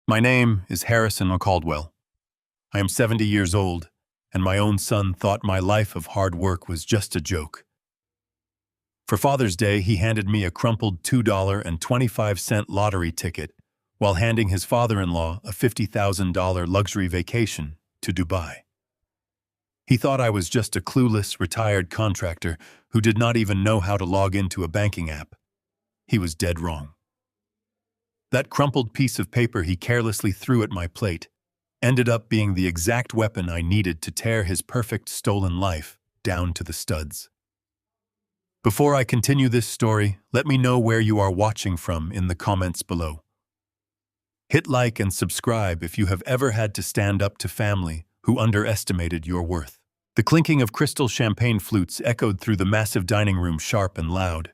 My name is Harrison Caldwell. I am 70 years old, and my own son thought my life of hard work was just a joke. For Father's Day, he handed me a crumpled $2.25 lottery ticket while handing his father-in-law a $50,000 luxury vacation to Dubai. He thought I was just a clueless, retired contractor who did not even know how to log into a banking app. He was dead wrong. That crumpled piece of paper he carelessly threw at my plate ended up being the exact weapon I needed to tear his perfect stolen life down to the studs. Before I continue this story, let me know where you are watching from in the comments below. Hit like and subscribe if you have ever had to stand up to family who underestimated your worth. The clinking of crystal champagne flutes echoed through the massive dining room, sharp and loud.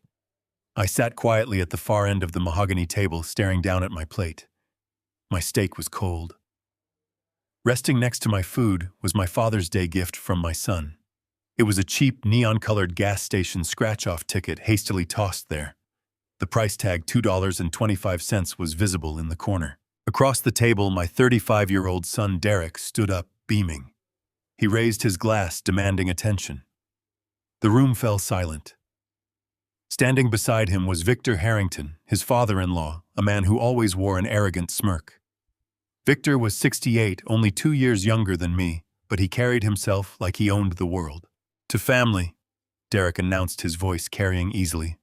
I sat quietly at the far end of the mahogany table, staring down at my plate. My steak was cold. Resting next to my food was my Father's Day gift from my son. It was a cheap, neon-colored gas station scratch-off ticket hastily tossed there. The price tag, $2.25, was visible in the corner. Across the table, my 35-year-old son Derek stood up, beaming. He raised his glass, demanding attention. The room fell silent. Standing beside him was Victor Harrington, his father-in-law, a man who always wore an arrogant smirk. Victor was 68, only 2 years younger than me, but he carried himself like he owned the world. To family, Derek announced, his voice carrying easily,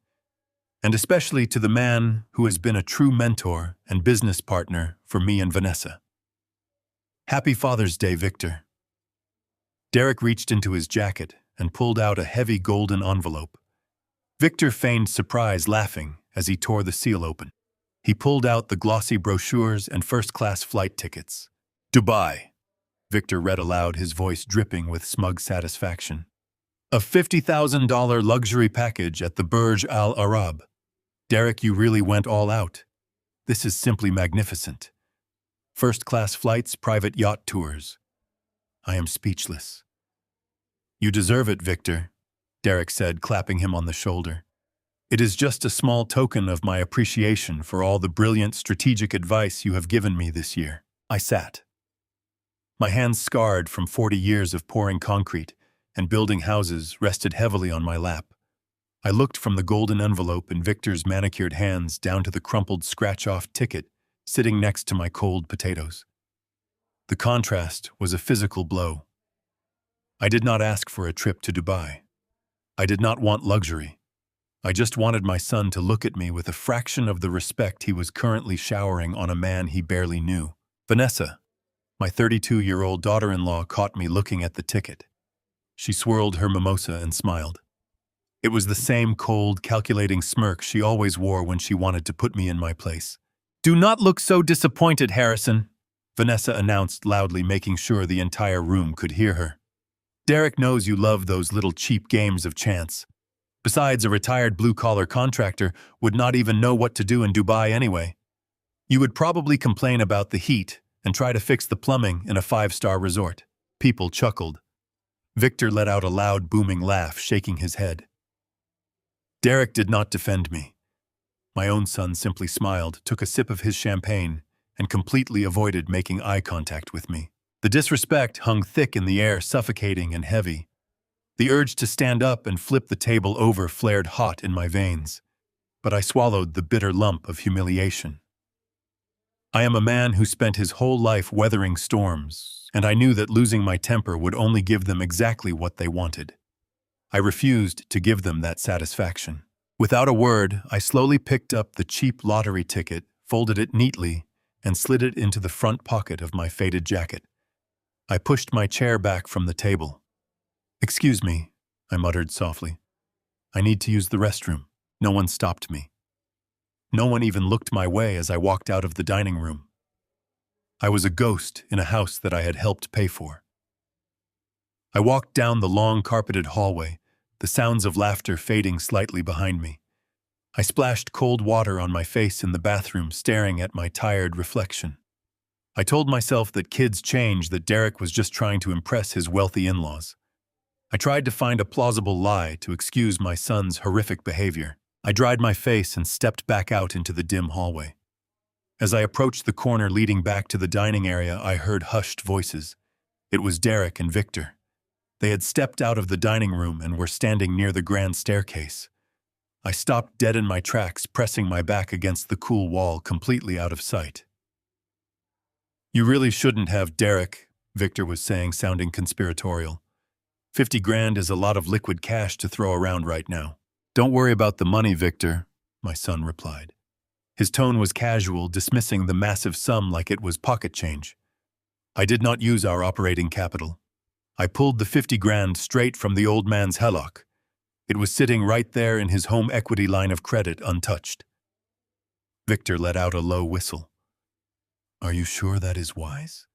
and especially to the man who has been a true mentor and business partner for me and Vanessa. Happy Father's Day, Victor. Derek reached into his jacket and pulled out a heavy golden envelope. Victor feigned surprise, laughing as he tore the seal open. He pulled out the glossy brochures and first-class flight tickets. Dubai, Victor read aloud, his voice dripping with smug satisfaction. A $50,000 luxury package at the Burj Al Arab. Derek, you really went all out. This is simply magnificent. First-class flights, private yacht tours. I am speechless. You deserve it, Victor, Derek said, clapping him on the shoulder. It is just a small token of my appreciation for all the brilliant strategic advice you have given me this year. I sat. My hands, scarred from 40 years of pouring concrete and building houses, rested heavily on my lap. I looked from the golden envelope in Victor's manicured hands down to the crumpled scratch-off ticket sitting next to my cold potatoes. The contrast was a physical blow. I did not ask for a trip to Dubai. I did not want luxury. I just wanted my son to look at me with a fraction of the respect he was currently showering on a man he barely knew. Vanessa, my 32-year-old daughter-in-law, caught me looking at the ticket. She swirled her mimosa and smiled. It was the same cold, calculating smirk she always wore when she wanted to put me in my place. Do not look so disappointed, Harrison, Vanessa announced loudly, making sure the entire room could hear her. Derek knows you love those little cheap games of chance. Besides, a retired blue-collar contractor would not even know what to do in Dubai anyway. You would probably complain about the heat and try to fix the plumbing in a 5-star resort. People chuckled. Victor let out a loud, booming laugh, shaking his head. Derek did not defend me. My own son simply smiled, took a sip of his champagne, and completely avoided making eye contact with me. The disrespect hung thick in the air, suffocating and heavy. The urge to stand up and flip the table over flared hot in my veins, but I swallowed the bitter lump of humiliation. I am a man who spent his whole life weathering storms, and I knew that losing my temper would only give them exactly what they wanted. I refused to give them that satisfaction. Without a word, I slowly picked up the cheap lottery ticket, folded it neatly, and slid it into the front pocket of my faded jacket. I pushed my chair back from the table. Excuse me, I muttered softly. I need to use the restroom. No one stopped me. No one even looked my way as I walked out of the dining room. I was a ghost in a house that I had helped pay for. I walked down the long carpeted hallway, the sounds of laughter fading slightly behind me. I splashed cold water on my face in the bathroom, staring at my tired reflection. I told myself that kids change, that Derek was just trying to impress his wealthy in-laws. I tried to find a plausible lie to excuse my son's horrific behavior. I dried my face and stepped back out into the dim hallway. As I approached the corner leading back to the dining area, I heard hushed voices. It was Derek and Victor. They had stepped out of the dining room and were standing near the grand staircase. I stopped dead in my tracks, pressing my back against the cool wall, completely out of sight. "You really shouldn't have, Derek," Victor was saying, sounding conspiratorial. "50 grand is a lot of liquid cash to throw around right now." "Don't worry about the money, Victor," my son replied. His tone was casual, dismissing the massive sum like it was pocket change. "I did not use our operating capital. I pulled the 50 grand straight from the old man's hillock. It was sitting right there in his home equity line of credit, untouched." Victor let out a low whistle. "Are you sure that is wise?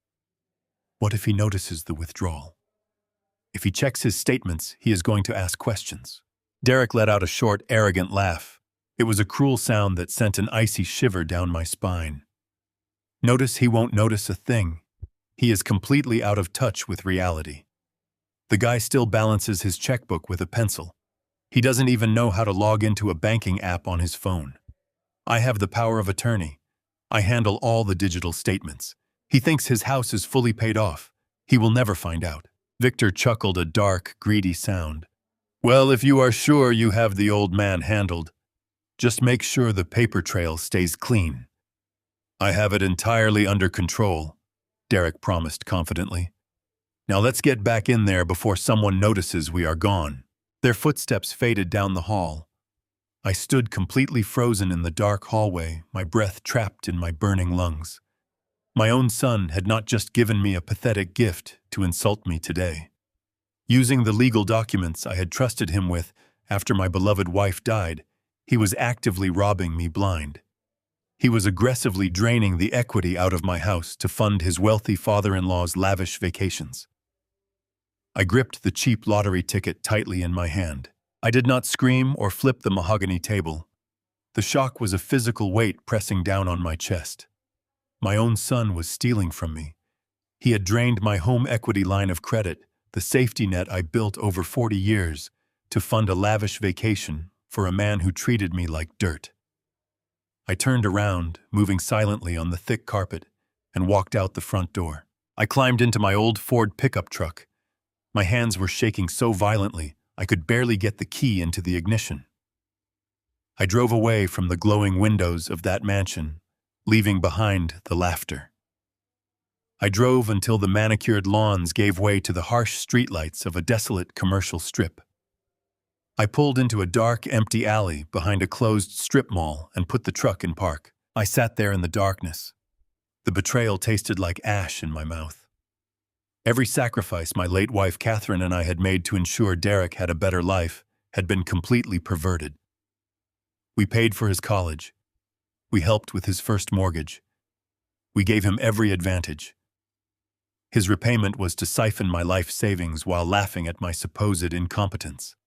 What if he notices the withdrawal? If he checks his statements, he is going to ask questions." Derek let out a short, arrogant laugh. It was a cruel sound that sent an icy shiver down my spine. "Notice he won't notice a thing. He is completely out of touch with reality. The guy still balances his checkbook with a pencil. He doesn't even know how to log into a banking app on his phone. I have the power of attorney. I handle all the digital statements. He thinks his house is fully paid off. He will never find out." Victor chuckled a dark, greedy sound. "Well, if you are sure you have the old man handled, just make sure the paper trail stays clean." "I have it entirely under control," Derek promised confidently. "Now let's get back in there before someone notices we are gone." Their footsteps faded down the hall. I stood completely frozen in the dark hallway, my breath trapped in my burning lungs. My own son had not just given me a pathetic gift to insult me today. Using the legal documents I had trusted him with after my beloved wife died, he was actively robbing me blind. He was aggressively draining the equity out of my house to fund his wealthy father-in-law's lavish vacations. I gripped the cheap lottery ticket tightly in my hand. I did not scream or flip the mahogany table. The shock was a physical weight pressing down on my chest. My own son was stealing from me. He had drained my home equity line of credit, the safety net I built over 40 years, to fund a lavish vacation for a man who treated me like dirt. I turned around, moving silently on the thick carpet, and walked out the front door. I climbed into my old Ford pickup truck. My hands were shaking so violently, I could barely get the key into the ignition. I drove away from the glowing windows of that mansion, leaving behind the laughter. I drove until the manicured lawns gave way to the harsh streetlights of a desolate commercial strip. I pulled into a dark, empty alley behind a closed strip mall and put the truck in park. I sat there in the darkness. The betrayal tasted like ash in my mouth. Every sacrifice my late wife Catherine and I had made to ensure Derek had a better life had been completely perverted. We paid for his college. We helped with his first mortgage. We gave him every advantage. His repayment was to siphon my life savings while laughing at my supposed incompetence.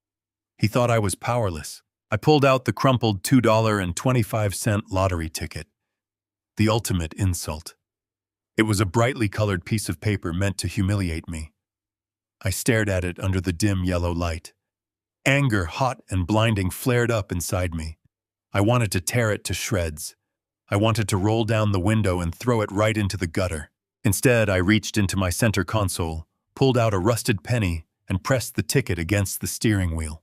He thought I was powerless. I pulled out the crumpled $2.25 lottery ticket. The ultimate insult. It was a brightly colored piece of paper meant to humiliate me. I stared at it under the dim yellow light. Anger, hot and blinding, flared up inside me. I wanted to tear it to shreds. I wanted to roll down the window and throw it right into the gutter. Instead, I reached into my center console, pulled out a rusted penny, and pressed the ticket against the steering wheel.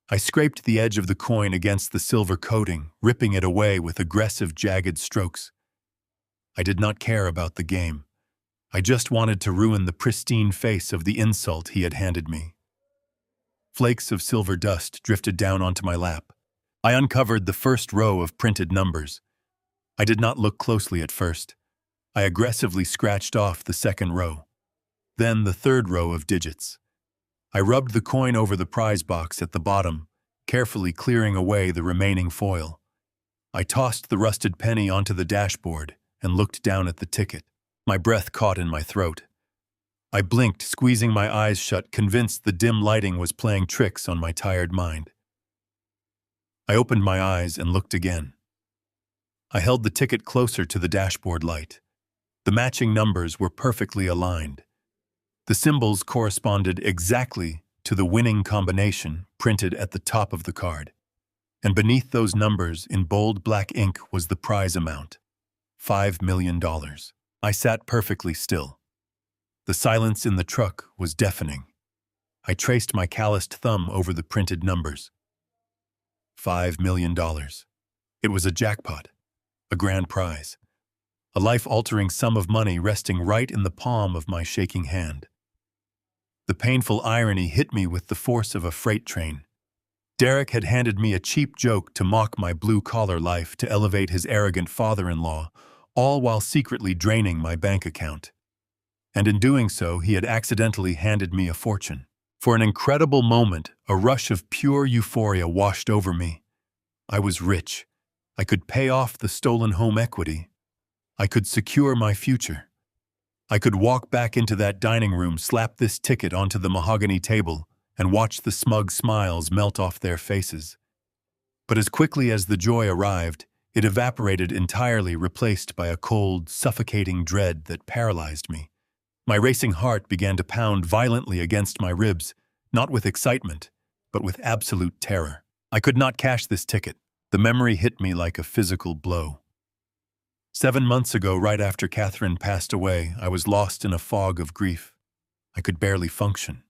I scraped the edge of the coin against the silver coating, ripping it away with aggressive, jagged strokes. I did not care about the game. I just wanted to ruin the pristine face of the insult he had handed me. Flakes of silver dust drifted down onto my lap. I uncovered the first row of printed numbers. I did not look closely at first. I aggressively scratched off the second row. Then the third row of digits. I rubbed the coin over the prize box at the bottom, carefully clearing away the remaining foil. I tossed the rusted penny onto the dashboard and looked down at the ticket. My breath caught in my throat. I blinked, squeezing my eyes shut, convinced the dim lighting was playing tricks on my tired mind. I opened my eyes and looked again. I held the ticket closer to the dashboard light. The matching numbers were perfectly aligned. The symbols corresponded exactly to the winning combination printed at the top of the card. And beneath those numbers, in bold black ink, was the prize amount. $5 million. I sat perfectly still. The silence in the truck was deafening. I traced my calloused thumb over the printed numbers. $5 million. It was a jackpot, a grand prize, a life-altering sum of money resting right in the palm of my shaking hand. The painful irony hit me with the force of a freight train. Derek had handed me a cheap joke to mock my blue-collar life, to elevate his arrogant father-in-law, all while secretly draining my bank account. And in doing so, he had accidentally handed me a fortune. For an incredible moment, a rush of pure euphoria washed over me. I was rich. I could pay off the stolen home equity. I could secure my future. I could walk back into that dining room, slap this ticket onto the mahogany table, and watch the smug smiles melt off their faces. But as quickly as the joy arrived, it evaporated entirely, replaced by a cold, suffocating dread that paralyzed me. My racing heart began to pound violently against my ribs, not with excitement, but with absolute terror. I could not cash this ticket. The memory hit me like a physical blow. 7 months ago, right after Catherine passed away, I was lost in a fog of grief. I could barely function.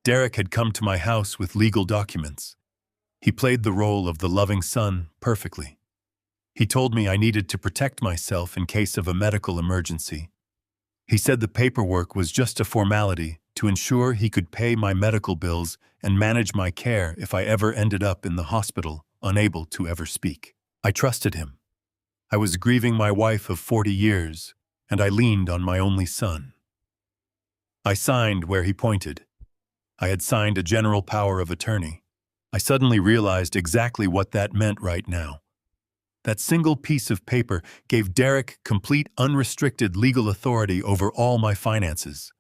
Derek had come to my house with legal documents. He played the role of the loving son perfectly. He told me I needed to protect myself in case of a medical emergency. He said the paperwork was just a formality to ensure he could pay my medical bills and manage my care if I ever ended up in the hospital, unable to ever speak. I trusted him. I was grieving my wife of 40 years, and I leaned on my only son. I signed where he pointed. I had signed a general power of attorney. I suddenly realized exactly what that meant right now. That single piece of paper gave Derek complete, unrestricted legal authority over all my finances.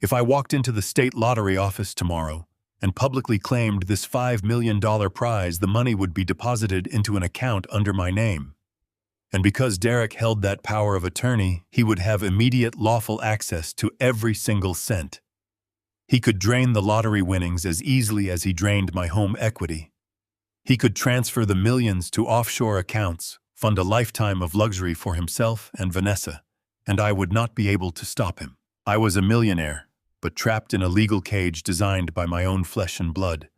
If I walked into the state lottery office tomorrow and publicly claimed this $5 million prize, the money would be deposited into an account under my name. And because Derek held that power of attorney, he would have immediate lawful access to every single cent. He could drain the lottery winnings as easily as he drained my home equity. He could transfer the millions to offshore accounts, fund a lifetime of luxury for himself and Vanessa, and I would not be able to stop him. I was a millionaire, but trapped in a legal cage designed by my own flesh and blood.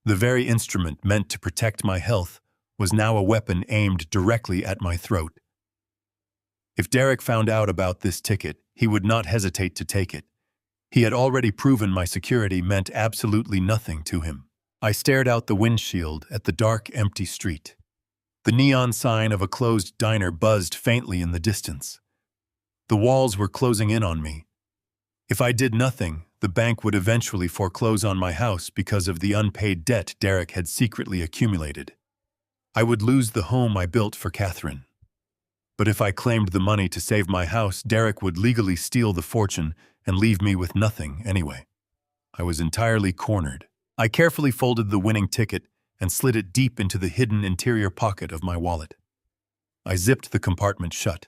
The very instrument meant to protect my health was now a weapon aimed directly at my throat. If Derek found out about this ticket, he would not hesitate to take it. He had already proven my security meant absolutely nothing to him. I stared out the windshield at the dark, empty street. The neon sign of a closed diner buzzed faintly in the distance. The walls were closing in on me. If I did nothing, the bank would eventually foreclose on my house because of the unpaid debt Derek had secretly accumulated. I would lose the home I built for Catherine. But if I claimed the money to save my house, Derek would legally steal the fortune and leave me with nothing anyway. I was entirely cornered. I carefully folded the winning ticket and slid it deep into the hidden interior pocket of my wallet. I zipped the compartment shut.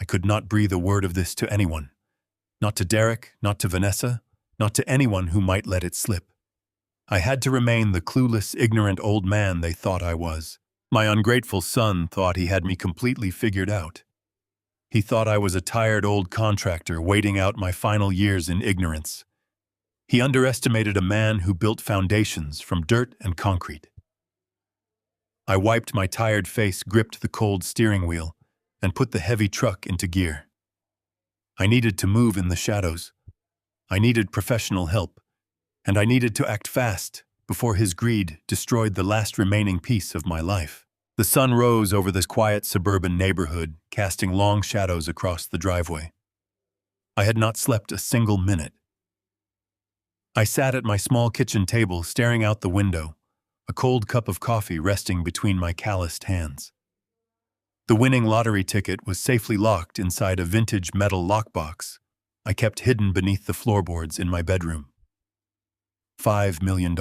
I could not breathe a word of this to anyone. Not to Derek, not to Vanessa, not to anyone who might let it slip. I had to remain the clueless, ignorant old man they thought I was. My ungrateful son thought he had me completely figured out. He thought I was a tired old contractor waiting out my final years in ignorance. He underestimated a man who built foundations from dirt and concrete. I wiped my tired face, gripped the cold steering wheel, and put the heavy truck into gear. I needed to move in the shadows. I needed professional help, and I needed to act fast before his greed destroyed the last remaining piece of my life. The sun rose over this quiet suburban neighborhood, casting long shadows across the driveway. I had not slept a single minute. I sat at my small kitchen table, staring out the window, a cold cup of coffee resting between my calloused hands. The winning lottery ticket was safely locked inside a vintage metal lockbox I kept hidden beneath the floorboards in my bedroom. $5 million.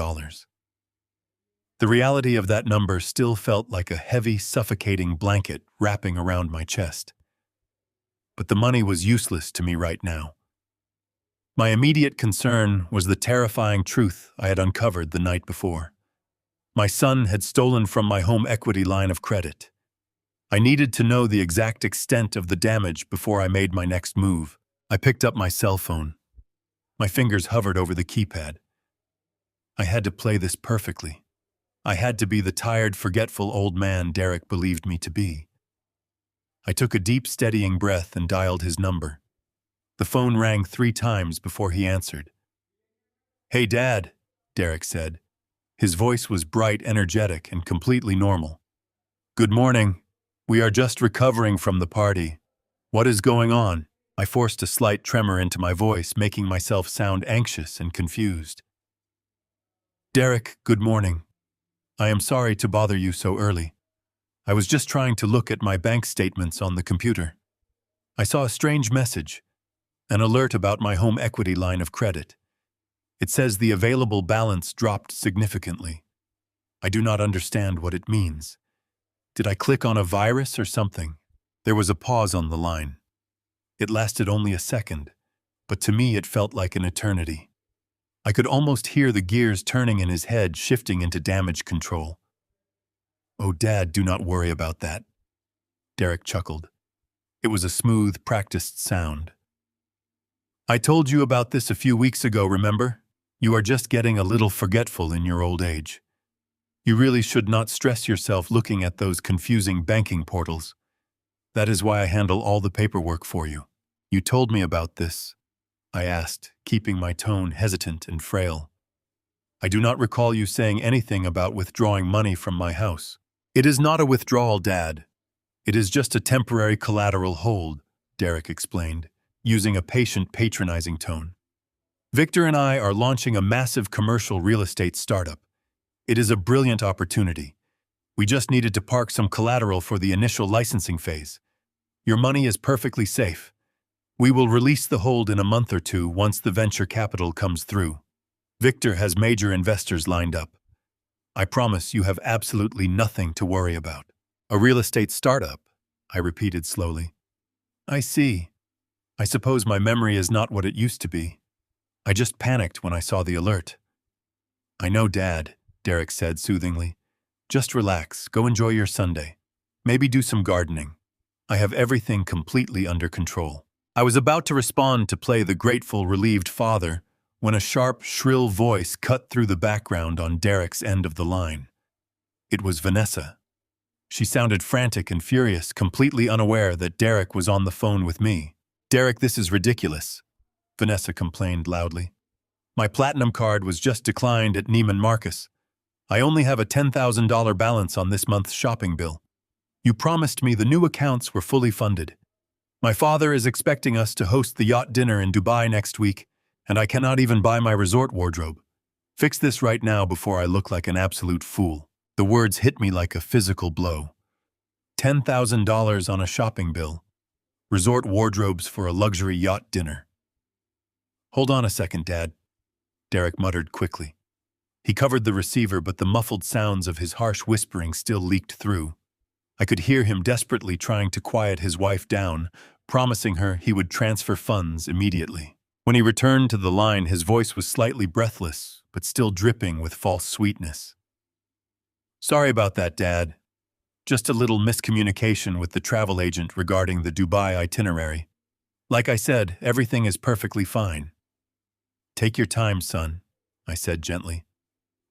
The reality of that number still felt like a heavy, suffocating blanket wrapping around my chest. But the money was useless to me right now. My immediate concern was the terrifying truth I had uncovered the night before. My son had stolen from my home equity line of credit. I needed to know the exact extent of the damage before I made my next move. I picked up my cell phone. My fingers hovered over the keypad. I had to play this perfectly. I had to be the tired, forgetful old man Derek believed me to be. I took a deep, steadying breath and dialed his number. The phone rang 3 times before he answered. "Hey, Dad," Derek said. His voice was bright, energetic, and completely normal. "Good morning. We are just recovering from the party. What is going on?" I forced a slight tremor into my voice, making myself sound anxious and confused. "Derek, good morning. I am sorry to bother you so early. I was just trying to look at my bank statements on the computer. I saw a strange message, an alert about my home equity line of credit. It says the available balance dropped significantly. I do not understand what it means. Did I click on a virus or something?" There was a pause on the line. It lasted only a second, but to me it felt like an eternity. I could almost hear the gears turning in his head, shifting into damage control. "Oh, Dad, do not worry about that." Derek chuckled. It was a smooth, practiced sound. "I told you about this a few weeks ago, remember? You are just getting a little forgetful in your old age. You really should not stress yourself looking at those confusing banking portals. That is why I handle all the paperwork for you." "You told me about this," I asked, keeping my tone hesitant and frail. "I do not recall you saying anything about withdrawing money from my house." "It is not a withdrawal, Dad. It is just a temporary collateral hold," Derek explained, using a patient, patronizing tone. "Victor and I are launching a massive commercial real estate startup. It is a brilliant opportunity. We just needed to park some collateral for the initial licensing phase. Your money is perfectly safe. We will release the hold in a month or 2 once the venture capital comes through. Victor has major investors lined up. I promise you have absolutely nothing to worry about." "A real estate startup," I repeated slowly. "I see. I suppose my memory is not what it used to be. I just panicked when I saw the alert." "I know, Dad," Derek said soothingly. "Just relax, go enjoy your Sunday. Maybe do some gardening. I have everything completely under control." I was about to respond to play the grateful, relieved father when a sharp, shrill voice cut through the background on Derek's end of the line. It was Vanessa. She sounded frantic and furious, completely unaware that Derek was on the phone with me. "Derek, this is ridiculous," Vanessa complained loudly. "My platinum card was just declined at Neiman Marcus. I only have a $10,000 balance on this month's shopping bill. You promised me the new accounts were fully funded. My father is expecting us to host the yacht dinner in Dubai next week, and I cannot even buy my resort wardrobe. Fix this right now before I look like an absolute fool." The words hit me like a physical blow. $10,000 on a shopping bill. Resort wardrobes for a luxury yacht dinner. "Hold on a second, Dad," Derek muttered quickly. He covered the receiver, but the muffled sounds of his harsh whispering still leaked through. I could hear him desperately trying to quiet his wife down, promising her he would transfer funds immediately. When he returned to the line, his voice was slightly breathless, but still dripping with false sweetness. "Sorry about that, Dad. Just a little miscommunication with the travel agent regarding the Dubai itinerary. Like I said, everything is perfectly fine." "Take your time, son," I said gently.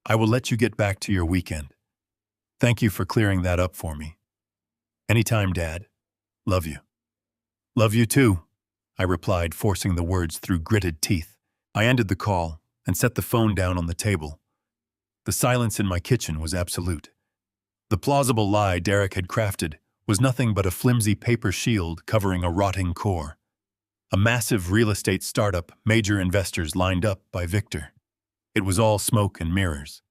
"I will let you get back to your weekend. Thank you for clearing that up for me." "Anytime, Dad. Love you." "Love you too," I replied, forcing the words through gritted teeth. I ended the call and set the phone down on the table. The silence in my kitchen was absolute. The plausible lie Derek had crafted was nothing but a flimsy paper shield covering a rotting core. A massive real estate startup, major investors lined up by Victor. It was all smoke and mirrors.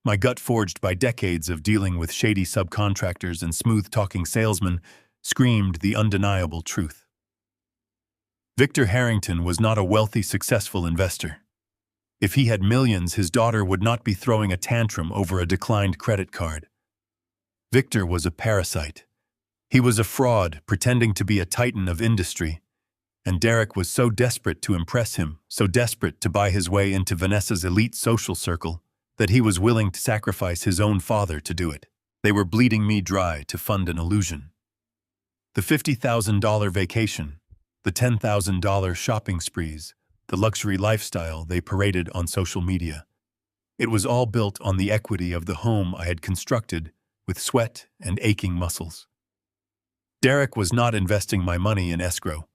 My gut, forged by decades of dealing with shady subcontractors and smooth-talking salesmen, screamed the undeniable truth. Victor Harrington was not a wealthy, successful investor. If he had millions, his daughter would not be throwing a tantrum over a declined credit card. Victor was a parasite. He was a fraud, pretending to be a titan of industry. And Derek was so desperate to impress him, so desperate to buy his way into Vanessa's elite social circle, that he was willing to sacrifice his own father to do it. They were bleeding me dry to fund an illusion. The $50,000 vacation, the $10,000 shopping sprees, the luxury lifestyle they paraded on social media. It was all built on the equity of the home I had constructed with sweat and aching muscles. Derek was not investing my money in escrow.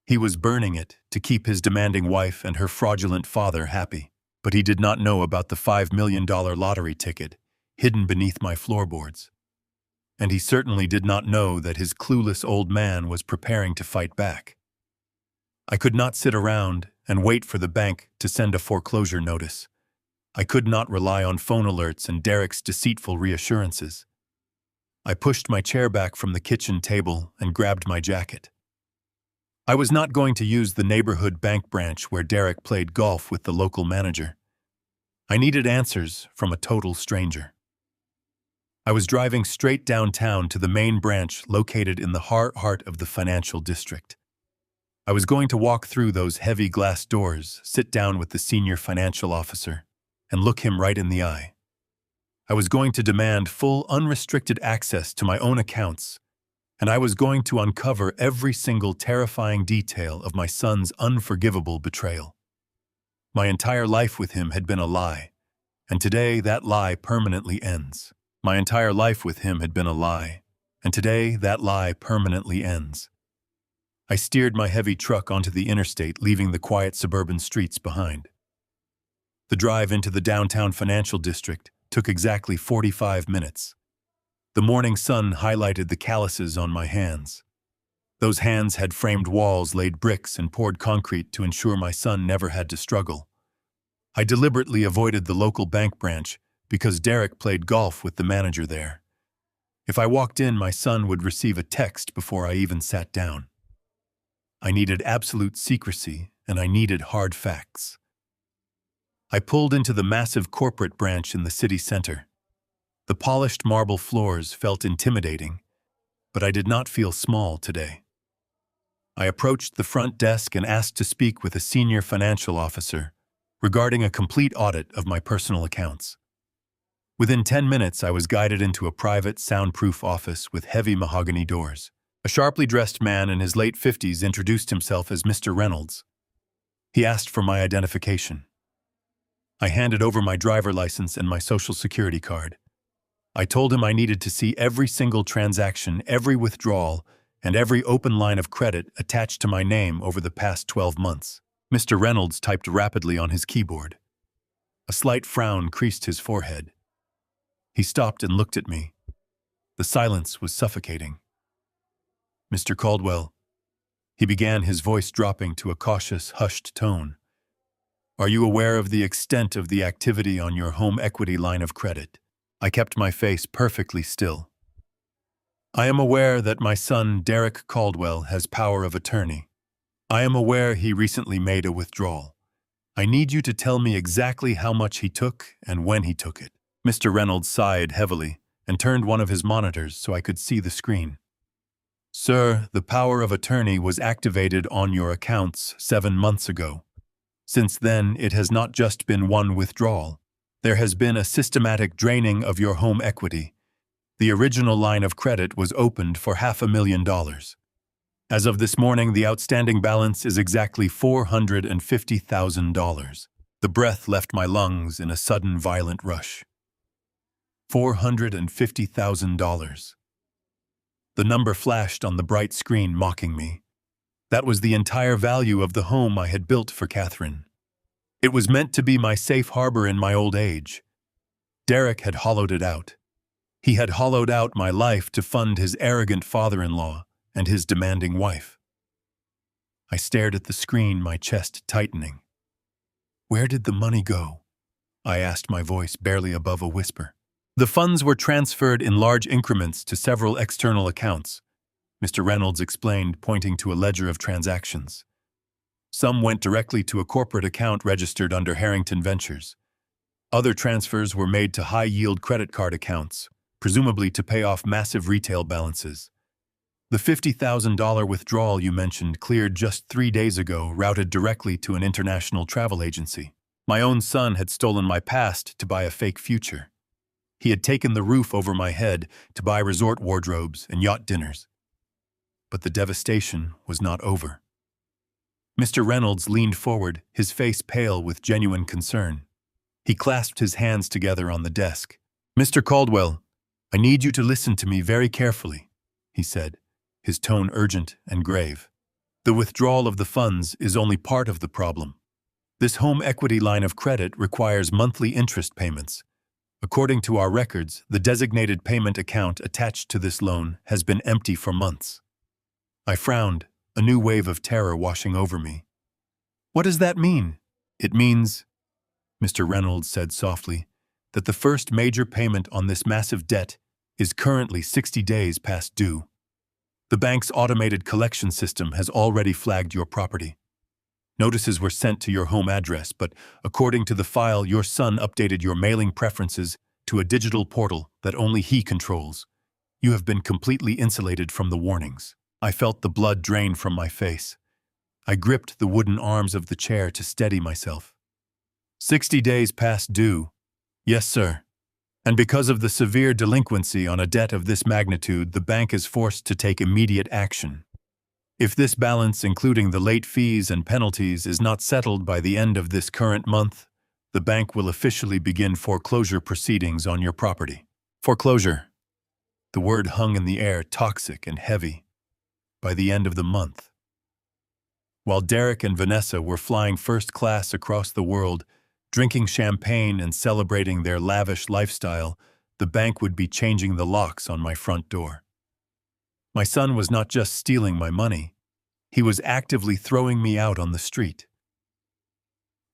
He was burning it to keep his demanding wife and her fraudulent father happy. But he did not know about the $5 million lottery ticket hidden beneath my floorboards. And he certainly did not know that his clueless old man was preparing to fight back. I could not sit around and wait for the bank to send a foreclosure notice. I could not rely on phone alerts and Derek's deceitful reassurances. I pushed my chair back from the kitchen table and grabbed my jacket. I was not going to use the neighborhood bank branch where Derek played golf with the local manager. I needed answers from a total stranger. I was driving straight downtown to the main branch located in the heart of the financial district. I was going to walk through those heavy glass doors, sit down with the senior financial officer, and look him right in the eye. I was going to demand full, unrestricted access to my own accounts, and I was going to uncover every single terrifying detail of my son's unforgivable betrayal. My entire life with him had been a lie, and today that lie permanently ends. My entire life with him had been a lie, and today that lie permanently ends. I steered my heavy truck onto the interstate, leaving the quiet suburban streets behind. The drive into the downtown financial district took exactly 45 minutes. The morning sun highlighted the calluses on my hands. Those hands had framed walls, laid bricks, and poured concrete to ensure my son never had to struggle. I deliberately avoided the local bank branch because Derek played golf with the manager there. If I walked in, my son would receive a text before I even sat down. I needed absolute secrecy, and I needed hard facts. I pulled into the massive corporate branch in the city center. The polished marble floors felt intimidating, but I did not feel small today. I approached the front desk and asked to speak with a senior financial officer regarding a complete audit of my personal accounts. Within 10 minutes, I was guided into a private, soundproof office with heavy mahogany doors. A sharply dressed man in his late 50s introduced himself as Mr. Reynolds. He asked for my identification. I handed over my driver license and my social security card. I told him I needed to see every single transaction, every withdrawal, and every open line of credit attached to my name over the past 12 months. Mr. Reynolds typed rapidly on his keyboard. A slight frown creased his forehead. He stopped and looked at me. The silence was suffocating. Mr. Caldwell, he began, his voice dropping to a cautious, hushed tone. Are you aware of the extent of the activity on your home equity line of credit? I kept my face perfectly still. I am aware that my son, Derek Caldwell, has power of attorney. I am aware he recently made a withdrawal. I need you to tell me exactly how much he took and when he took it. Mr. Reynolds sighed heavily and turned one of his monitors so I could see the screen. Sir, the power of attorney was activated on your accounts 7 months ago. Since then, it has not just been one withdrawal. There has been a systematic draining of your home equity. The original line of credit was opened for $500,000. As of this morning, the outstanding balance is exactly $450,000. The breath left my lungs in a sudden, violent rush. $450,000. The number flashed on the bright screen, mocking me. That was the entire value of the home I had built for Catherine. It was meant to be my safe harbor in my old age. Derek had hollowed it out. He had hollowed out my life to fund his arrogant father-in-law and his demanding wife. I stared at the screen, my chest tightening. Where did the money go? I asked, my voice barely above a whisper. The funds were transferred in large increments to several external accounts, Mr. Reynolds explained, pointing to a ledger of transactions. Some went directly to a corporate account registered under Harrington Ventures. Other transfers were made to high-yield credit card accounts, presumably to pay off massive retail balances. The $50,000 withdrawal you mentioned, cleared just 3 days ago, routed directly to an international travel agency. My own son had stolen my past to buy a fake future. He had taken the roof over my head to buy resort wardrobes and yacht dinners. But the devastation was not over. Mr. Reynolds leaned forward, his face pale with genuine concern. He clasped his hands together on the desk. "Mr. Caldwell, I need you to listen to me very carefully," he said, his tone urgent and grave. "The withdrawal of the funds is only part of the problem. This home equity line of credit requires monthly interest payments. According to our records, the designated payment account attached to this loan has been empty for months." I frowned, a new wave of terror washing over me. "What does that mean?" "It means," Mr. Reynolds said softly, "that the first major payment on this massive debt is currently 60 days past due. The bank's automated collection system has already flagged your property. Notices were sent to your home address, but according to the file, your son updated your mailing preferences to a digital portal that only he controls. You have been completely insulated from the warnings." I felt the blood drain from my face. I gripped the wooden arms of the chair to steady myself. 60 days past due. Yes, sir. And because of the severe delinquency on a debt of this magnitude, the bank is forced to take immediate action. If this balance, including the late fees and penalties, is not settled by the end of this current month, the bank will officially begin foreclosure proceedings on your property. Foreclosure. The word hung in the air, toxic and heavy. By the end of the month. While Derek and Vanessa were flying first class across the world, drinking champagne and celebrating their lavish lifestyle, the bank would be changing the locks on my front door. My son was not just stealing my money, he was actively throwing me out on the street.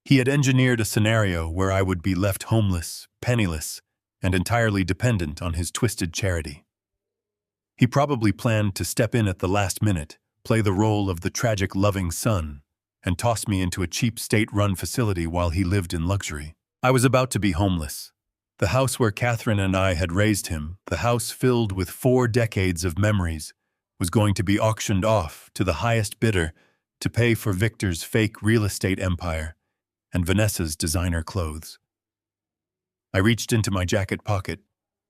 He had engineered a scenario where I would be left homeless, penniless, and entirely dependent on his twisted charity. He probably planned to step in at the last minute, play the role of the tragic loving son, and toss me into a cheap state-run facility while he lived in luxury. I was about to be homeless. The house where Catherine and I had raised him, the house filled with 4 decades of memories, was going to be auctioned off to the highest bidder to pay for Victor's fake real estate empire and Vanessa's designer clothes. I reached into my jacket pocket,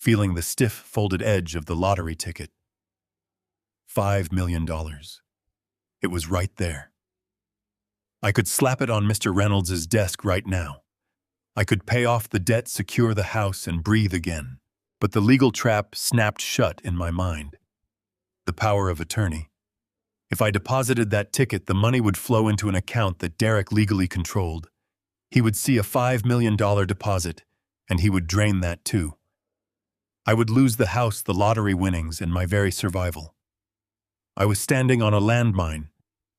feeling the stiff, folded edge of the lottery ticket. $5 million. It was right there. I could slap it on Mr. Reynolds' desk right now. I could pay off the debt, secure the house, and breathe again. But the legal trap snapped shut in my mind. The power of attorney. If I deposited that ticket, the money would flow into an account that Derek legally controlled. He would see a $5 million deposit, and he would drain that too. I would lose the house, the lottery winnings, and my very survival. I was standing on a landmine,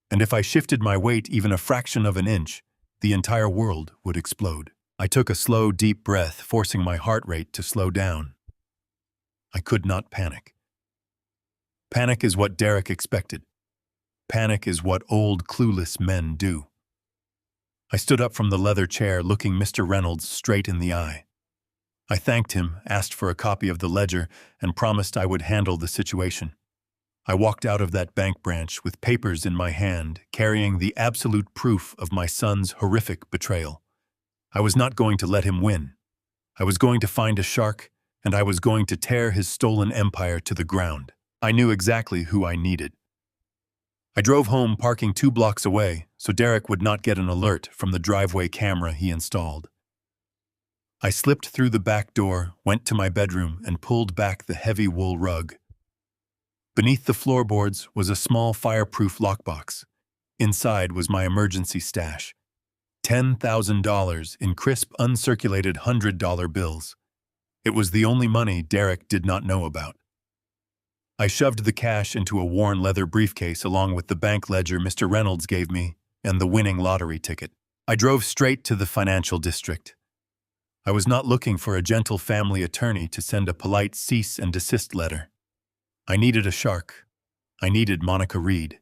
and if I shifted my weight even a fraction of an inch, the entire world would explode. I took a slow, deep breath, forcing my heart rate to slow down. I could not panic. Panic is what Derek expected. Panic is what old, clueless men do. I stood up from the leather chair, looking Mr. Reynolds straight in the eye. I thanked him, asked for a copy of the ledger, and promised I would handle the situation. I walked out of that bank branch with papers in my hand, carrying the absolute proof of my son's horrific betrayal. I was not going to let him win. I was going to find a shark, and I was going to tear his stolen empire to the ground. I knew exactly who I needed. I drove home, parking 2 blocks away, so Derek would not get an alert from the driveway camera he installed. I slipped through the back door, went to my bedroom, and pulled back the heavy wool rug. Beneath the floorboards was a small fireproof lockbox. Inside was my emergency stash. $10,000 in crisp, uncirculated $100 bills. It was the only money Derek did not know about. I shoved the cash into a worn leather briefcase along with the bank ledger Mr. Reynolds gave me and the winning lottery ticket. I drove straight to the financial district. I was not looking for a gentle family attorney to send a polite cease and desist letter. I needed a shark. I needed Monica Reed.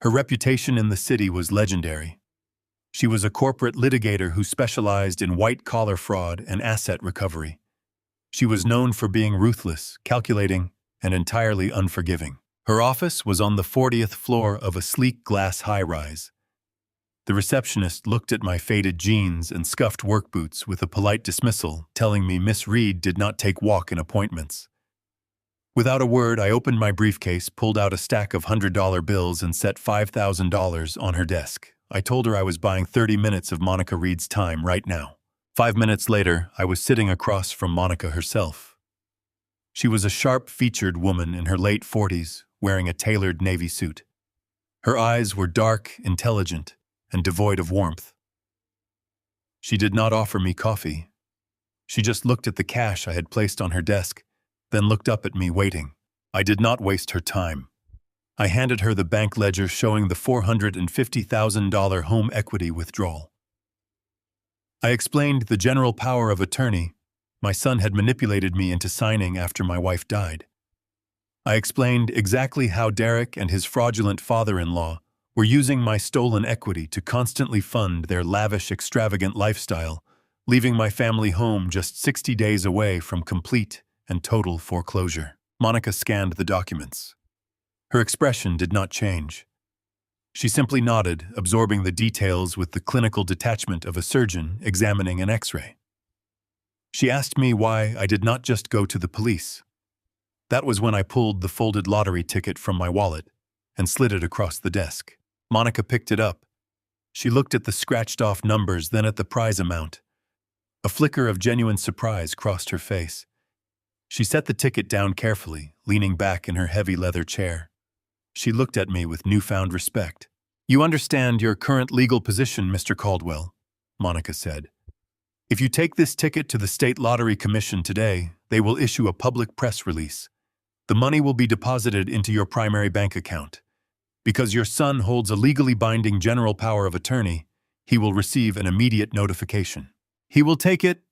Her reputation in the city was legendary. She was a corporate litigator who specialized in white-collar fraud and asset recovery. She was known for being ruthless, calculating, and entirely unforgiving. Her office was on the 40th floor of a sleek glass high-rise. The receptionist looked at my faded jeans and scuffed work boots with a polite dismissal, telling me Miss Reed did not take walk-in appointments. Without a word, I opened my briefcase, pulled out a stack of $100 bills, and set $5,000 on her desk. I told her I was buying 30 minutes of Monica Reed's time right now. 5 minutes later, I was sitting across from Monica herself. She was a sharp-featured woman in her late 40s, wearing a tailored navy suit. Her eyes were dark, intelligent, and devoid of warmth. She did not offer me coffee. She just looked at the cash I had placed on her desk, then looked up at me, waiting. I did not waste her time. I handed her the bank ledger showing the $450,000 home equity withdrawal. I explained the general power of attorney my son had manipulated me into signing after my wife died. I explained exactly how Derek and his fraudulent father-in-law were using my stolen equity to constantly fund their lavish, extravagant lifestyle, leaving my family home just 60 days away from complete and total foreclosure. Monica scanned the documents. Her expression did not change. She simply nodded, absorbing the details with the clinical detachment of a surgeon examining an X-ray. She asked me why I did not just go to the police. That was when I pulled the folded lottery ticket from my wallet and slid it across the desk. Monica picked it up. She looked at the scratched-off numbers, then at the prize amount. A flicker of genuine surprise crossed her face. She set the ticket down carefully, leaning back in her heavy leather chair. She looked at me with newfound respect. "You understand your current legal position, Mr. Caldwell," Monica said. "If you take this ticket to the State Lottery Commission today, they will issue a public press release. The money will be deposited into your primary bank account. Because your son holds a legally binding general power of attorney, he will receive an immediate notification. He will take it,"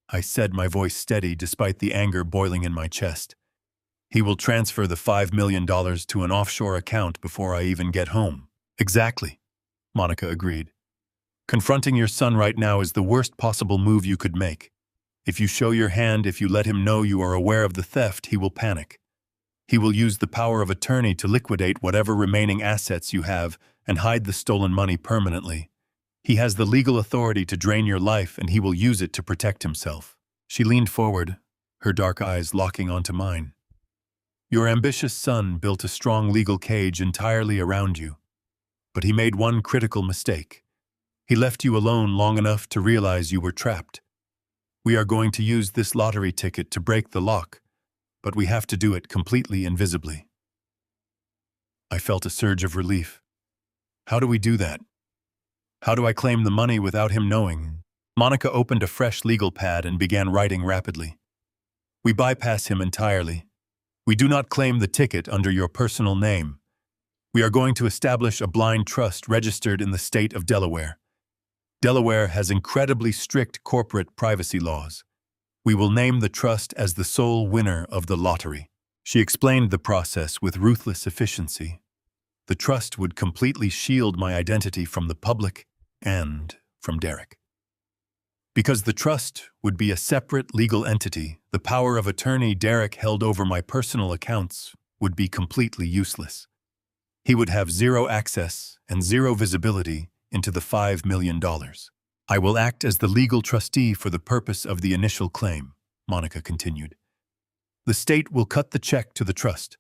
I said, my voice steady despite the anger boiling in my chest. "He will transfer the $5 million to an offshore account before I even get home." "Exactly," Monica agreed. "Confronting your son right now is the worst possible move you could make. If you show your hand, if you let him know you are aware of the theft, he will panic. He will use the power of attorney to liquidate whatever remaining assets you have and hide the stolen money permanently. He has the legal authority to drain your life, and he will use it to protect himself." She leaned forward, her dark eyes locking onto mine. "Your ambitious son built a strong legal cage entirely around you. But he made one critical mistake. He left you alone long enough to realize you were trapped. We are going to use this lottery ticket to break the lock, but we have to do it completely invisibly." I felt a surge of relief. How do we do that? How do I claim the money without him knowing? Monica opened a fresh legal pad and began writing rapidly. "We bypass him entirely. We do not claim the ticket under your personal name. We are going to establish a blind trust registered in the state of Delaware. Delaware has incredibly strict corporate privacy laws. We will name the trust as the sole winner of the lottery." She explained the process with ruthless efficiency. The trust would completely shield my identity from the public and from Derek. Because the trust would be a separate legal entity, the power of attorney Derek held over my personal accounts would be completely useless. He would have zero access and zero visibility into the $5 million. "I will act as the legal trustee for the purpose of the initial claim," Monica continued. "The state will cut the check to the trust.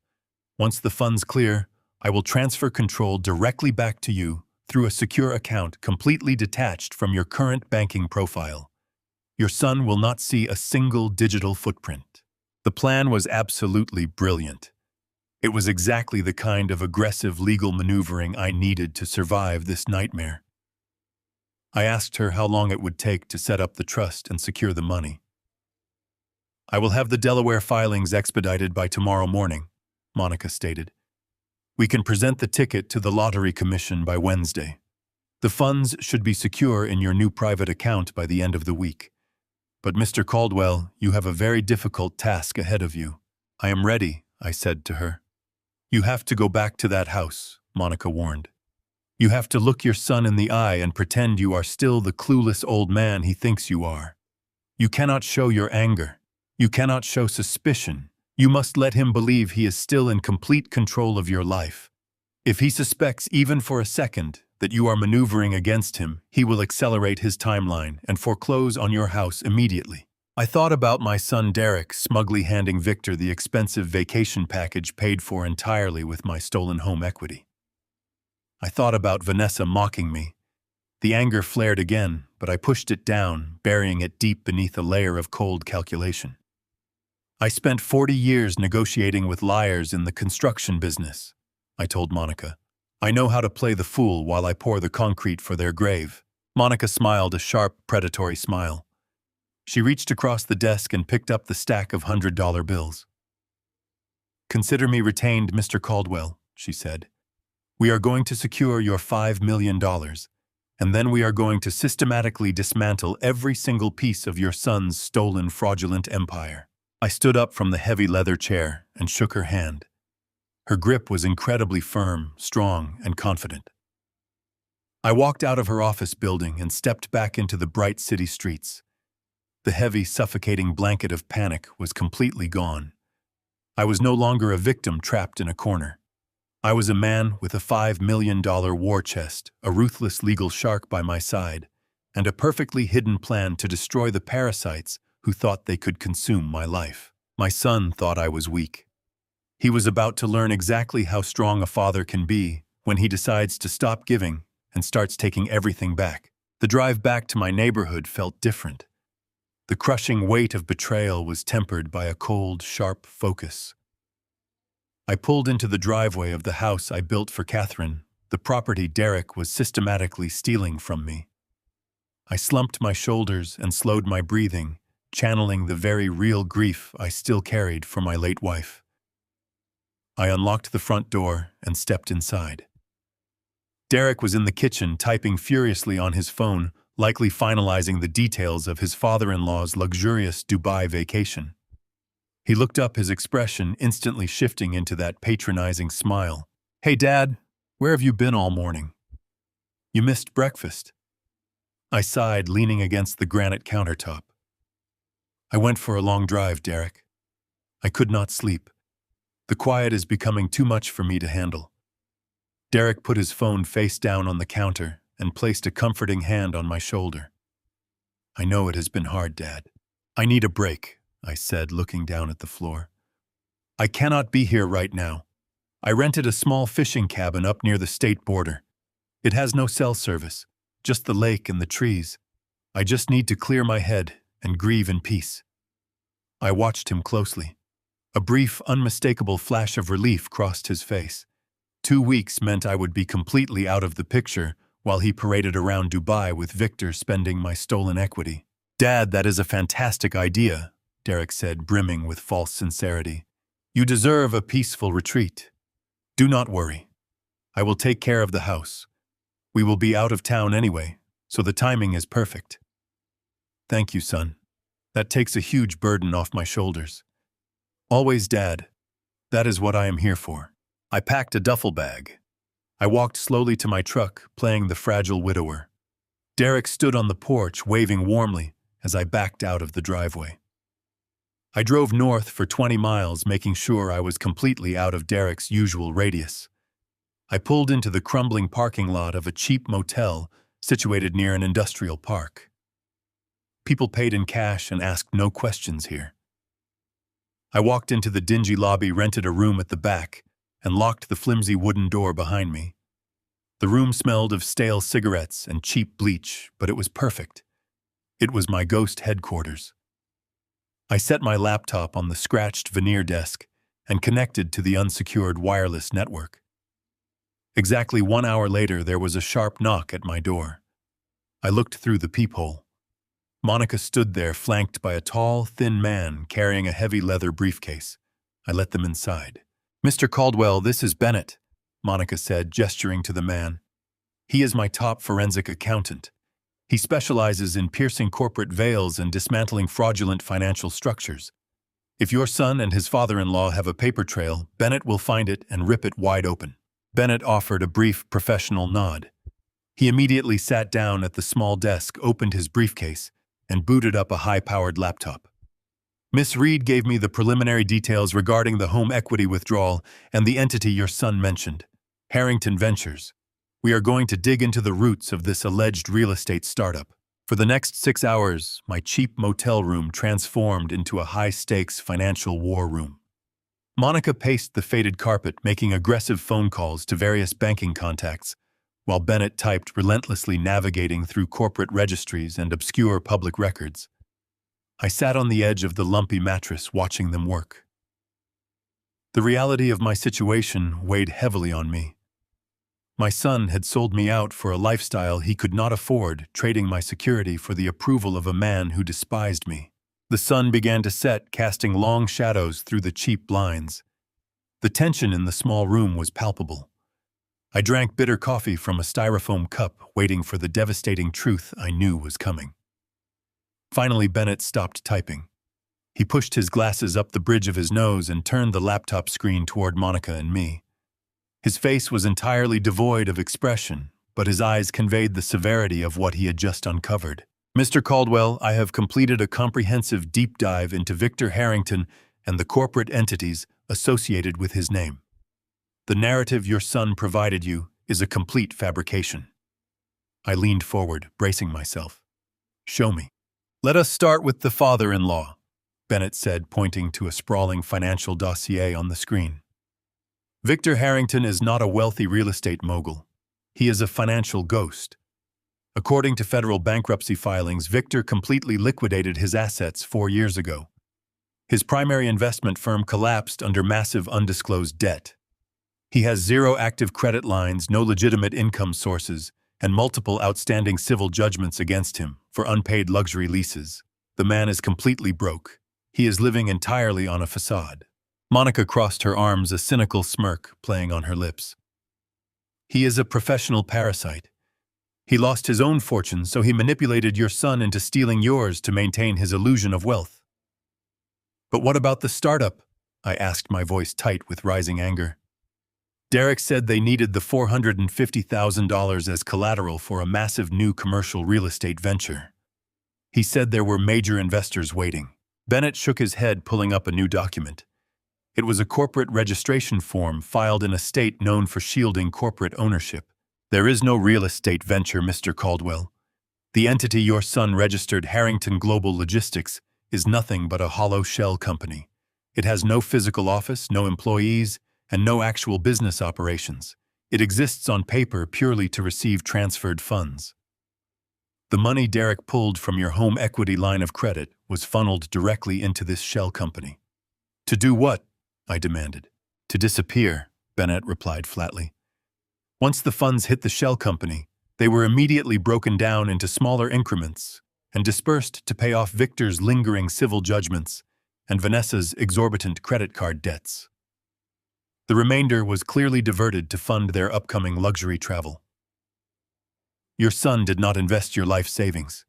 Once the funds clear, I will transfer control directly back to you through a secure account completely detached from your current banking profile. Your son will not see a single digital footprint." The plan was absolutely brilliant. It was exactly the kind of aggressive legal maneuvering I needed to survive this nightmare. I asked her how long it would take to set up the trust and secure the money. "I will have the Delaware filings expedited by tomorrow morning," Monica stated. "We can present the ticket to the Lottery Commission by Wednesday. The funds should be secure in your new private account by the end of the week. But Mr. Caldwell, you have a very difficult task ahead of you." "I am ready," I said to her. "You have to go back to that house," Monica warned. "You have to look your son in the eye and pretend you are still the clueless old man he thinks you are. You cannot show your anger. You cannot show suspicion. You must let him believe he is still in complete control of your life. If he suspects even for a second that you are maneuvering against him, he will accelerate his timeline and foreclose on your house immediately. I thought about my son Derek smugly handing Victor the expensive vacation package paid for entirely with my stolen home equity. I thought about Vanessa mocking me. The anger flared again, but I pushed it down, burying it deep beneath a layer of cold calculation. I spent 40 years negotiating with liars in the construction business, I told Monica. I know how to play the fool while I pour the concrete for their grave. Monica smiled a sharp, predatory smile. She reached across the desk and picked up the stack of $100 bills. "Consider me retained, Mr. Caldwell," she said. "We are going to secure your $5 million, and then we are going to systematically dismantle every single piece of your son's stolen fraudulent empire." I stood up from the heavy leather chair and shook her hand. Her grip was incredibly firm, strong, and confident. I walked out of her office building and stepped back into the bright city streets. The heavy, suffocating blanket of panic was completely gone. I was no longer a victim trapped in a corner. I was a man with a $5 million war chest, a ruthless legal shark by my side, and a perfectly hidden plan to destroy the parasites who thought they could consume my life. My son thought I was weak. He was about to learn exactly how strong a father can be when he decides to stop giving and starts taking everything back. The drive back to my neighborhood felt different. The crushing weight of betrayal was tempered by a cold, sharp focus. I pulled into the driveway of the house I built for Catherine, the property Derek was systematically stealing from me. I slumped my shoulders and slowed my breathing, channeling the very real grief I still carried for my late wife. I unlocked the front door and stepped inside. Derek was in the kitchen typing furiously on his phone, likely finalizing the details of his father-in-law's luxurious Dubai vacation. He looked up, his expression instantly shifting into that patronizing smile. "Hey, Dad, where have you been all morning? You missed breakfast." I sighed, leaning against the granite countertop. "I went for a long drive, Derek. I could not sleep. The quiet is becoming too much for me to handle." Derek put his phone face down on the counter and placed a comforting hand on my shoulder. "I know it has been hard, Dad. I need a break," I said, looking down at the floor. "I cannot be here right now. I rented a small fishing cabin up near the state border. It has no cell service, just the lake and the trees. I just need to clear my head and grieve in peace." I watched him closely. A brief, unmistakable flash of relief crossed his face. 2 weeks meant I would be completely out of the picture while he paraded around Dubai with Victor spending my stolen equity. "Dad, that is a fantastic idea," Derek said, brimming with false sincerity. "You deserve a peaceful retreat. Do not worry. I will take care of the house. We will be out of town anyway, so the timing is perfect." "Thank you, son. That takes a huge burden off my shoulders." "Always, Dad. That is what I am here for." I packed a duffel bag. I walked slowly to my truck, playing the fragile widower. Derek stood on the porch, waving warmly as I backed out of the driveway. I drove north for 20 miles, making sure I was completely out of Derek's usual radius. I pulled into the crumbling parking lot of a cheap motel situated near an industrial park. People paid in cash and asked no questions here. I walked into the dingy lobby, rented a room at the back, and locked the flimsy wooden door behind me. The room smelled of stale cigarettes and cheap bleach, but it was perfect. It was my ghost headquarters. I set my laptop on the scratched veneer desk and connected to the unsecured wireless network. Exactly 1 hour later, there was a sharp knock at my door. I looked through the peephole. Monica stood there, flanked by a tall, thin man carrying a heavy leather briefcase. I let them inside. "Mr. Caldwell, this is Bennett," Monica said, gesturing to the man. "He is my top forensic accountant. He specializes in piercing corporate veils and dismantling fraudulent financial structures. If your son and his father-in-law have a paper trail, Bennett will find it and rip it wide open." Bennett offered a brief, professional nod. He immediately sat down at the small desk, opened his briefcase, and booted up a high-powered laptop. "Miss Reed gave me the preliminary details regarding the home equity withdrawal and the entity your son mentioned, Harrington Ventures. We are going to dig into the roots of this alleged real estate startup." For the next 6 hours, my cheap motel room transformed into a high-stakes financial war room. Monica paced the faded carpet, making aggressive phone calls to various banking contacts, while Bennett typed, relentlessly navigating through corporate registries and obscure public records. I sat on the edge of the lumpy mattress watching them work. The reality of my situation weighed heavily on me. My son had sold me out for a lifestyle he could not afford, trading my security for the approval of a man who despised me. The sun began to set, casting long shadows through the cheap blinds. The tension in the small room was palpable. I drank bitter coffee from a styrofoam cup, waiting for the devastating truth I knew was coming. Finally, Bennett stopped typing. He pushed his glasses up the bridge of his nose and turned the laptop screen toward Monica and me. His face was entirely devoid of expression, but his eyes conveyed the severity of what he had just uncovered. "Mr. Caldwell, I have completed a comprehensive deep dive into Victor Harrington and the corporate entities associated with his name. The narrative your son provided you is a complete fabrication." I leaned forward, bracing myself. "Show me." "Let us start with the father-in-law," Bennett said, pointing to a sprawling financial dossier on the screen. "Victor Harrington is not a wealthy real estate mogul. He is a financial ghost. According to federal bankruptcy filings, Victor completely liquidated his assets 4 years ago. His primary investment firm collapsed under massive undisclosed debt. He has 0 active credit lines, no legitimate income sources, and multiple outstanding civil judgments against him for unpaid luxury leases. The man is completely broke. He is living entirely on a facade." Monica crossed her arms, a cynical smirk playing on her lips. "He is a professional parasite. He lost his own fortune, so he manipulated your son into stealing yours to maintain his illusion of wealth." "But what about the startup?" I asked, my voice tight with rising anger. "Derek said they needed the $450,000 as collateral for a massive new commercial real estate venture. He said there were major investors waiting." Bennett shook his head, pulling up a new document. It was a corporate registration form filed in a state known for shielding corporate ownership. "There is no real estate venture, Mr. Caldwell. The entity your son registered, Harrington Global Logistics, is nothing but a hollow shell company. It has no physical office, no employees, and no actual business operations. It exists on paper purely to receive transferred funds. The money Derek pulled from your home equity line of credit was funneled directly into this shell company." "To do what?" I demanded. "To disappear," Bennett replied flatly. "Once the funds hit the shell company, they were immediately broken down into smaller increments and dispersed to pay off Victor's lingering civil judgments and Vanessa's exorbitant credit card debts. The remainder was clearly diverted to fund their upcoming luxury travel. Your son did not invest your life savings.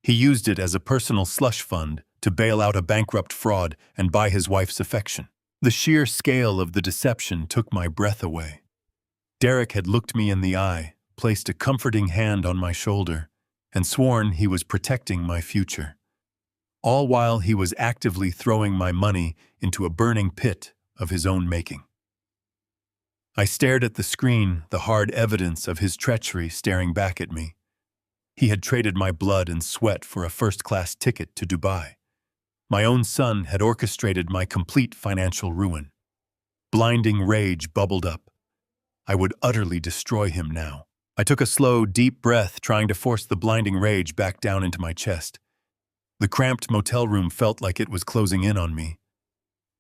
He used it as a personal slush fund to bail out a bankrupt fraud and buy his wife's affection." The sheer scale of the deception took my breath away. Derek had looked me in the eye, placed a comforting hand on my shoulder, and sworn he was protecting my future, all while he was actively throwing my money into a burning pit of his own making. I stared at the screen, the hard evidence of his treachery staring back at me. He had traded my blood and sweat for a first-class ticket to Dubai. My own son had orchestrated my complete financial ruin. Blinding rage bubbled up. I would utterly destroy him now. I took a slow, deep breath, trying to force the blinding rage back down into my chest. The cramped motel room felt like it was closing in on me.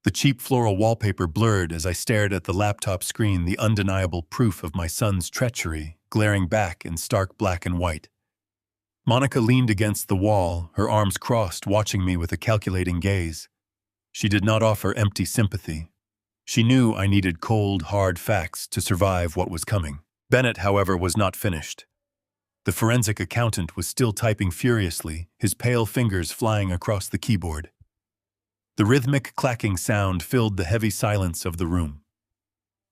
The cheap floral wallpaper blurred as I stared at the laptop screen, the undeniable proof of my son's treachery glaring back in stark black and white. Monica leaned against the wall, her arms crossed, watching me with a calculating gaze. She did not offer empty sympathy. She knew I needed cold, hard facts to survive what was coming. Bennett, however, was not finished. The forensic accountant was still typing furiously, his pale fingers flying across the keyboard. The rhythmic clacking sound filled the heavy silence of the room.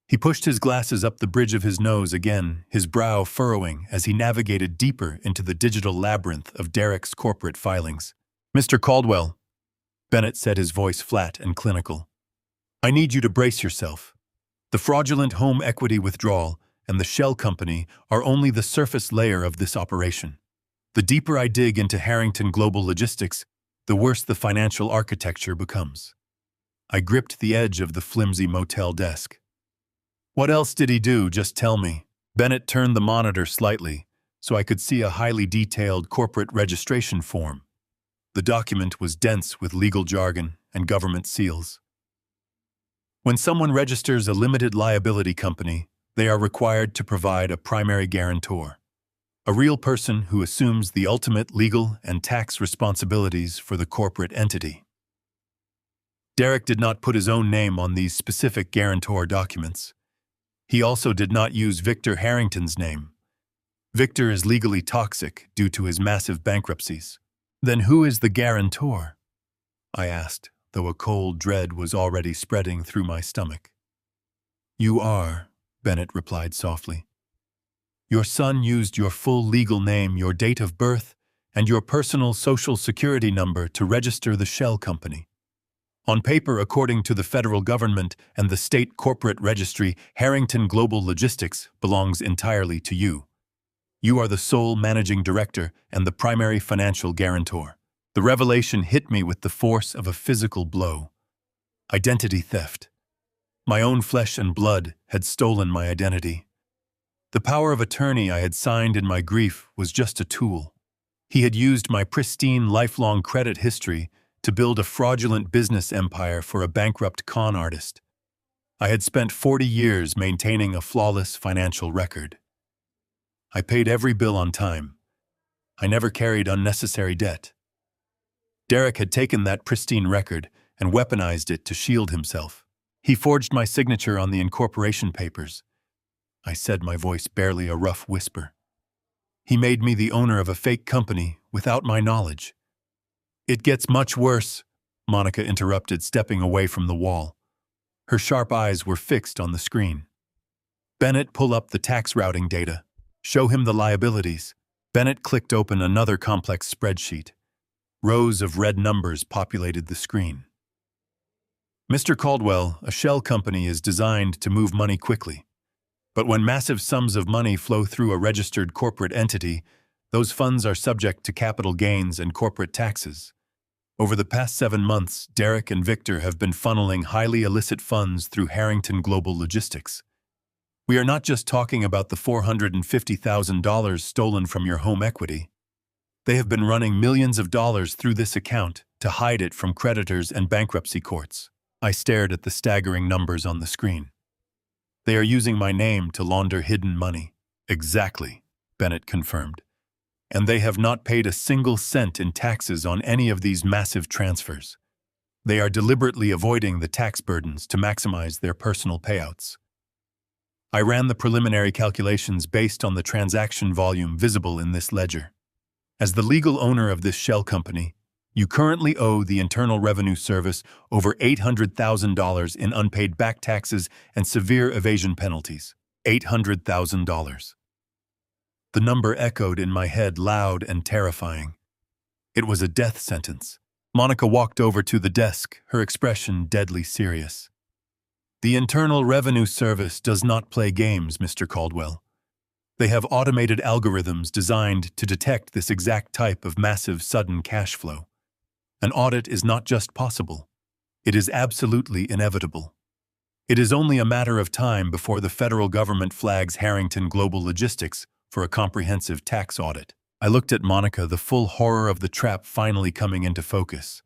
He pushed his glasses up the bridge of his nose again, his brow furrowing as he navigated deeper into the digital labyrinth of Derek's corporate filings. "Mr. Caldwell," Bennett said, his voice flat and clinical, "I need you to brace yourself. The fraudulent home equity withdrawal and the shell company are only the surface layer of this operation. The deeper I dig into Harrington Global Logistics, the worse the financial architecture becomes. I gripped the edge of the flimsy motel desk. What else did he do? Just tell me. Bennett turned the monitor slightly, so I could see a highly detailed corporate registration form. The document was dense with legal jargon and government seals. When someone registers a limited liability company, they are required to provide a primary guarantor, a real person who assumes the ultimate legal and tax responsibilities for the corporate entity. Derek did not put his own name on these specific guarantor documents. He also did not use Victor Harrington's name. Victor is legally toxic due to his massive bankruptcies. Then who is the guarantor? I asked, though a cold dread was already spreading through my stomach. You are, Bennett replied softly. Your son used your full legal name, your date of birth, and your personal social security number to register the shell company. On paper, according to the federal government and the state corporate registry, Harrington Global Logistics belongs entirely to you. You are the sole managing director and the primary financial guarantor. The revelation hit me with the force of a physical blow. Identity theft. My own flesh and blood had stolen my identity. The power of attorney I had signed in my grief was just a tool. He had used my pristine lifelong credit history to build a fraudulent business empire for a bankrupt con artist. I had spent 40 years maintaining a flawless financial record. I paid every bill on time. I never carried unnecessary debt. Derek had taken that pristine record and weaponized it to shield himself. He forged my signature on the incorporation papers. I said, my voice barely a rough whisper. He made me the owner of a fake company without my knowledge. It gets much worse, Monica interrupted, stepping away from the wall. Her sharp eyes were fixed on the screen. Bennett, pull up the tax routing data. Show him the liabilities. Bennett clicked open another complex spreadsheet. Rows of red numbers populated the screen. Mr. Caldwell, a shell company is designed to move money quickly. But when massive sums of money flow through a registered corporate entity, those funds are subject to capital gains and corporate taxes. Over the past 7 months, Derek and Victor have been funneling highly illicit funds through Harrington Global Logistics. We are not just talking about the $450,000 stolen from your home equity. They have been running millions of dollars through this account to hide it from creditors and bankruptcy courts. I stared at the staggering numbers on the screen. They are using my name to launder hidden money. Exactly, Bennett confirmed. And they have not paid a single cent in taxes on any of these massive transfers. They are deliberately avoiding the tax burdens to maximize their personal payouts. I ran the preliminary calculations based on the transaction volume visible in this ledger. As the legal owner of this shell company, you currently owe the Internal Revenue Service over $800,000 in unpaid back taxes and severe evasion penalties. $800,000. The number echoed in my head loud and terrifying. It was a death sentence. Monica walked over to the desk, her expression deadly serious. The Internal Revenue Service does not play games, Mr. Caldwell. They have automated algorithms designed to detect this exact type of massive sudden cash flow. An audit is not just possible. It is absolutely inevitable. It is only a matter of time before the federal government flags Harrington Global Logistics for a comprehensive tax audit. I looked at Monica, the full horror of the trap finally coming into focus.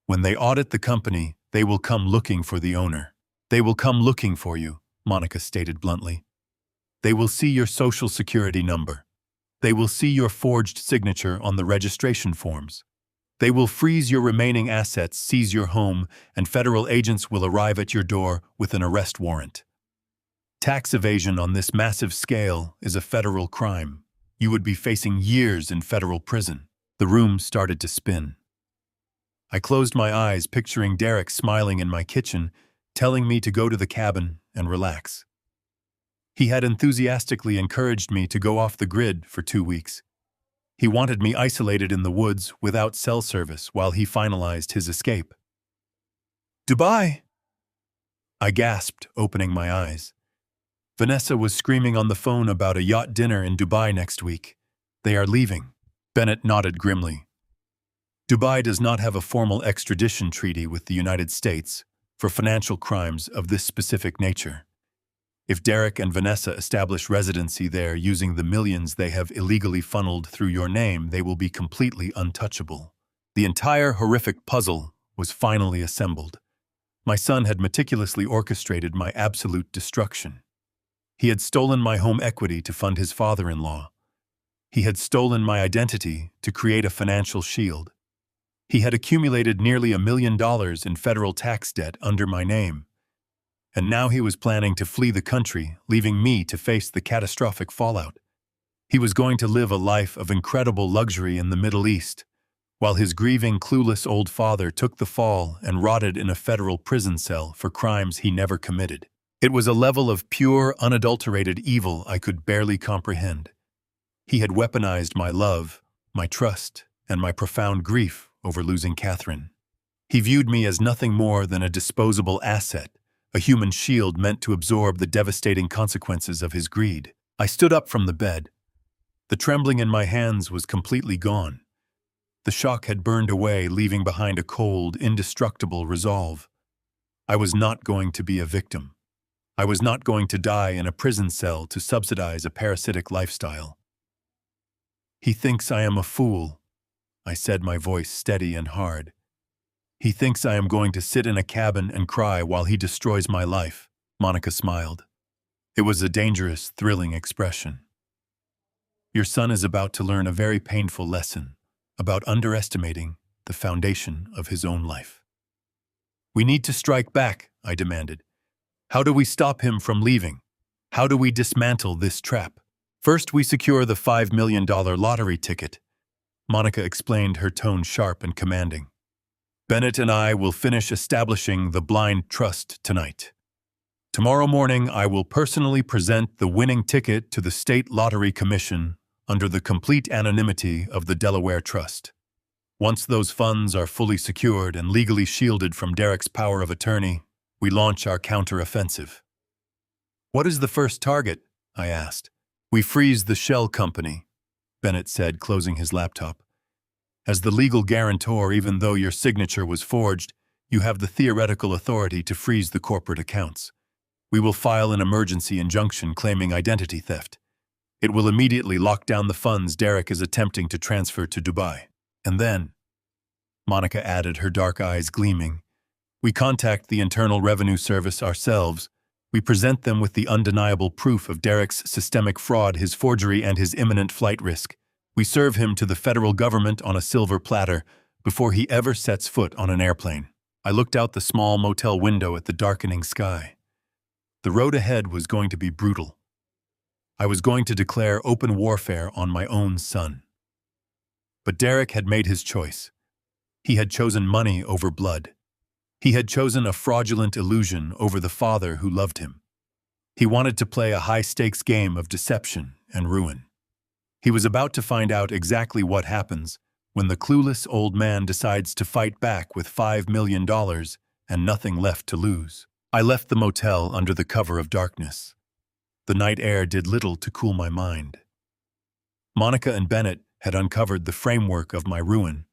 When they audit the company, they will come looking for the owner. They will come looking for you, Monica stated bluntly. They will see your social security number. They will see your forged signature on the registration forms. They will freeze your remaining assets, seize your home, and federal agents will arrive at your door with an arrest warrant. Tax evasion on this massive scale is a federal crime. You would be facing years in federal prison. The room started to spin. I closed my eyes, picturing Derek smiling in my kitchen, telling me to go to the cabin and relax. He had enthusiastically encouraged me to go off the grid for 2 weeks. He wanted me isolated in the woods without cell service while he finalized his escape. Dubai! I gasped, opening my eyes. Vanessa was screaming on the phone about a yacht dinner in Dubai next week. They are leaving. Bennett nodded grimly. Dubai does not have a formal extradition treaty with the United States for financial crimes of this specific nature. If Derek and Vanessa establish residency there using the millions they have illegally funneled through your name, they will be completely untouchable. The entire horrific puzzle was finally assembled. My son had meticulously orchestrated my absolute destruction. He had stolen my home equity to fund his father-in-law. He had stolen my identity to create a financial shield. He had accumulated nearly $1 million in federal tax debt under my name. And now he was planning to flee the country, leaving me to face the catastrophic fallout. He was going to live a life of incredible luxury in the Middle East, while his grieving, clueless old father took the fall and rotted in a federal prison cell for crimes he never committed. It was a level of pure, unadulterated evil I could barely comprehend. He had weaponized my love, my trust, and my profound grief over losing Catherine. He viewed me as nothing more than a disposable asset, a human shield meant to absorb the devastating consequences of his greed. I stood up from the bed. The trembling in my hands was completely gone. The shock had burned away, leaving behind a cold, indestructible resolve. I was not going to be a victim. I was not going to die in a prison cell to subsidize a parasitic lifestyle. He thinks I am a fool, I said, my voice steady and hard. He thinks I am going to sit in a cabin and cry while he destroys my life. Monica smiled. It was a dangerous, thrilling expression. Your son is about to learn a very painful lesson about underestimating the foundation of his own life. We need to strike back, I demanded. How do we stop him from leaving? How do we dismantle this trap? First, we secure the $5 million lottery ticket. Monica explained, her tone sharp and commanding. Bennett and I will finish establishing the blind trust tonight. Tomorrow morning, I will personally present the winning ticket to the State Lottery Commission under the complete anonymity of the Delaware Trust. Once those funds are fully secured and legally shielded from Derek's power of attorney, we launch our counter-offensive. What is the first target? I asked. We freeze the shell company, Bennett said, closing his laptop. As the legal guarantor, even though your signature was forged, you have the theoretical authority to freeze the corporate accounts. We will file an emergency injunction claiming identity theft. It will immediately lock down the funds Derek is attempting to transfer to Dubai. And then, Monica added, her dark eyes gleaming, we contact the Internal Revenue Service ourselves. We present them with the undeniable proof of Derek's systemic fraud, his forgery, and his imminent flight risk. We serve him to the federal government on a silver platter before he ever sets foot on an airplane. I looked out the small motel window at the darkening sky. The road ahead was going to be brutal. I was going to declare open warfare on my own son. But Derek had made his choice. He had chosen money over blood. He had chosen a fraudulent illusion over the father who loved him. He wanted to play a high-stakes game of deception and ruin. He was about to find out exactly what happens when the clueless old man decides to fight back with $5 million and nothing left to lose. I left the motel under the cover of darkness. The night air did little to cool my mind. Monica and Bennett had uncovered the framework of my ruin,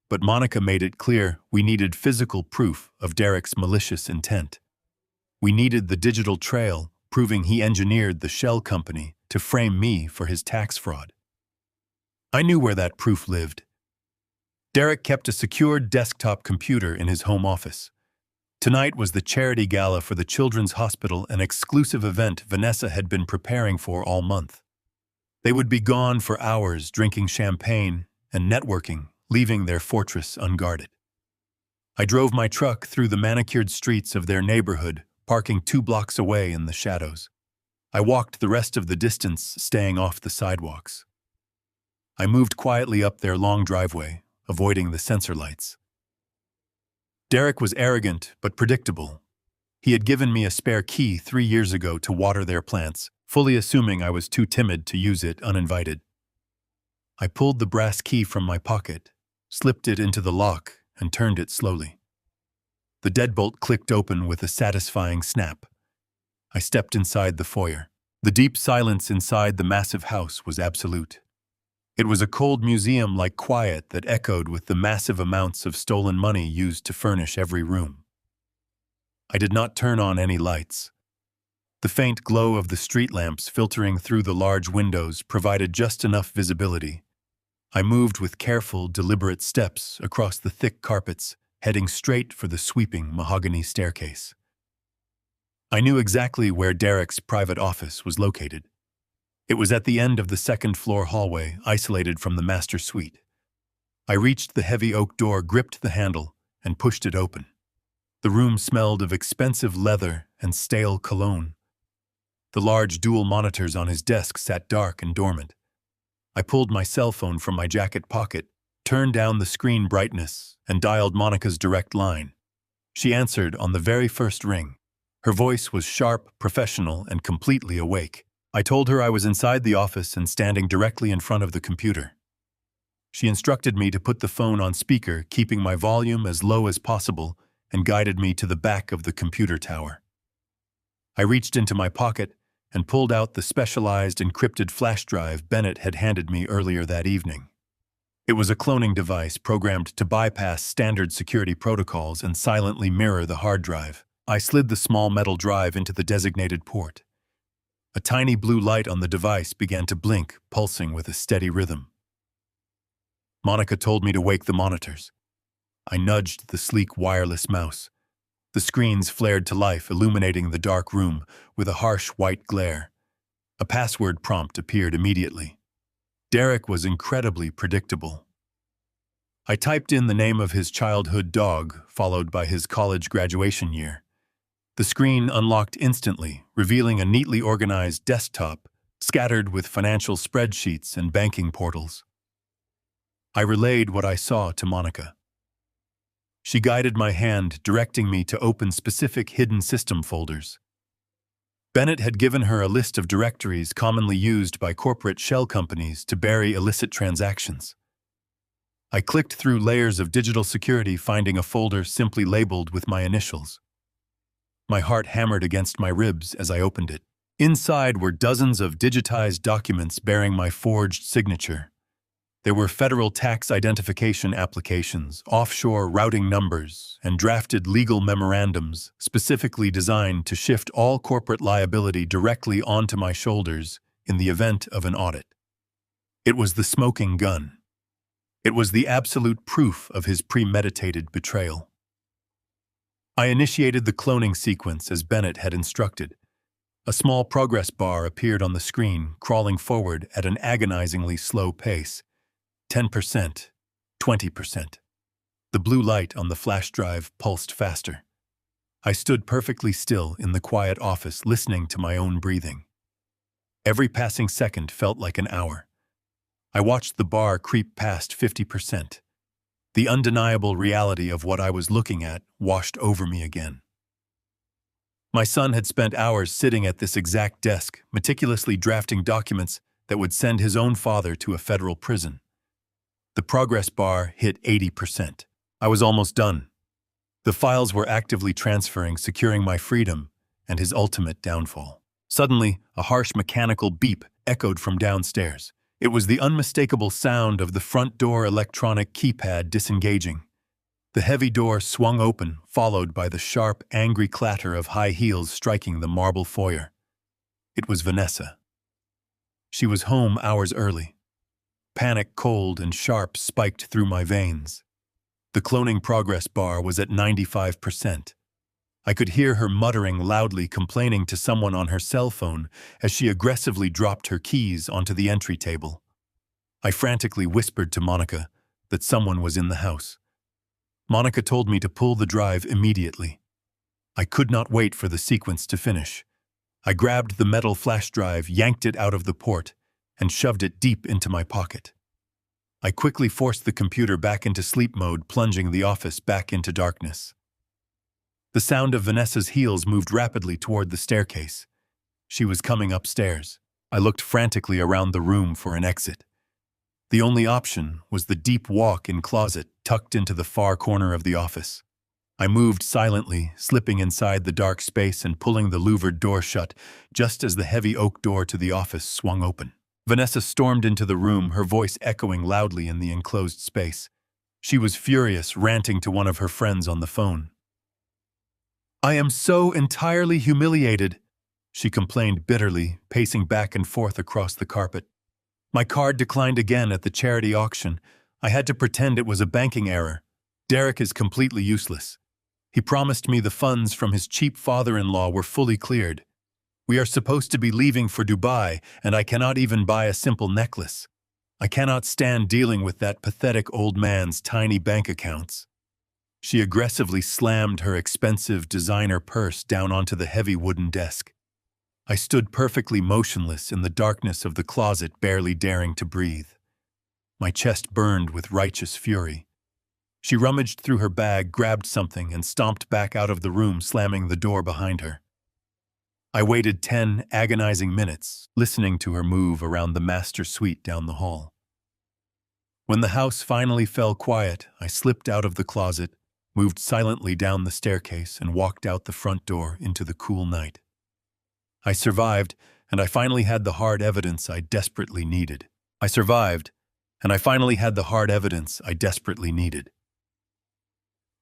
but Monica made it clear we needed physical proof of Derek's malicious intent. We needed the digital trail proving he engineered the shell company to frame me for his tax fraud. I knew where that proof lived. Derek kept a secured desktop computer in his home office. Tonight was the charity gala for the Children's Hospital, an exclusive event Vanessa had been preparing for all month. They would be gone for hours drinking champagne and networking, leaving their fortress unguarded. I drove my truck through the manicured streets of their neighborhood, parking 2 blocks away in the shadows. I walked the rest of the distance, staying off the sidewalks. I moved quietly up their long driveway, avoiding the sensor lights. Derek was arrogant but predictable. He had given me a spare key 3 years ago to water their plants, fully assuming I was too timid to use it uninvited. I pulled the brass key from my pocket, slipped it into the lock, and turned it slowly. The deadbolt clicked open with a satisfying snap. I stepped inside the foyer. The deep silence inside the massive house was absolute. It was a cold museum-like quiet that echoed with the massive amounts of stolen money used to furnish every room. I did not turn on any lights. The faint glow of the street lamps filtering through the large windows provided just enough visibility. I moved with careful, deliberate steps across the thick carpets, heading straight for the sweeping mahogany staircase. I knew exactly where Derek's private office was located. It was at the end of the second-floor hallway, isolated from the master suite. I reached the heavy oak door, gripped the handle, and pushed it open. The room smelled of expensive leather and stale cologne. The large dual monitors on his desk sat dark and dormant. I pulled my cell phone from my jacket pocket, turned down the screen brightness, and dialed Monica's direct line. She answered on the very first ring. Her voice was sharp, professional, and completely awake. I told her I was inside the office and standing directly in front of the computer. She instructed me to put the phone on speaker, keeping my volume as low as possible, and guided me to the back of the computer tower. I reached into my pocket and pulled out the specialized encrypted flash drive Bennett had handed me earlier that evening. It was a cloning device programmed to bypass standard security protocols and silently mirror the hard drive. I slid the small metal drive into the designated port. A tiny blue light on the device began to blink, pulsing with a steady rhythm. Monica told me to wake the monitors. I nudged the sleek wireless mouse. The screens flared to life, illuminating the dark room with a harsh white glare. A password prompt appeared immediately. Derek was incredibly predictable. I typed in the name of his childhood dog, followed by his college graduation year. The screen unlocked instantly, revealing a neatly organized desktop scattered with financial spreadsheets and banking portals. I relayed what I saw to Monica. She guided my hand, directing me to open specific hidden system folders. Bennett had given her a list of directories commonly used by corporate shell companies to bury illicit transactions. I clicked through layers of digital security, finding a folder simply labeled with my initials. My heart hammered against my ribs as I opened it. Inside were dozens of digitized documents bearing my forged signature. There were federal tax identification applications, offshore routing numbers, and drafted legal memorandums specifically designed to shift all corporate liability directly onto my shoulders in the event of an audit. It was the smoking gun. It was the absolute proof of his premeditated betrayal. I initiated the cloning sequence as Bennett had instructed. A small progress bar appeared on the screen, crawling forward at an agonizingly slow pace. 10%, 20%. The blue light on the flash drive pulsed faster. I stood perfectly still in the quiet office, listening to my own breathing. Every passing second felt like an hour. I watched the bar creep past 50%. The undeniable reality of what I was looking at washed over me again. My son had spent hours sitting at this exact desk, meticulously drafting documents that would send his own father to a federal prison. The progress bar hit 80%. I was almost done. The files were actively transferring, securing my freedom and his ultimate downfall. Suddenly, a harsh mechanical beep echoed from downstairs. It was the unmistakable sound of the front door electronic keypad disengaging. The heavy door swung open, followed by the sharp, angry clatter of high heels striking the marble foyer. It was Vanessa. She was home hours early. Panic, cold and sharp, spiked through my veins. The cloning progress bar was at 95%. I could hear her muttering loudly, complaining to someone on her cell phone as she aggressively dropped her keys onto the entry table. I frantically whispered to Monica that someone was in the house. Monica told me to pull the drive immediately. I could not wait for the sequence to finish. I grabbed the metal flash drive, yanked it out of the port, and shoved it deep into my pocket. I quickly forced the computer back into sleep mode, plunging the office back into darkness. The sound of Vanessa's heels moved rapidly toward the staircase. She was coming upstairs. I looked frantically around the room for an exit. The only option was the deep walk-in closet tucked into the far corner of the office. I moved silently, slipping inside the dark space and pulling the louvered door shut just as the heavy oak door to the office swung open. Vanessa stormed into the room, her voice echoing loudly in the enclosed space. She was furious, ranting to one of her friends on the phone. "I am so entirely humiliated," she complained bitterly, pacing back and forth across the carpet. "My card declined again at the charity auction. I had to pretend it was a banking error. Derek is completely useless. He promised me the funds from his cheap father-in-law were fully cleared. We are supposed to be leaving for Dubai, and I cannot even buy a simple necklace. I cannot stand dealing with that pathetic old man's tiny bank accounts." She aggressively slammed her expensive designer purse down onto the heavy wooden desk. I stood perfectly motionless in the darkness of the closet, barely daring to breathe. My chest burned with righteous fury. She rummaged through her bag, grabbed something, and stomped back out of the room, slamming the door behind her. I waited 10 agonizing minutes, listening to her move around the master suite down the hall. When the house finally fell quiet, I slipped out of the closet, moved silently down the staircase, and walked out the front door into the cool night. I survived, and I finally had the hard evidence I desperately needed.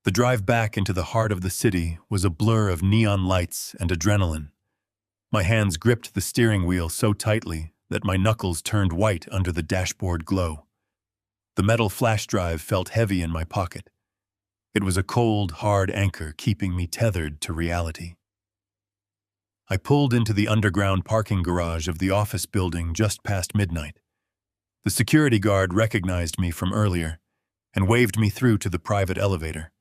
The drive back into the heart of the city was a blur of neon lights and adrenaline. My hands gripped the steering wheel so tightly that my knuckles turned white under the dashboard glow. The metal flash drive felt heavy in my pocket. It was a cold, hard anchor keeping me tethered to reality. I pulled into the underground parking garage of the office building just past midnight. The security guard recognized me from earlier and waved me through to the private elevator.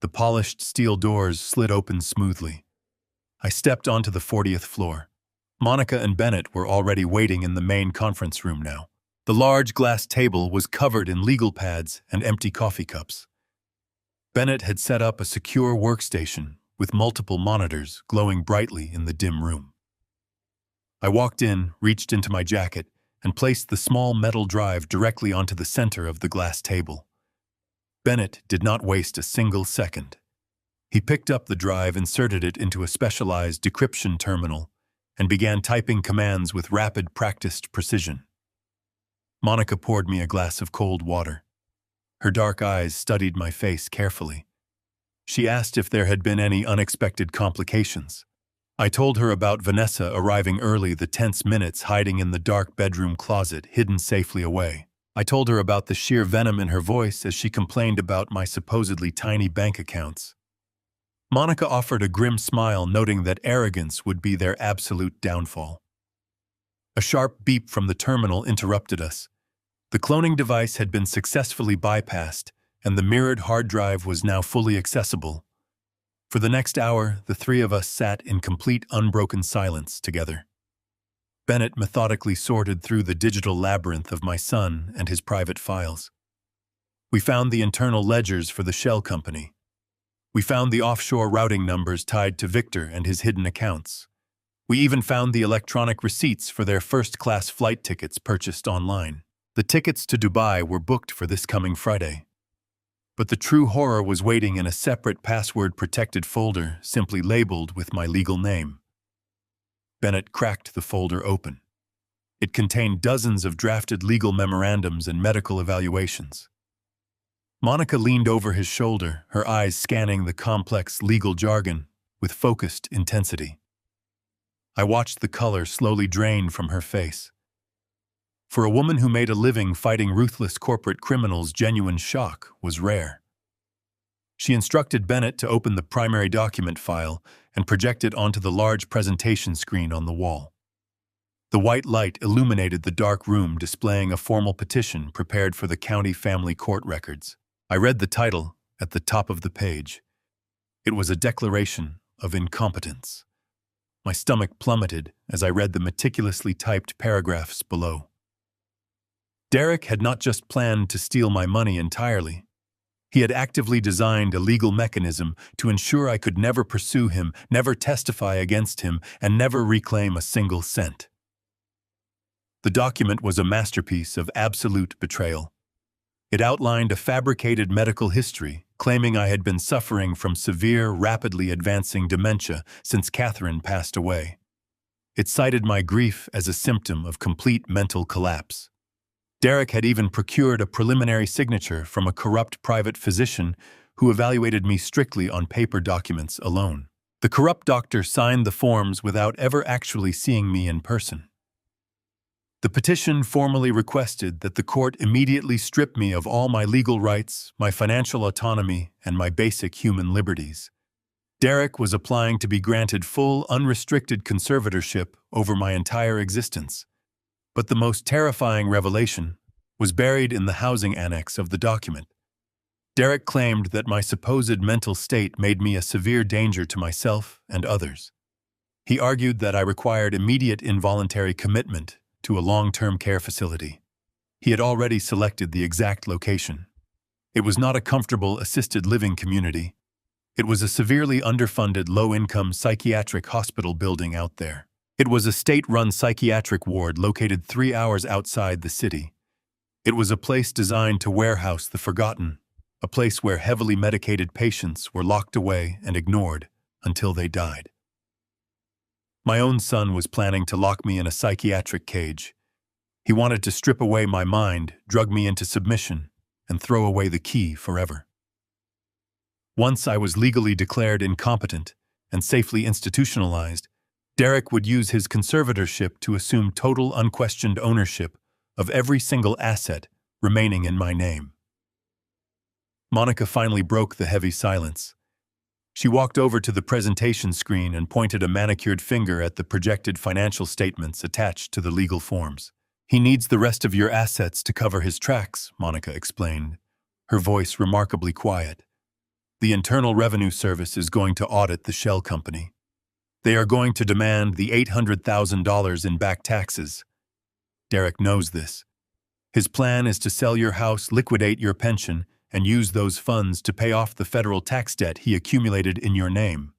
The polished steel doors slid open smoothly. I stepped onto the 40th floor. Monica and Bennett were already waiting in the main conference room now. The large glass table was covered in legal pads and empty coffee cups. Bennett had set up a secure workstation with multiple monitors glowing brightly in the dim room. I walked in, reached into my jacket, and placed the small metal drive directly onto the center of the glass table. Bennett did not waste a single second. He picked up the drive, inserted it into a specialized decryption terminal, and began typing commands with rapid, practiced precision. Monica poured me a glass of cold water. Her dark eyes studied my face carefully. She asked if there had been any unexpected complications. I told her about Vanessa arriving early, the tense minutes hiding in the dark bedroom closet, hidden safely away. I told her about the sheer venom in her voice as she complained about my supposedly tiny bank accounts. Monica offered a grim smile, noting that arrogance would be their absolute downfall. A sharp beep from the terminal interrupted us. The cloning device had been successfully bypassed, and the mirrored hard drive was now fully accessible. For the next hour, the three of us sat in complete unbroken silence together. Bennett methodically sorted through the digital labyrinth of my son and his private files. We found the internal ledgers for the shell company. We found the offshore routing numbers tied to Victor and his hidden accounts. We even found the electronic receipts for their first-class flight tickets purchased online. The tickets to Dubai were booked for this coming Friday. But the true horror was waiting in a separate password-protected folder simply labeled with my legal name. Bennett cracked the folder open. It contained dozens of drafted legal memorandums and medical evaluations. Monica leaned over his shoulder, her eyes scanning the complex legal jargon with focused intensity. I watched the color slowly drain from her face. For a woman who made a living fighting ruthless corporate criminals, genuine shock was rare. She instructed Bennett to open the primary document file and project it onto the large presentation screen on the wall. The white light illuminated the dark room, displaying a formal petition prepared for the county family court records. I read the title at the top of the page. It was a declaration of incompetence. My stomach plummeted as I read the meticulously typed paragraphs below. Derek had not just planned to steal my money entirely. He had actively designed a legal mechanism to ensure I could never pursue him, never testify against him, and never reclaim a single cent. The document was a masterpiece of absolute betrayal. It outlined a fabricated medical history, claiming I had been suffering from severe, rapidly advancing dementia since Catherine passed away. It cited my grief as a symptom of complete mental collapse. Derek had even procured a preliminary signature from a corrupt private physician who evaluated me strictly on paper documents alone. The corrupt doctor signed the forms without ever actually seeing me in person. The petition formally requested that the court immediately strip me of all my legal rights, my financial autonomy, and my basic human liberties. Derek was applying to be granted full, unrestricted conservatorship over my entire existence. But the most terrifying revelation was buried in the housing annex of the document. Derek claimed that my supposed mental state made me a severe danger to myself and others. He argued that I required immediate involuntary commitment to a long-term care facility. He had already selected the exact location. It was not a comfortable assisted living community. It was a severely underfunded, low-income psychiatric hospital building out there. It was a state-run psychiatric ward located 3 hours outside the city. It was a place designed to warehouse the forgotten, a place where heavily medicated patients were locked away and ignored until they died. My own son was planning to lock me in a psychiatric cage. He wanted to strip away my mind, drug me into submission, and throw away the key forever. Once I was legally declared incompetent and safely institutionalized, Derek would use his conservatorship to assume total unquestioned ownership of every single asset remaining in my name. Monica finally broke the heavy silence. She walked over to the presentation screen and pointed a manicured finger at the projected financial statements attached to the legal forms. "He needs the rest of your assets to cover his tracks," Monica explained, her voice remarkably quiet. "The Internal Revenue Service is going to audit the shell company. They are going to demand the $800,000 in back taxes. Derek knows this. His plan is to sell your house, liquidate your pension, and use those funds to pay off the federal tax debt he accumulated in your name.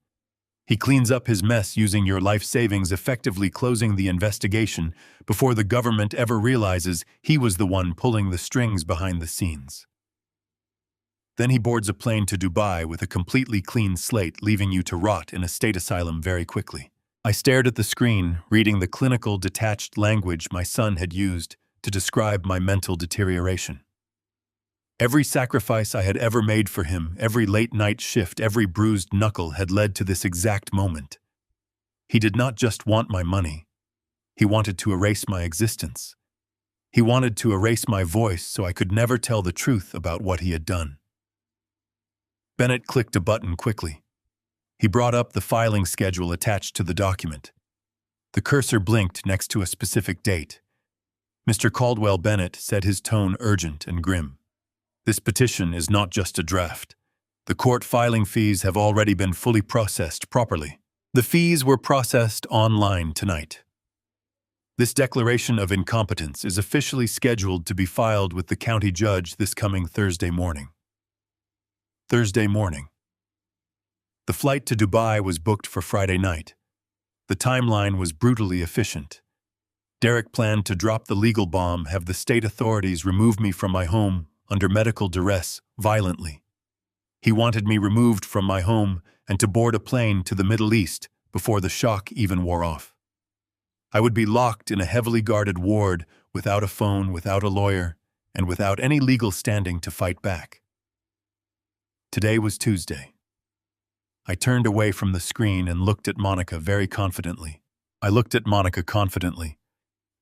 He cleans up his mess using your life savings, effectively closing the investigation before the government ever realizes he was the one pulling the strings behind the scenes. Then he boards a plane to Dubai with a completely clean slate, leaving you to rot in a state asylum very quickly." I stared at the screen, reading the clinical, detached language my son had used to describe my mental deterioration. Every sacrifice I had ever made for him, every late-night shift, every bruised knuckle had led to this exact moment. He did not just want my money. He wanted to erase my existence. He wanted to erase my voice so I could never tell the truth about what he had done. Bennett clicked a button quickly. He brought up the filing schedule attached to the document. The cursor blinked next to a specific date. Mr. Caldwell Bennett said, his tone urgent and grim. "This petition is not just a draft. The court filing fees have already been fully processed properly. The fees were processed online tonight. This declaration of incompetence is officially scheduled to be filed with the county judge this coming Thursday morning." Thursday morning. The flight to Dubai was booked for Friday night. The timeline was brutally efficient. Derek planned to drop the legal bomb, have the state authorities remove me from my home under medical duress violently. He wanted me removed from my home and to board a plane to the Middle East before the shock even wore off. I would be locked in a heavily guarded ward without a phone, without a lawyer, and without any legal standing to fight back. Today was Tuesday. I turned away from the screen and looked at Monica very confidently.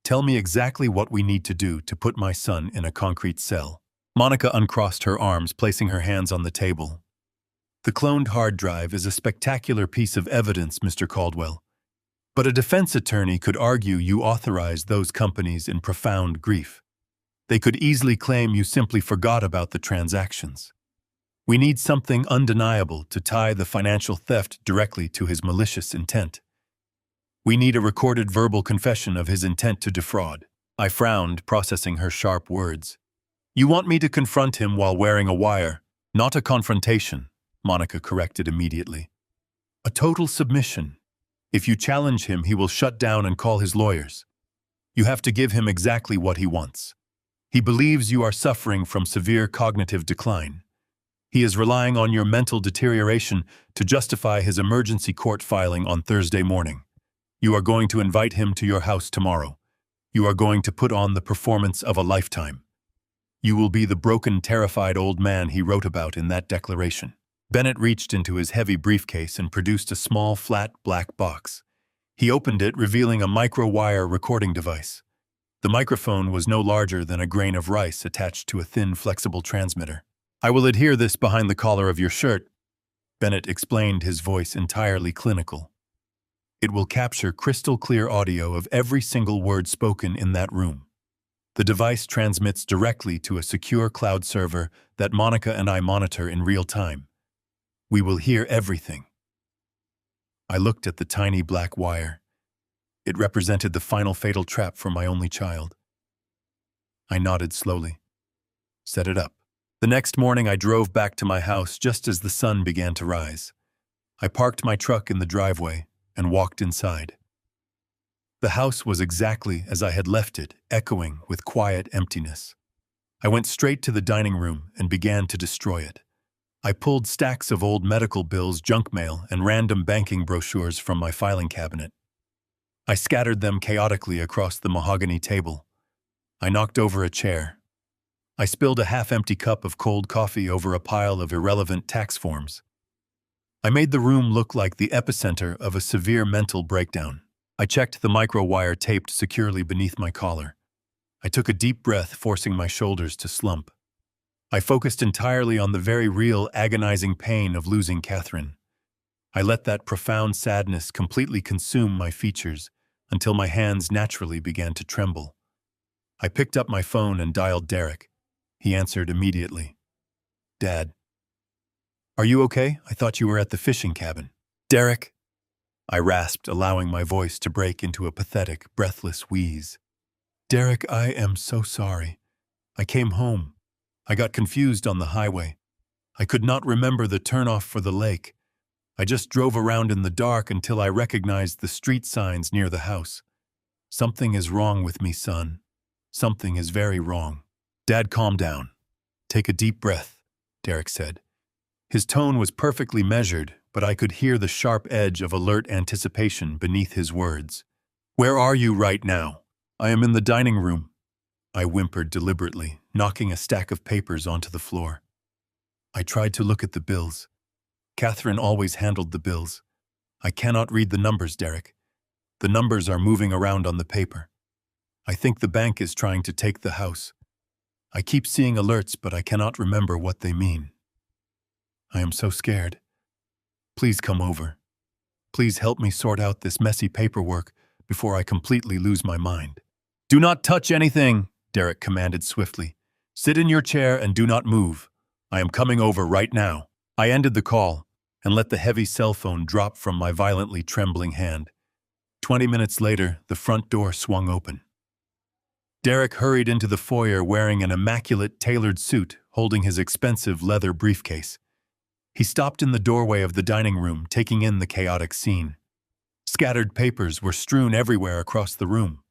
"Tell me exactly what we need to do to put my son in a concrete cell." Monica uncrossed her arms, placing her hands on the table. "The cloned hard drive is a spectacular piece of evidence, Mr. Caldwell. But a defense attorney could argue you authorized those companies in profound grief. They could easily claim you simply forgot about the transactions. We need something undeniable to tie the financial theft directly to his malicious intent. We need a recorded verbal confession of his intent to defraud." I frowned, processing her sharp words. "You want me to confront him while wearing a wire, not a confrontation," Monica corrected immediately. "A total submission. If you challenge him, he will shut down and call his lawyers. You have to give him exactly what he wants. He believes you are suffering from severe cognitive decline. He is relying on your mental deterioration to justify his emergency court filing on Thursday morning. You are going to invite him to your house tomorrow. You are going to put on the performance of a lifetime. You will be the broken, terrified old man he wrote about in that declaration. Bennett reached into his heavy briefcase and produced a small, flat, black box. He opened it, revealing a micro-wire recording device. The microphone was no larger than a grain of rice attached to a thin, flexible transmitter. "I will adhere this behind the collar of your shirt," Bennett explained, his voice entirely clinical. "It will capture crystal-clear audio of every single word spoken in that room. The device transmits directly to a secure cloud server that Monica and I monitor in real time. We will hear everything." I looked at the tiny black wire. It represented the final fatal trap for my only child. I nodded slowly. "Set it up." The next morning I drove back to my house just as the sun began to rise. I parked my truck in the driveway and walked inside. The house was exactly as I had left it, echoing with quiet emptiness. I went straight to the dining room and began to destroy it. I pulled stacks of old medical bills, junk mail, and random banking brochures from my filing cabinet. I scattered them chaotically across the mahogany table. I knocked over a chair. I spilled a half-empty cup of cold coffee over a pile of irrelevant tax forms. I made the room look like the epicenter of a severe mental breakdown. I checked the micro-wire taped securely beneath my collar. I took a deep breath, forcing my shoulders to slump. I focused entirely on the very real, agonizing pain of losing Catherine. I let that profound sadness completely consume my features until my hands naturally began to tremble. I picked up my phone and dialed Derek. He answered immediately. "Dad. Are you okay? I thought you were at the fishing cabin." "Derek," I rasped, allowing my voice to break into a pathetic, breathless wheeze. "Derek, I am so sorry. I came home. I got confused on the highway. I could not remember the turnoff for the lake. I just drove around in the dark until I recognized the street signs near the house. Something is wrong with me, son. Something is very wrong." "Dad, calm down. Take a deep breath," Derek said. His tone was perfectly measured, but I could hear the sharp edge of alert anticipation beneath his words. "Where are you right now?" "I am in the dining room," I whimpered deliberately, knocking a stack of papers onto the floor. I tried to look at the bills. Catherine always handled the bills. "I cannot read the numbers, Derek. The numbers are moving around on the paper. I think the bank is trying to take the house. I keep seeing alerts, but I cannot remember what they mean. I am so scared. Please come over. Please help me sort out this messy paperwork before I completely lose my mind." "Do not touch anything," Derek commanded swiftly. "Sit in your chair and do not move. I am coming over right now." I ended the call and let the heavy cell phone drop from my violently trembling hand. 20 minutes later, the front door swung open. Derek hurried into the foyer wearing an immaculate, tailored suit, holding his expensive leather briefcase. He stopped in the doorway of the dining room, taking in the chaotic scene. Scattered papers were strewn everywhere across the room.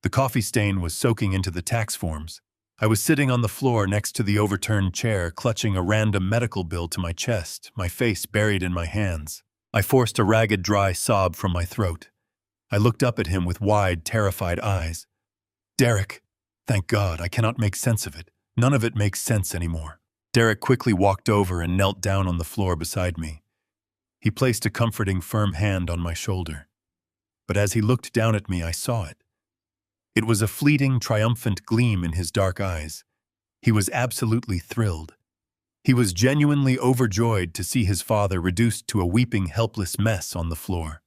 The coffee stain was soaking into the tax forms. I was sitting on the floor next to the overturned chair, clutching a random medical bill to my chest, my face buried in my hands. I forced a ragged, dry sob from my throat. I looked up at him with wide, terrified eyes. "Derek, thank God, I cannot make sense of it. None of it makes sense anymore." Derek quickly walked over and knelt down on the floor beside me. He placed a comforting, firm hand on my shoulder. But as he looked down at me, I saw it. It was a fleeting, triumphant gleam in his dark eyes. He was absolutely thrilled. He was genuinely overjoyed to see his father reduced to a weeping, helpless mess on the floor.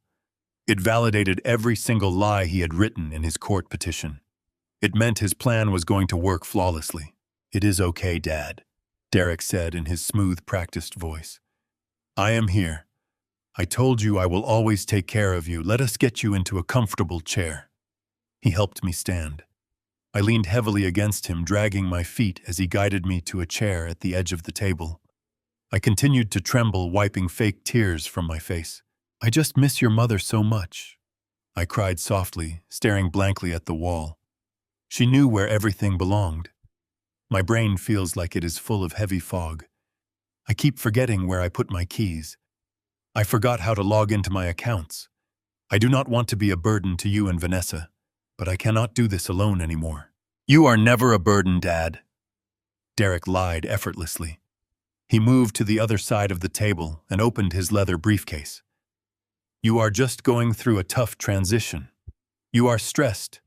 It validated every single lie he had written in his court petition. It meant his plan was going to work flawlessly. "It is okay, Dad," Derek said in his smooth, practiced voice. "I am here. I told you I will always take care of you. Let us get you into a comfortable chair." He helped me stand. I leaned heavily against him, dragging my feet as he guided me to a chair at the edge of the table. I continued to tremble, wiping fake tears from my face. "I just miss your mother so much," I cried softly, staring blankly at the wall. She knew where everything belonged. My brain feels like it is full of heavy fog. I keep forgetting where I put my keys. I forgot how to log into my accounts. I do not want to be a burden to you and Vanessa, but I cannot do this alone anymore. You are never a burden, Dad. Derek lied effortlessly. He moved to the other side of the table and opened his leather briefcase. You are just going through a tough transition. You are stressed.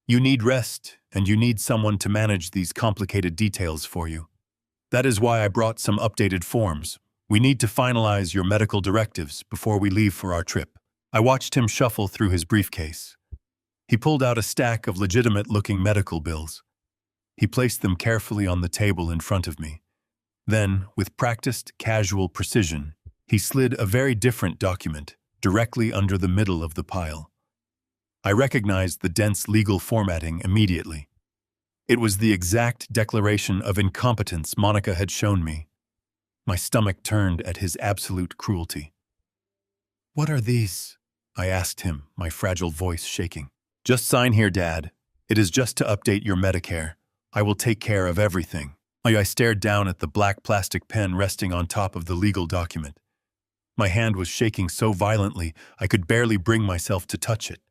You need rest, and you need someone to manage these complicated details for you. That is why I brought some updated forms. We need to finalize your medical directives before we leave for our trip. I watched him shuffle through his briefcase. He pulled out a stack of legitimate-looking medical bills. He placed them carefully on the table in front of me. Then, with practiced, casual precision, he slid a very different document directly under the middle of the pile. I recognized the dense legal formatting immediately. It was the exact declaration of incompetence Monica had shown me. My stomach turned at his absolute cruelty. "What are these?" I asked him, my fragile voice shaking. "Just sign here, Dad. It is just to update your Medicare. I will take care of everything." I stared down at the black plastic pen resting on top of the legal document. My hand was shaking so violently I could barely bring myself to touch it.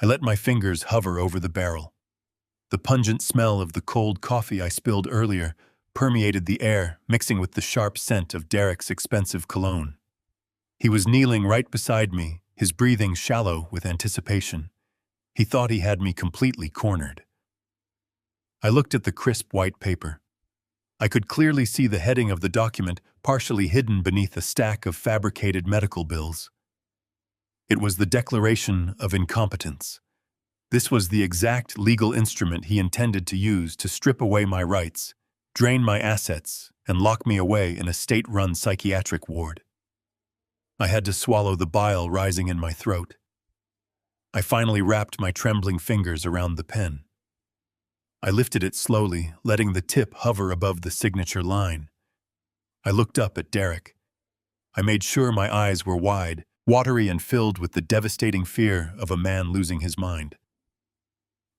I let my fingers hover over the barrel. The pungent smell of the cold coffee I spilled earlier permeated the air, mixing with the sharp scent of Derek's expensive cologne. He was kneeling right beside me, his breathing shallow with anticipation. He thought he had me completely cornered. I looked at the crisp white paper. I could clearly see the heading of the document partially hidden beneath a stack of fabricated medical bills. It was the Declaration of Incompetence. This was the exact legal instrument he intended to use to strip away my rights, drain my assets, and lock me away in a state-run psychiatric ward. I had to swallow the bile rising in my throat. I finally wrapped my trembling fingers around the pen. I lifted it slowly, letting the tip hover above the signature line. I looked up at Derek. I made sure my eyes were wide, watery and filled with the devastating fear of a man losing his mind.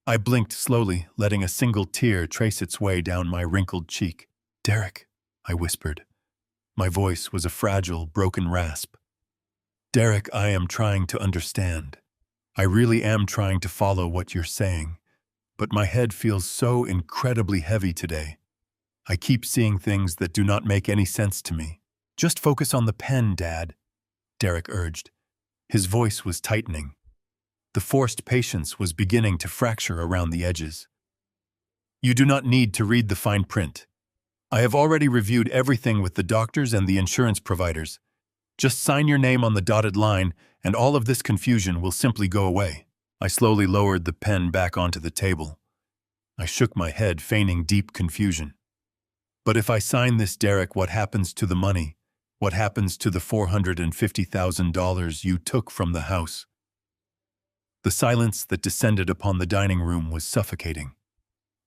I blinked slowly, letting a single tear trace its way down my wrinkled cheek. "Derek," I whispered. My voice was a fragile, broken rasp. "Derek, I am trying to understand. I really am trying to follow what you're saying. But my head feels so incredibly heavy today. I keep seeing things that do not make any sense to me." "Just focus on the pen, Dad," Derek urged. His voice was tightening. The forced patience was beginning to fracture around the edges. "You do not need to read the fine print. I have already reviewed everything with the doctors and the insurance providers. Just sign your name on the dotted line, and all of this confusion will simply go away." I slowly lowered the pen back onto the table. I shook my head, feigning deep confusion. "But if I sign this, Derek, what happens to the money? What happens to the $450,000 you took from the house?" The silence that descended upon the dining room was suffocating.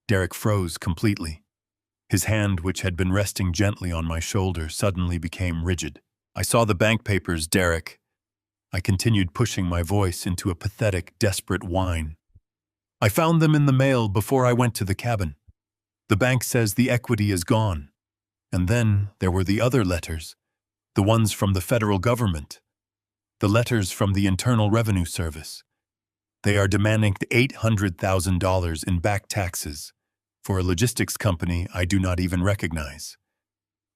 Derek froze completely. His hand, which had been resting gently on my shoulder, suddenly became rigid. "I saw the bank papers, Derek." I continued, pushing my voice into a pathetic, desperate whine. "I found them in the mail before I went to the cabin. The bank says the equity is gone. And then there were the other letters, the ones from the federal government, the letters from the Internal Revenue Service. They are demanding $800,000 in back taxes for a logistics company I do not even recognize.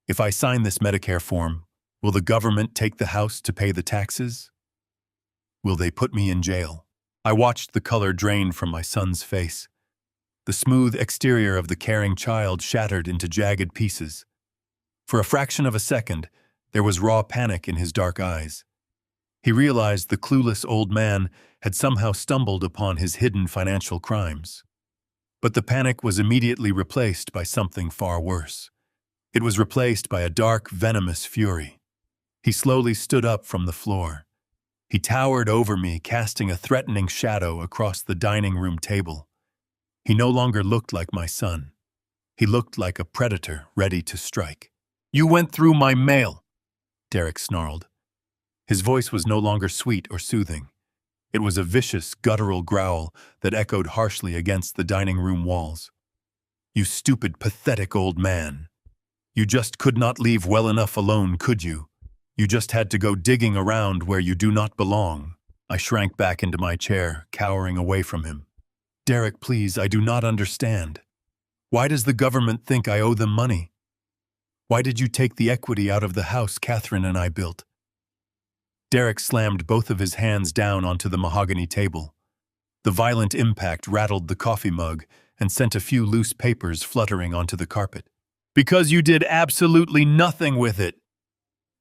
If I sign this Medicare form, will the government take the house to pay the taxes? Will they put me in jail?" I watched the color drain from my son's face. The smooth exterior of the caring child shattered into jagged pieces. For a fraction of a second, there was raw panic in his dark eyes. He realized the clueless old man had somehow stumbled upon his hidden financial crimes. But the panic was immediately replaced by something far worse. It was replaced by a dark, venomous fury. He slowly stood up from the floor. He towered over me, casting a threatening shadow across the dining room table. He no longer looked like my son. He looked like a predator ready to strike. "You went through my mail," Derek snarled. His voice was no longer sweet or soothing. It was a vicious, guttural growl that echoed harshly against the dining room walls. "You stupid, pathetic old man. You just could not leave well enough alone, could you? You just had to go digging around where you do not belong." I shrank back into my chair, cowering away from him. Derek, please, I do not understand. Why does the government think I owe them money? Why did you take the equity out of the house Catherine and I built? Derek slammed both of his hands down onto the mahogany table. The violent impact rattled the coffee mug and sent a few loose papers fluttering onto the carpet. Because you did absolutely nothing with it!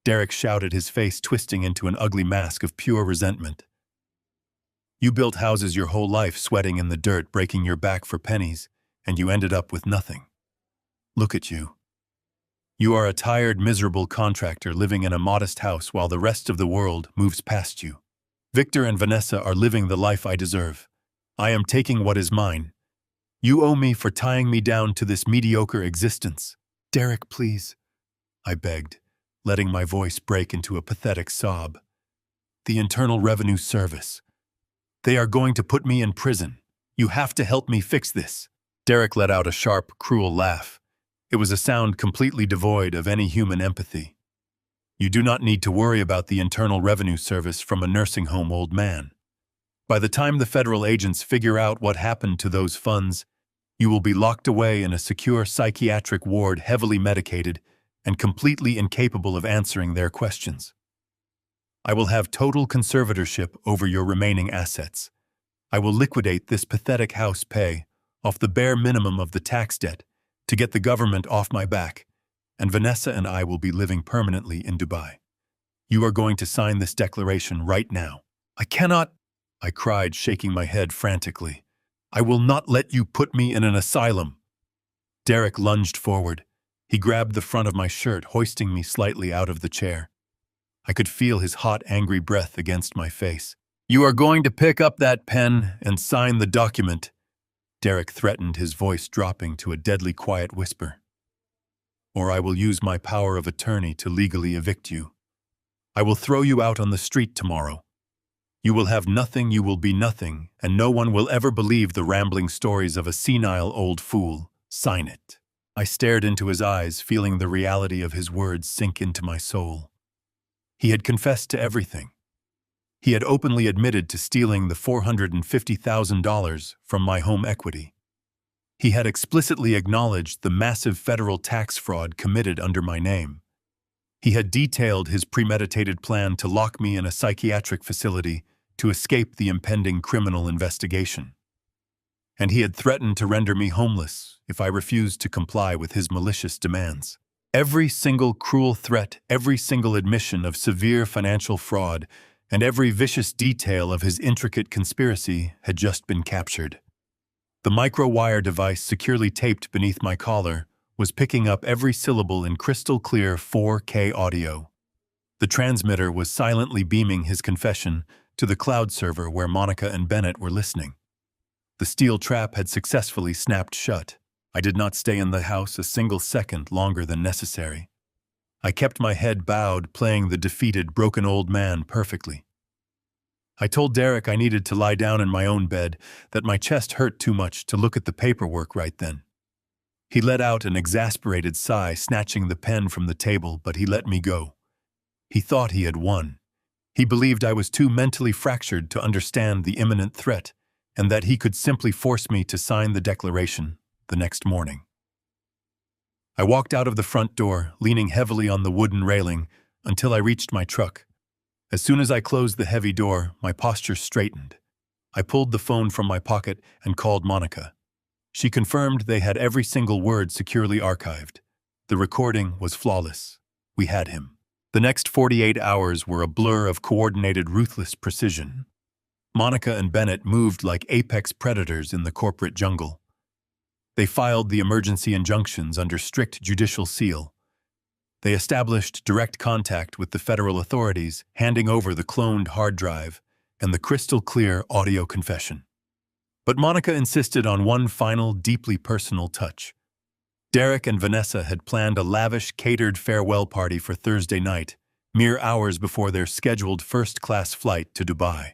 Derek shouted, his face twisting into an ugly mask of pure resentment. You built houses your whole life, sweating in the dirt, breaking your back for pennies, and you ended up with nothing. Look at you. You are a tired, miserable contractor living in a modest house while the rest of the world moves past you. Victor and Vanessa are living the life I deserve. I am taking what is mine. You owe me for tying me down to this mediocre existence. Derek, please, I begged, letting my voice break into a pathetic sob. The Internal Revenue Service. They are going to put me in prison. You have to help me fix this. Derek let out a sharp, cruel laugh. It was a sound completely devoid of any human empathy. You do not need to worry about the Internal Revenue Service from a nursing home, old man. By the time the federal agents figure out what happened to those funds, you will be locked away in a secure psychiatric ward, heavily medicated and completely incapable of answering their questions. I will have total conservatorship over your remaining assets. I will liquidate this pathetic house pay off the bare minimum of the tax debt to get the government off my back, and Vanessa and I will be living permanently in Dubai. You are going to sign this declaration right now. I cannot, I cried, shaking my head frantically. I will not let you put me in an asylum. Derek lunged forward. He grabbed the front of my shirt, hoisting me slightly out of the chair. I could feel his hot, angry breath against my face. You are going to pick up that pen and sign the document, Derek threatened, his voice dropping to a deadly quiet whisper. Or I will use my power of attorney to legally evict you. I will throw you out on the street tomorrow. You will have nothing, you will be nothing, and no one will ever believe the rambling stories of a senile old fool. Sign it. I stared into his eyes, feeling the reality of his words sink into my soul. He had confessed to everything. He had openly admitted to stealing the $450,000 from my home equity. He had explicitly acknowledged the massive federal tax fraud committed under my name. He had detailed his premeditated plan to lock me in a psychiatric facility to escape the impending criminal investigation. And he had threatened to render me homeless if I refused to comply with his malicious demands. Every single cruel threat, every single admission of severe financial fraud, and every vicious detail of his intricate conspiracy had just been captured. The micro-wire device securely taped beneath my collar was picking up every syllable in crystal-clear 4K audio. The transmitter was silently beaming his confession to the cloud server where Monica and Bennett were listening. The steel trap had successfully snapped shut. I did not stay in the house a single second longer than necessary. I kept my head bowed, playing the defeated, broken old man perfectly. I told Derek I needed to lie down in my own bed, that my chest hurt too much to look at the paperwork right then. He let out an exasperated sigh, snatching the pen from the table, but he let me go. He thought he had won. He believed I was too mentally fractured to understand the imminent threat, and that he could simply force me to sign the declaration the next morning. I walked out of the front door, leaning heavily on the wooden railing, until I reached my truck. As soon as I closed the heavy door, my posture straightened. I pulled the phone from my pocket and called Monica. She confirmed they had every single word securely archived. The recording was flawless. We had him. The next 48 hours were a blur of coordinated, ruthless precision. Monica and Bennett moved like apex predators in the corporate jungle. They filed the emergency injunctions under strict judicial seal. They established direct contact with the federal authorities, handing over the cloned hard drive and the crystal-clear audio confession. But Monica insisted on one final, deeply personal touch. Derek and Vanessa had planned a lavish, catered farewell party for Thursday night, mere hours before their scheduled first-class flight to Dubai.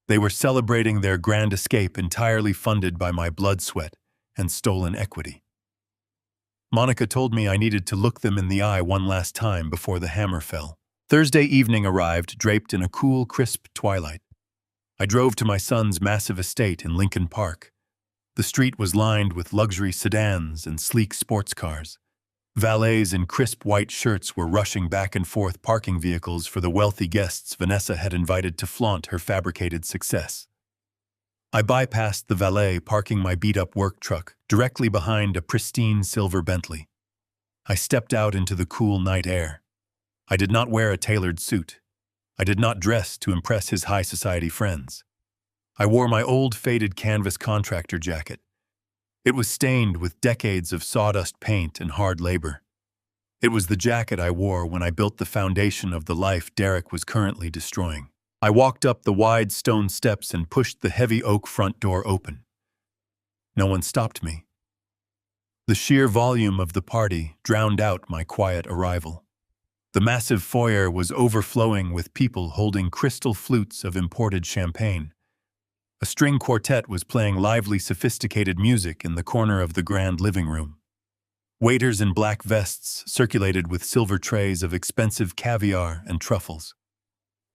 They were celebrating their grand escape entirely funded by my blood, sweat, and stolen equity. Monica told me I needed to look them in the eye one last time before the hammer fell. Thursday evening arrived, draped in a cool, crisp twilight. I drove to my son's massive estate in Lincoln Park. The street was lined with luxury sedans and sleek sports cars. Valets in crisp white shirts were rushing back and forth parking vehicles for the wealthy guests Vanessa had invited to flaunt her fabricated success. I bypassed the valet, parking my beat-up work truck directly behind a pristine silver Bentley. I stepped out into the cool night air. I did not wear a tailored suit. I did not dress to impress his high society friends. I wore my old faded canvas contractor jacket. It was stained with decades of sawdust paint and hard labor. It was the jacket I wore when I built the foundation of the life Derek was currently destroying. I walked up the wide stone steps and pushed the heavy oak front door open. No one stopped me. The sheer volume of the party drowned out my quiet arrival. The massive foyer was overflowing with people holding crystal flutes of imported champagne. A string quartet was playing lively, sophisticated music in the corner of the grand living room. Waiters in black vests circulated with silver trays of expensive caviar and truffles.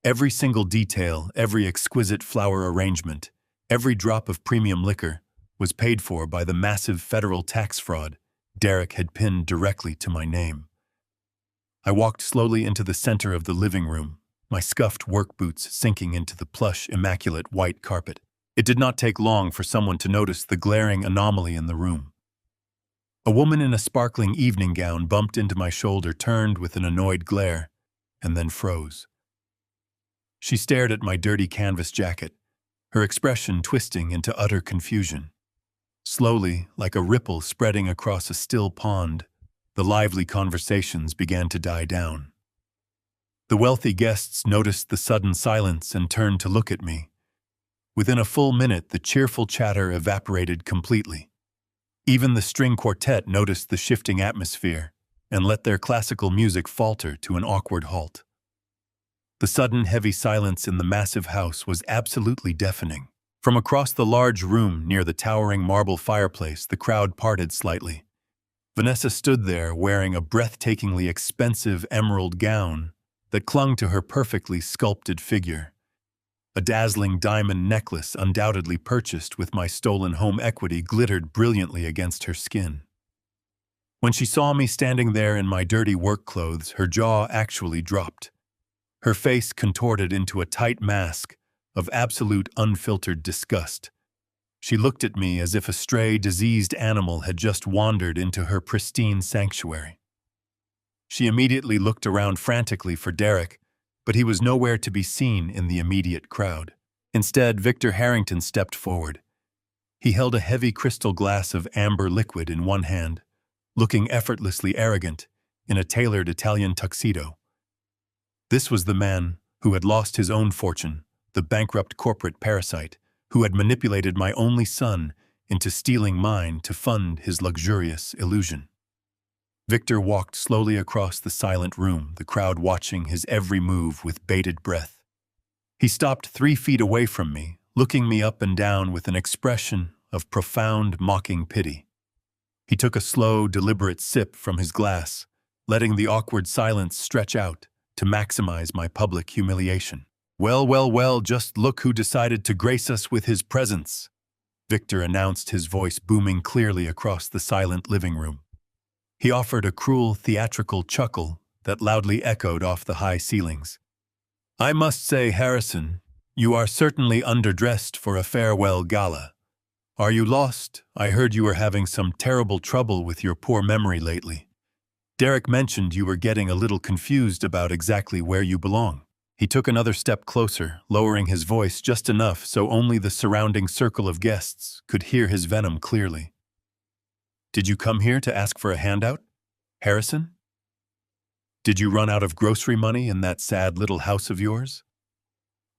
Every single detail, every exquisite flower arrangement, every drop of premium liquor was paid for by the massive federal tax fraud Derek had pinned directly to my name. I walked slowly into the center of the living room, my scuffed work boots sinking into the plush, immaculate white carpet. It did not take long for someone to notice the glaring anomaly in the room. A woman in a sparkling evening gown bumped into my shoulder, turned with an annoyed glare, and then froze. She stared at my dirty canvas jacket, her expression twisting into utter confusion. Slowly, like a ripple spreading across a still pond, the lively conversations began to die down. The wealthy guests noticed the sudden silence and turned to look at me. Within a full minute, the cheerful chatter evaporated completely. Even the string quartet noticed the shifting atmosphere and let their classical music falter to an awkward halt. The sudden heavy silence in the massive house was absolutely deafening. From across the large room near the towering marble fireplace, the crowd parted slightly. Vanessa stood there wearing a breathtakingly expensive emerald gown that clung to her perfectly sculpted figure. A dazzling diamond necklace, undoubtedly purchased with my stolen home equity, glittered brilliantly against her skin. When she saw me standing there in my dirty work clothes, her jaw actually dropped. Her face contorted into a tight mask of absolute unfiltered disgust. She looked at me as if a stray, diseased animal had just wandered into her pristine sanctuary. She immediately looked around frantically for Derek, but he was nowhere to be seen in the immediate crowd. Instead, Victor Harrington stepped forward. He held a heavy crystal glass of amber liquid in one hand, looking effortlessly arrogant in a tailored Italian tuxedo. This was the man who had lost his own fortune, the bankrupt corporate parasite who had manipulated my only son into stealing mine to fund his luxurious illusion. Victor walked slowly across the silent room, the crowd watching his every move with bated breath. He stopped 3 feet away from me, looking me up and down with an expression of profound, mocking pity. He took a slow, deliberate sip from his glass, letting the awkward silence stretch out to maximize my public humiliation. "Well, well, well, just look who decided to grace us with his presence," Victor announced, his voice booming clearly across the silent living room. He offered a cruel, theatrical chuckle that loudly echoed off the high ceilings. "I must say, Harrison, you are certainly underdressed for a farewell gala. Are you lost? I heard you were having some terrible trouble with your poor memory lately. Derek mentioned you were getting a little confused about exactly where you belong." He took another step closer, lowering his voice just enough so only the surrounding circle of guests could hear his venom clearly. "Did you come here to ask for a handout, Harrison? Did you run out of grocery money in that sad little house of yours?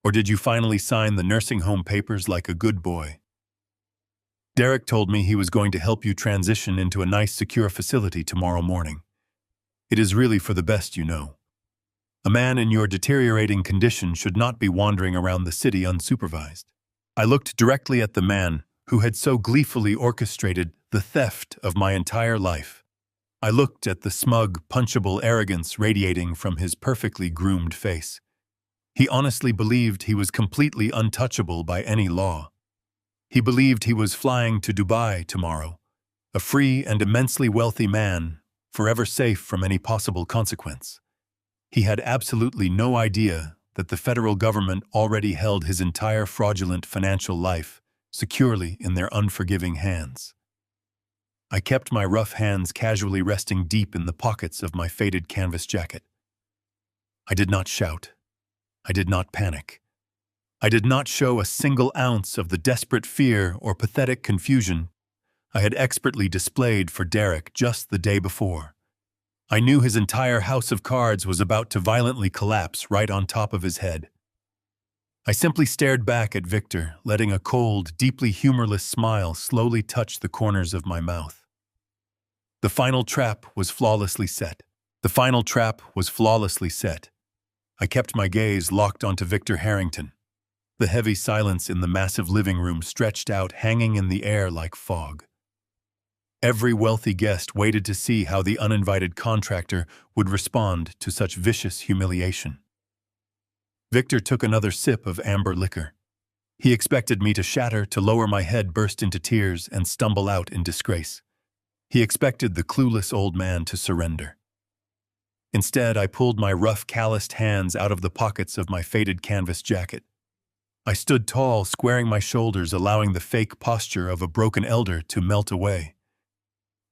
Or did you finally sign the nursing home papers like a good boy? Derek told me he was going to help you transition into a nice, secure facility tomorrow morning. It is really for the best, you know. A man in your deteriorating condition should not be wandering around the city unsupervised." I looked directly at the man who had so gleefully orchestrated the theft of my entire life. I looked at the smug, punchable arrogance radiating from his perfectly groomed face. He honestly believed he was completely untouchable by any law. He believed he was flying to Dubai tomorrow, a free and immensely wealthy man, forever safe from any possible consequence. He had absolutely no idea that the federal government already held his entire fraudulent financial life securely in their unforgiving hands. I kept my rough hands casually resting deep in the pockets of my faded canvas jacket. I did not shout. I did not panic. I did not show a single ounce of the desperate fear or pathetic confusion I had expertly displayed for Derek just the day before. I knew his entire house of cards was about to violently collapse right on top of his head. I simply stared back at Victor, letting a cold, deeply humorless smile slowly touch the corners of my mouth. The final trap was flawlessly set. The final trap was flawlessly set. I kept my gaze locked onto Victor Harrington. The heavy silence in the massive living room stretched out, hanging in the air like fog. Every wealthy guest waited to see how the uninvited contractor would respond to such vicious humiliation. Victor took another sip of amber liquor. He expected me to shatter, to lower my head, burst into tears, and stumble out in disgrace. He expected the clueless old man to surrender. Instead, I pulled my rough, calloused hands out of the pockets of my faded canvas jacket. I stood tall, squaring my shoulders, allowing the fake posture of a broken elder to melt away.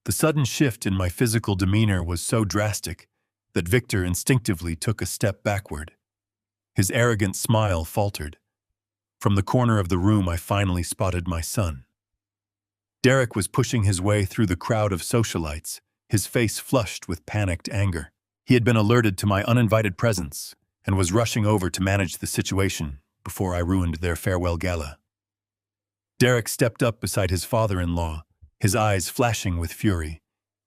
The sudden shift in my physical demeanor was so drastic that Victor instinctively took a step backward. His arrogant smile faltered. From the corner of the room, I finally spotted my son. Derek was pushing his way through the crowd of socialites, his face flushed with panicked anger. He had been alerted to my uninvited presence and was rushing over to manage the situation before I ruined their farewell gala. Derek stepped up beside his father-in-law, his eyes flashing with fury.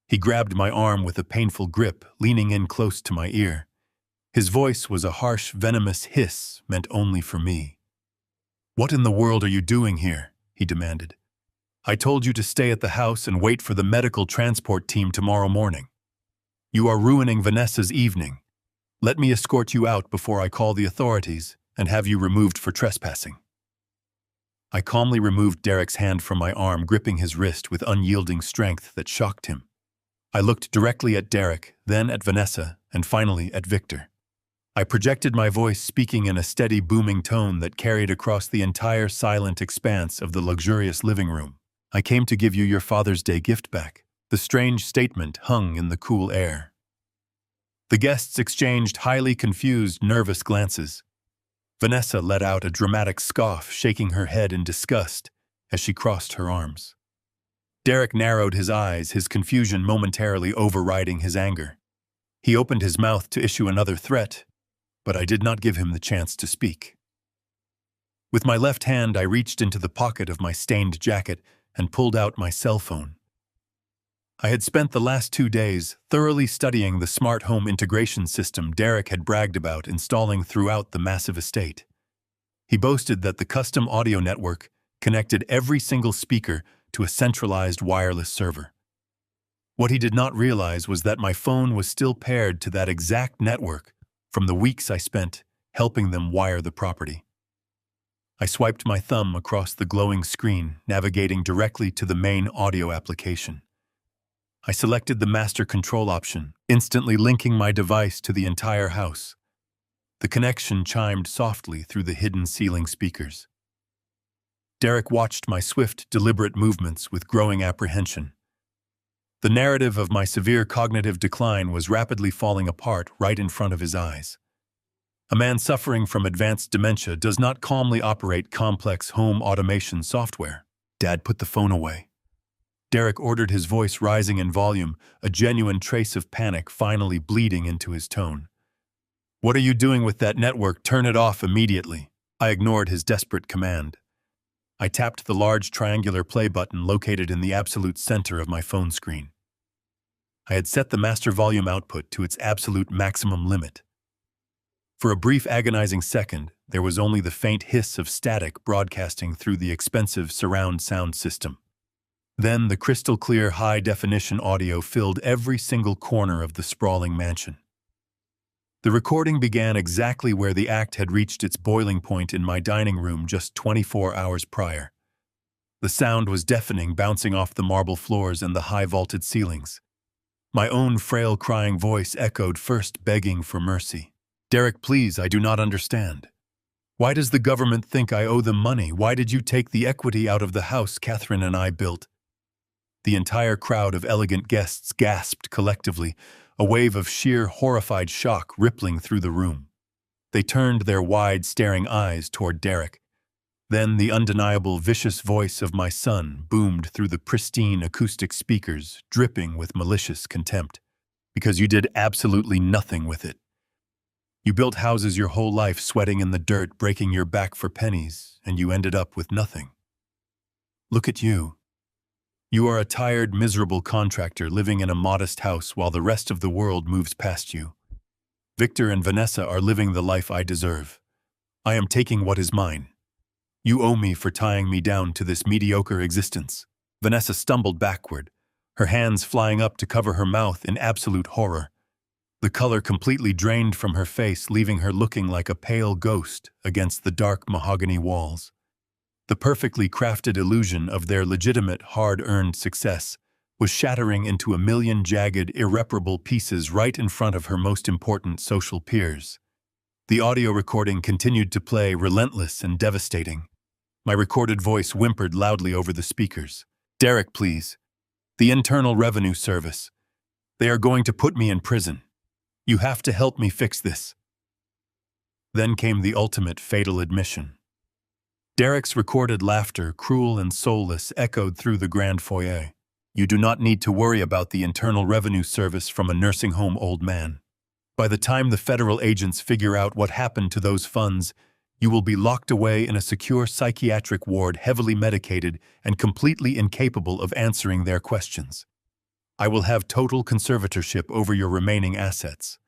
He grabbed my arm with a painful grip, leaning in close to my ear. His voice was a harsh, venomous hiss meant only for me. "What in the world are you doing here?" he demanded. "I told you to stay at the house and wait for the medical transport team tomorrow morning. You are ruining Vanessa's evening. Let me escort you out before I call the authorities and have you removed for trespassing." I calmly removed Derek's hand from my arm, gripping his wrist with unyielding strength that shocked him. I looked directly at Derek, then at Vanessa, and finally at Victor. I projected my voice, speaking in a steady, booming tone that carried across the entire silent expanse of the luxurious living room. "I came to give you your Father's Day gift back." The strange statement hung in the cool air. The guests exchanged highly confused, nervous glances. Vanessa let out a dramatic scoff, shaking her head in disgust as she crossed her arms. Derek narrowed his eyes, his confusion momentarily overriding his anger. He opened his mouth to issue another threat, but I did not give him the chance to speak. With my left hand, I reached into the pocket of my stained jacket and pulled out my cell phone. I had spent the last 2 days thoroughly studying the smart home integration system Derek had bragged about installing throughout the massive estate. He boasted that the custom audio network connected every single speaker to a centralized wireless server. What he did not realize was that my phone was still paired to that exact network from the weeks I spent helping them wire the property. I swiped my thumb across the glowing screen, navigating directly to the main audio application. I selected the master control option, instantly linking my device to the entire house. The connection chimed softly through the hidden ceiling speakers. Derek watched my swift, deliberate movements with growing apprehension. The narrative of my severe cognitive decline was rapidly falling apart right in front of his eyes. A man suffering from advanced dementia does not calmly operate complex home automation software. Dad, put the phone away. Derek ordered, his voice rising in volume, a genuine trace of panic finally bleeding into his tone. "What are you doing with that network? Turn it off immediately." I ignored his desperate command. I tapped the large triangular play button located in the absolute center of my phone screen. I had set the master volume output to its absolute maximum limit. For a brief, agonizing second, there was only the faint hiss of static broadcasting through the expensive surround sound system. Then the crystal-clear, high-definition audio filled every single corner of the sprawling mansion. The recording began exactly where the act had reached its boiling point in my dining room just 24 hours prior. The sound was deafening, bouncing off the marble floors and the high-vaulted ceilings. My own frail crying voice echoed, first begging for mercy. "Derek, please, I do not understand. Why does the government think I owe them money? Why did you take the equity out of the house Catherine and I built?" The entire crowd of elegant guests gasped collectively, a wave of sheer horrified shock rippling through the room. They turned their wide, staring eyes toward Derek. Then the undeniable, vicious voice of my son boomed through the pristine acoustic speakers, dripping with malicious contempt. "Because you did absolutely nothing with it. You built houses your whole life, sweating in the dirt, breaking your back for pennies, and you ended up with nothing. Look at you. You are a tired, miserable contractor living in a modest house while the rest of the world moves past you. Victor and Vanessa are living the life I deserve. I am taking what is mine. You owe me for tying me down to this mediocre existence." Vanessa stumbled backward, her hands flying up to cover her mouth in absolute horror. The color completely drained from her face, leaving her looking like a pale ghost against the dark mahogany walls. The perfectly crafted illusion of their legitimate, hard-earned success was shattering into a million jagged, irreparable pieces right in front of her most important social peers. The audio recording continued to play, relentless and devastating. My recorded voice whimpered loudly over the speakers. "Derek, please. The Internal Revenue Service. They are going to put me in prison. You have to help me fix this." Then came the ultimate fatal admission. Derek's recorded laughter, cruel and soulless, echoed through the grand foyer. "You do not need to worry about the Internal Revenue Service from a nursing home, old man. By the time the federal agents figure out what happened to those funds, you will be locked away in a secure psychiatric ward, heavily medicated and completely incapable of answering their questions. I will have total conservatorship over your remaining assets.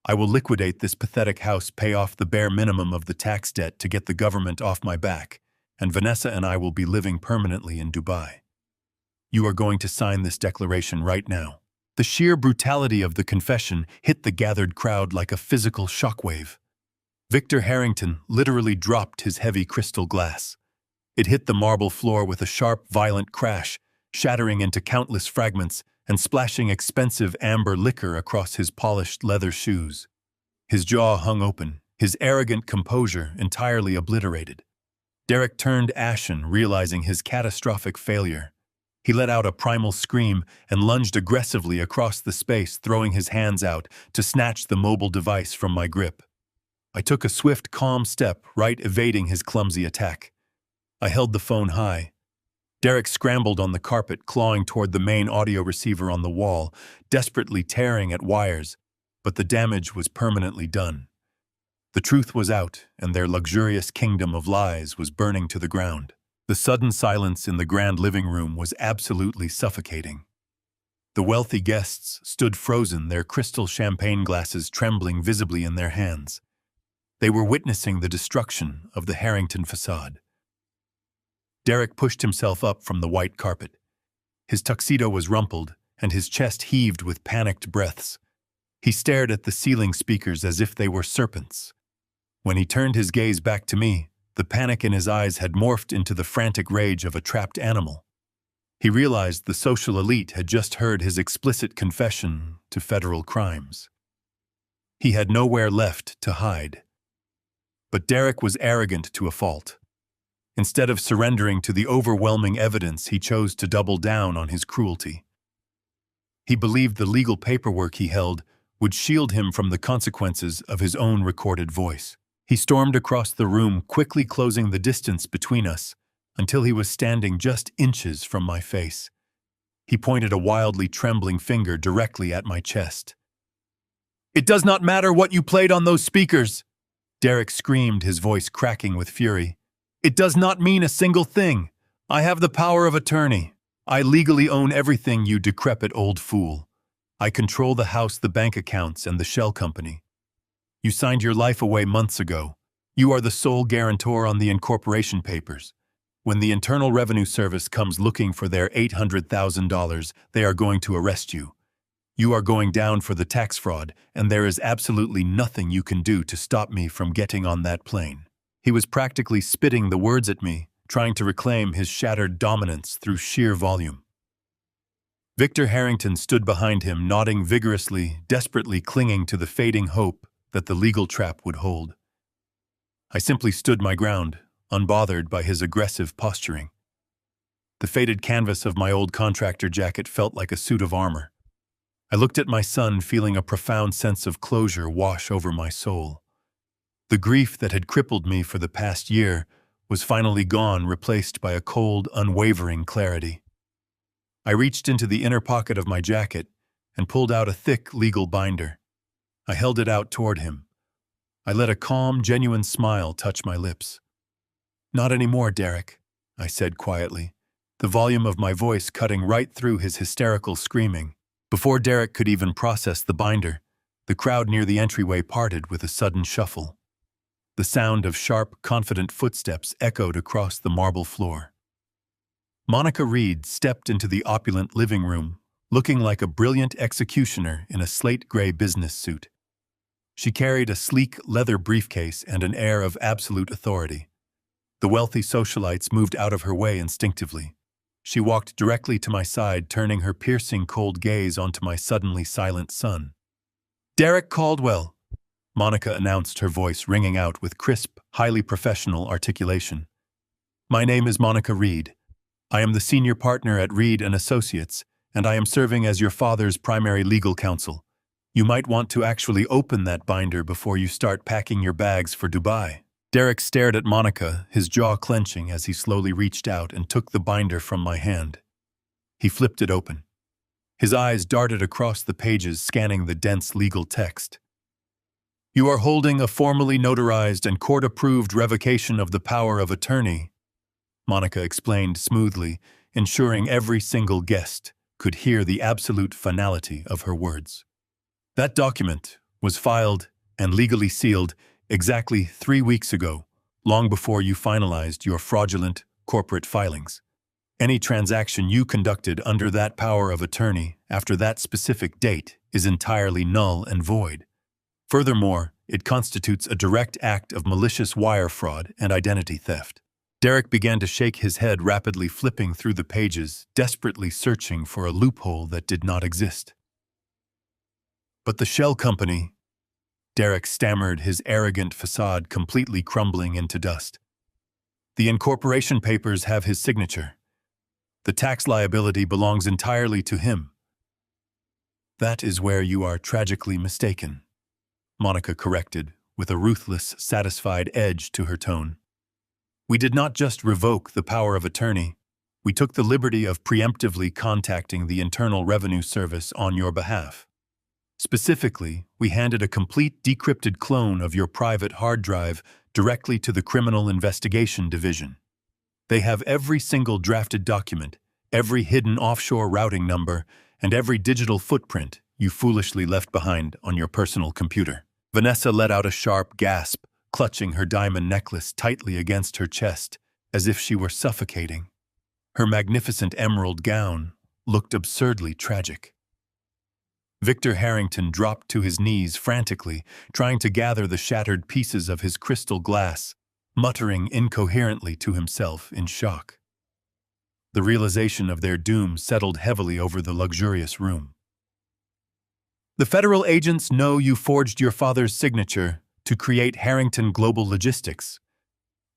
I will liquidate this pathetic house, pay off the bare minimum of the tax debt to get the government off my back, and Vanessa and I will be living permanently in Dubai. You are going to sign this declaration right now." The sheer brutality of the confession hit the gathered crowd like a physical shockwave. Victor Harrington literally dropped his heavy crystal glass. It hit the marble floor with a sharp, violent crash, shattering into countless fragments and splashing expensive amber liquor across his polished leather shoes. His jaw hung open, his arrogant composure entirely obliterated. Derek turned ashen, realizing his catastrophic failure. He let out a primal scream and lunged aggressively across the space, throwing his hands out to snatch the mobile device from my grip. I took a swift, calm step, right evading his clumsy attack. I held the phone high. Derek scrambled on the carpet, clawing toward the main audio receiver on the wall, desperately tearing at wires, but the damage was permanently done. The truth was out, and their luxurious kingdom of lies was burning to the ground. The sudden silence in the grand living room was absolutely suffocating. The wealthy guests stood frozen, their crystal champagne glasses trembling visibly in their hands. They were witnessing the destruction of the Harrington facade. Derek pushed himself up from the white carpet. His tuxedo was rumpled, and his chest heaved with panicked breaths. He stared at the ceiling speakers as if they were serpents. When he turned his gaze back to me, the panic in his eyes had morphed into the frantic rage of a trapped animal. He realized the social elite had just heard his explicit confession to federal crimes. He had nowhere left to hide. But Derek was arrogant to a fault. Instead of surrendering to the overwhelming evidence, he chose to double down on his cruelty. He believed the legal paperwork he held would shield him from the consequences of his own recorded voice. He stormed across the room, quickly closing the distance between us, until he was standing just inches from my face. He pointed a wildly trembling finger directly at my chest. "It does not matter what you played on those speakers!" Derek screamed, his voice cracking with fury. "It does not mean a single thing. I have the power of attorney. I legally own everything, you decrepit old fool. I control the house, the bank accounts, and the shell company. You signed your life away months ago. You are the sole guarantor on the incorporation papers. When the Internal Revenue Service comes looking for their $800,000, they are going to arrest you. You are going down for the tax fraud, and there is absolutely nothing you can do to stop me from getting on that plane." He was practically spitting the words at me, trying to reclaim his shattered dominance through sheer volume. Victor Harrington stood behind him, nodding vigorously, desperately clinging to the fading hope that the legal trap would hold. I simply stood my ground, unbothered by his aggressive posturing. The faded canvas of my old contractor jacket felt like a suit of armor. I looked at my son, feeling a profound sense of closure wash over my soul. The grief that had crippled me for the past year was finally gone, replaced by a cold, unwavering clarity. I reached into the inner pocket of my jacket and pulled out a thick legal binder. I held it out toward him. I let a calm, genuine smile touch my lips. "Not anymore, Derek," I said quietly, the volume of my voice cutting right through his hysterical screaming. Before Derek could even process the binder, the crowd near the entryway parted with a sudden shuffle. The sound of sharp, confident footsteps echoed across the marble floor. Monica Reed stepped into the opulent living room, looking like a brilliant executioner in a slate-gray business suit. She carried a sleek leather briefcase and an air of absolute authority. The wealthy socialites moved out of her way instinctively. She walked directly to my side, turning her piercing cold gaze onto my suddenly silent son. "Derek Caldwell," Monica announced, her voice ringing out with crisp, highly professional articulation. "My name is Monica Reed. I am the senior partner at Reed & Associates, and I am serving as your father's primary legal counsel. You might want to actually open that binder before you start packing your bags for Dubai." Derek stared at Monica, his jaw clenching as he slowly reached out and took the binder from my hand. He flipped it open. His eyes darted across the pages, scanning the dense legal text. "You are holding a formally notarized and court-approved revocation of the power of attorney," Monica explained smoothly, ensuring every single guest could hear the absolute finality of her words. "That document was filed and legally sealed exactly 3 weeks ago, long before you finalized your fraudulent corporate filings. Any transaction you conducted under that power of attorney after that specific date is entirely null and void. Furthermore, it constitutes a direct act of malicious wire fraud and identity theft." Derek began to shake his head, rapidly flipping through the pages, desperately searching for a loophole that did not exist. "But the shell company," Derek stammered, his arrogant facade completely crumbling into dust. "The incorporation papers have his signature. The tax liability belongs entirely to him." "That is where you are tragically mistaken," Monica corrected, with a ruthless, satisfied edge to her tone. "We did not just revoke the power of attorney. We took the liberty of preemptively contacting the Internal Revenue Service on your behalf. Specifically, we handed a complete decrypted clone of your private hard drive directly to the Criminal Investigation Division. They have every single drafted document, every hidden offshore routing number, and every digital footprint you foolishly left behind on your personal computer." Vanessa let out a sharp gasp, clutching her diamond necklace tightly against her chest, as if she were suffocating. Her magnificent emerald gown looked absurdly tragic. Victor Harrington dropped to his knees frantically, trying to gather the shattered pieces of his crystal glass, muttering incoherently to himself in shock. The realization of their doom settled heavily over the luxurious room. "The federal agents know you forged your father's signature to create Harrington Global Logistics,"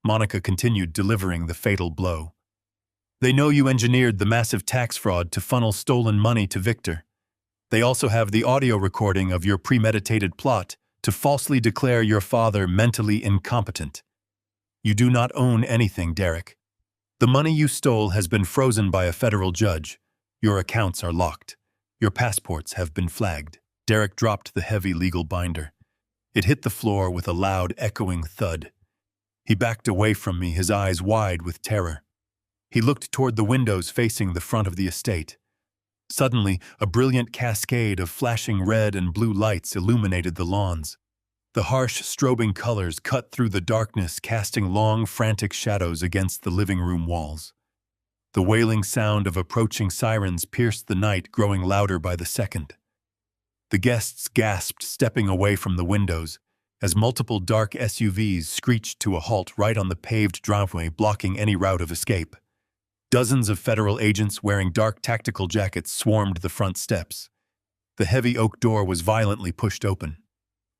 Monica continued, delivering the fatal blow. "They know you engineered the massive tax fraud to funnel stolen money to Victor. They also have the audio recording of your premeditated plot to falsely declare your father mentally incompetent. You do not own anything, Derek. The money you stole has been frozen by a federal judge. Your accounts are locked. Your passports have been flagged." Derek dropped the heavy legal binder. It hit the floor with a loud, echoing thud. He backed away from me, his eyes wide with terror. He looked toward the windows facing the front of the estate. Suddenly, a brilliant cascade of flashing red and blue lights illuminated the lawns. The harsh, strobing colors cut through the darkness, casting long, frantic shadows against the living room walls. The wailing sound of approaching sirens pierced the night, growing louder by the second. The guests gasped, stepping away from the windows, as multiple dark SUVs screeched to a halt right on the paved driveway, blocking any route of escape. Dozens of federal agents wearing dark tactical jackets swarmed the front steps. The heavy oak door was violently pushed open.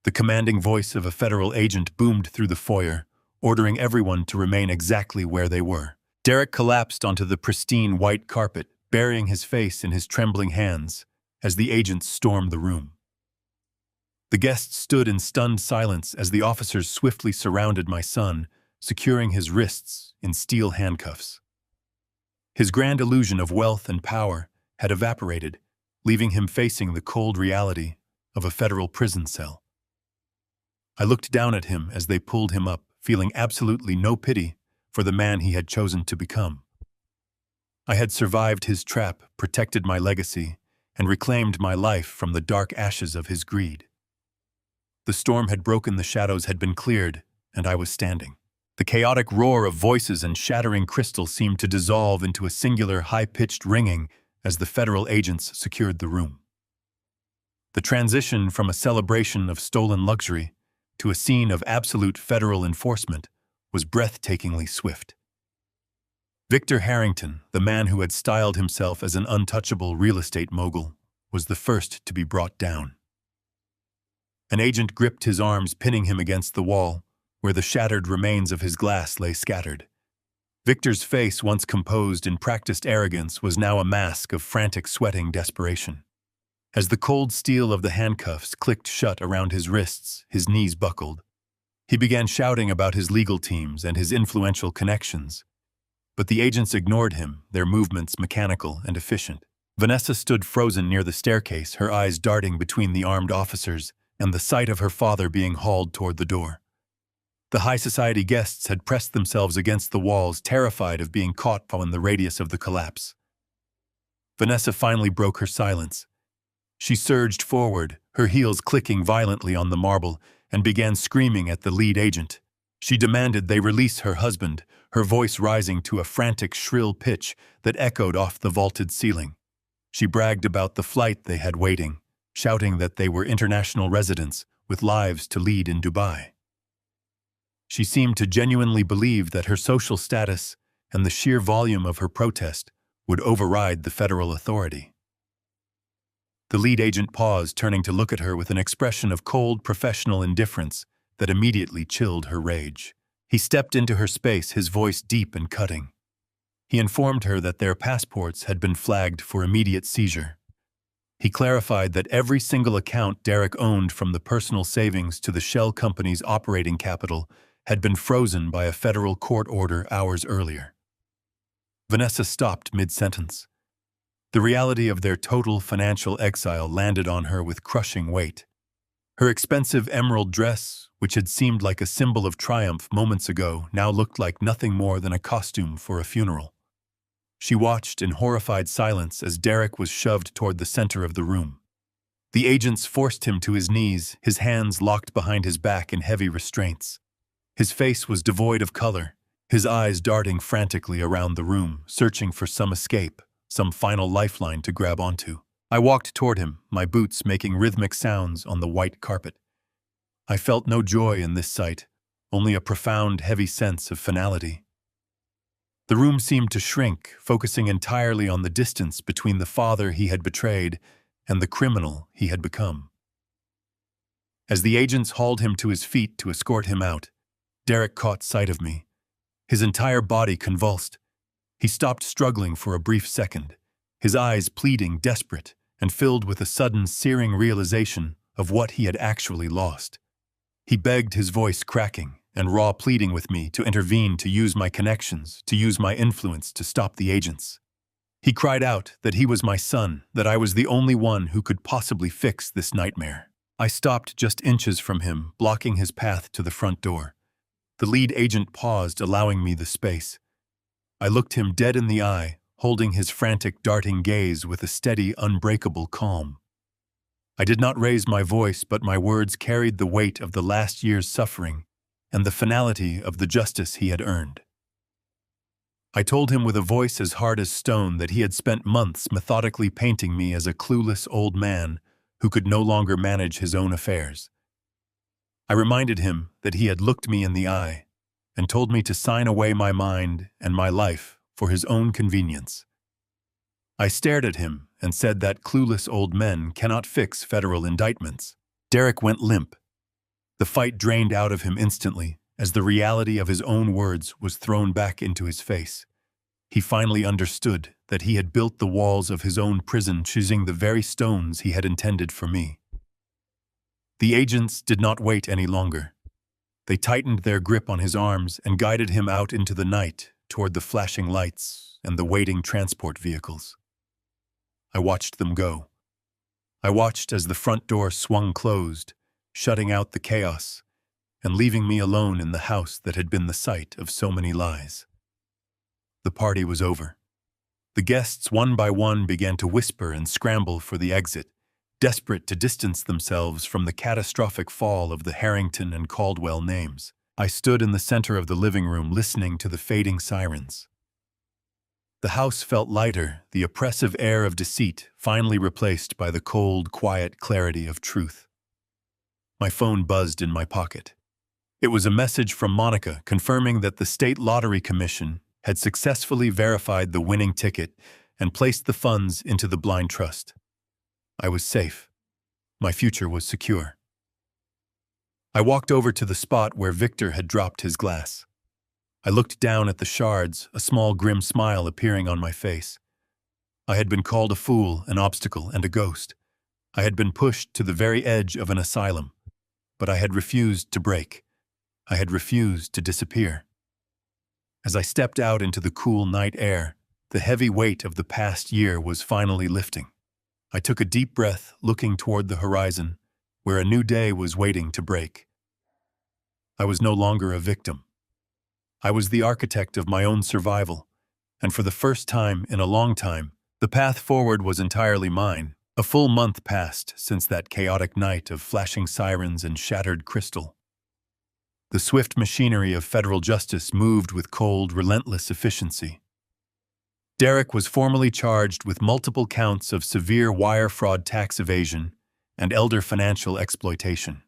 The commanding voice of a federal agent boomed through the foyer, ordering everyone to remain exactly where they were. Derek collapsed onto the pristine white carpet, burying his face in his trembling hands as the agents stormed the room. The guests stood in stunned silence as the officers swiftly surrounded my son, securing his wrists in steel handcuffs. His grand illusion of wealth and power had evaporated, leaving him facing the cold reality of a federal prison cell. I looked down at him as they pulled him up, feeling absolutely no pity for the man he had chosen to become. I had survived his trap, protected my legacy, and reclaimed my life from the dark ashes of his greed. The storm had broken, the shadows had been cleared, and I was standing. The chaotic roar of voices and shattering crystal seemed to dissolve into a singular high-pitched ringing as the federal agents secured the room. The transition from a celebration of stolen luxury to a scene of absolute federal enforcement was breathtakingly swift. Victor Harrington, the man who had styled himself as an untouchable real estate mogul, was the first to be brought down. An agent gripped his arms, pinning him against the wall, where the shattered remains of his glass lay scattered. Victor's face, once composed in practiced arrogance, was now a mask of frantic, sweating desperation. As the cold steel of the handcuffs clicked shut around his wrists, his knees buckled. He began shouting about his legal teams and his influential connections. But the agents ignored him, their movements mechanical and efficient. Vanessa stood frozen near the staircase, her eyes darting between the armed officers and the sight of her father being hauled toward the door. The high society guests had pressed themselves against the walls, terrified of being caught in the radius of the collapse. Vanessa finally broke her silence. She surged forward, her heels clicking violently on the marble, and began screaming at the lead agent. She demanded they release her husband, her voice rising to a frantic, shrill pitch that echoed off the vaulted ceiling. She bragged about the flight they had waiting, shouting that they were international residents with lives to lead in Dubai. She seemed to genuinely believe that her social status and the sheer volume of her protest would override the federal authority. The lead agent paused, turning to look at her with an expression of cold, professional indifference that immediately chilled her rage. He stepped into her space, his voice deep and cutting. He informed her that their passports had been flagged for immediate seizure. He clarified that every single account Derek owned, from the personal savings to the shell company's operating capital, had been frozen by a federal court order hours earlier. Vanessa stopped mid-sentence. The reality of their total financial exile landed on her with crushing weight. Her expensive emerald dress, which had seemed like a symbol of triumph moments ago, now looked like nothing more than a costume for a funeral. She watched in horrified silence as Derek was shoved toward the center of the room. The agents forced him to his knees, his hands locked behind his back in heavy restraints. His face was devoid of color, his eyes darting frantically around the room, searching for some escape, some final lifeline to grab onto. I walked toward him, my boots making rhythmic sounds on the white carpet. I felt no joy in this sight, only a profound, heavy sense of finality. The room seemed to shrink, focusing entirely on the distance between the father he had betrayed and the criminal he had become. As the agents hauled him to his feet to escort him out, Derek caught sight of me. His entire body convulsed. He stopped, struggling for a brief second, his eyes pleading, desperate, and filled with a sudden, searing realization of what he had actually lost. He begged, his voice cracking and raw, pleading with me to intervene, to use my connections, to use my influence to stop the agents. He cried out that he was my son, that I was the only one who could possibly fix this nightmare. I stopped just inches from him, blocking his path to the front door. The lead agent paused, allowing me the space. I looked him dead in the eye, holding his frantic, darting gaze with a steady, unbreakable calm. I did not raise my voice, but my words carried the weight of the last year's suffering and the finality of the justice he had earned. I told him with a voice as hard as stone that he had spent months methodically painting me as a clueless old man who could no longer manage his own affairs. I reminded him that he had looked me in the eye and told me to sign away my mind and my life for his own convenience. I stared at him and said that clueless old men cannot fix federal indictments. Derek went limp. The fight drained out of him instantly as the reality of his own words was thrown back into his face. He finally understood that he had built the walls of his own prison choosing the very stones he had intended for me. The agents did not wait any longer. They tightened their grip on his arms and guided him out into the night toward the flashing lights and the waiting transport vehicles. I watched them go. I watched as the front door swung closed, shutting out the chaos and leaving me alone in the house that had been the site of so many lies. The party was over. The guests, one by one, began to whisper and scramble for the exit, desperate to distance themselves from the catastrophic fall of the Harrison and Caldwell names. I stood in the center of the living room listening to the fading sirens. The house felt lighter, the oppressive air of deceit finally replaced by the cold, quiet clarity of truth. My phone buzzed in my pocket. It was a message from Monica confirming that the State Lottery Commission had successfully verified the winning ticket and placed the funds into the blind trust. I was safe. My future was secure. I walked over to the spot where Victor had dropped his glass. I looked down at the shards, a small grim smile appearing on my face. I had been called a fool, an obstacle, and a ghost. I had been pushed to the very edge of an asylum. But I had refused to break. I had refused to disappear. As I stepped out into the cool night air, the heavy weight of the past year was finally lifting. I took a deep breath, looking toward the horizon, where a new day was waiting to break. I was no longer a victim. I was the architect of my own survival, and for the first time in a long time, the path forward was entirely mine. A full month passed since that chaotic night of flashing sirens and shattered crystal. The swift machinery of federal justice moved with cold, relentless efficiency. Derek was formally charged with multiple counts of severe wire fraud, tax evasion, and elder financial exploitation.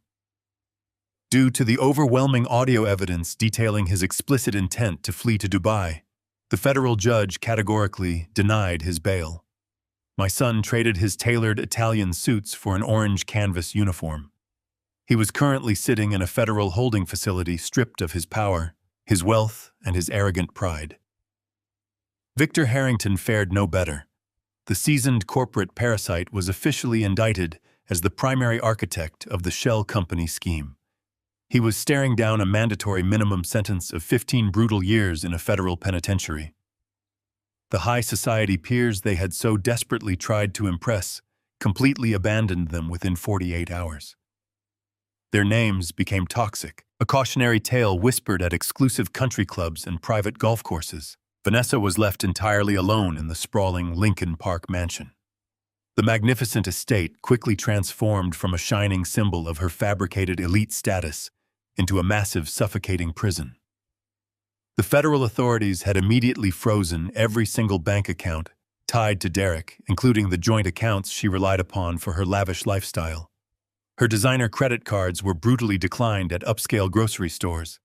Due to the overwhelming audio evidence detailing his explicit intent to flee to Dubai, the federal judge categorically denied his bail. My son traded his tailored Italian suits for an orange canvas uniform. He was currently sitting in a federal holding facility stripped of his power, his wealth, and his arrogant pride. Victor Harrison fared no better. The seasoned corporate parasite was officially indicted as the primary architect of the shell company scheme. He was staring down a mandatory minimum sentence of 15 brutal years in a federal penitentiary. The high society peers they had so desperately tried to impress completely abandoned them within 48 hours. Their names became toxic, a cautionary tale whispered at exclusive country clubs and private golf courses. Vanessa was left entirely alone in the sprawling Lincoln Park mansion. The magnificent estate quickly transformed from a shining symbol of her fabricated elite status into a massive, suffocating prison. The federal authorities had immediately frozen every single bank account tied to Derek, including the joint accounts she relied upon for her lavish lifestyle. Her designer credit cards were brutally declined at upscale grocery stores.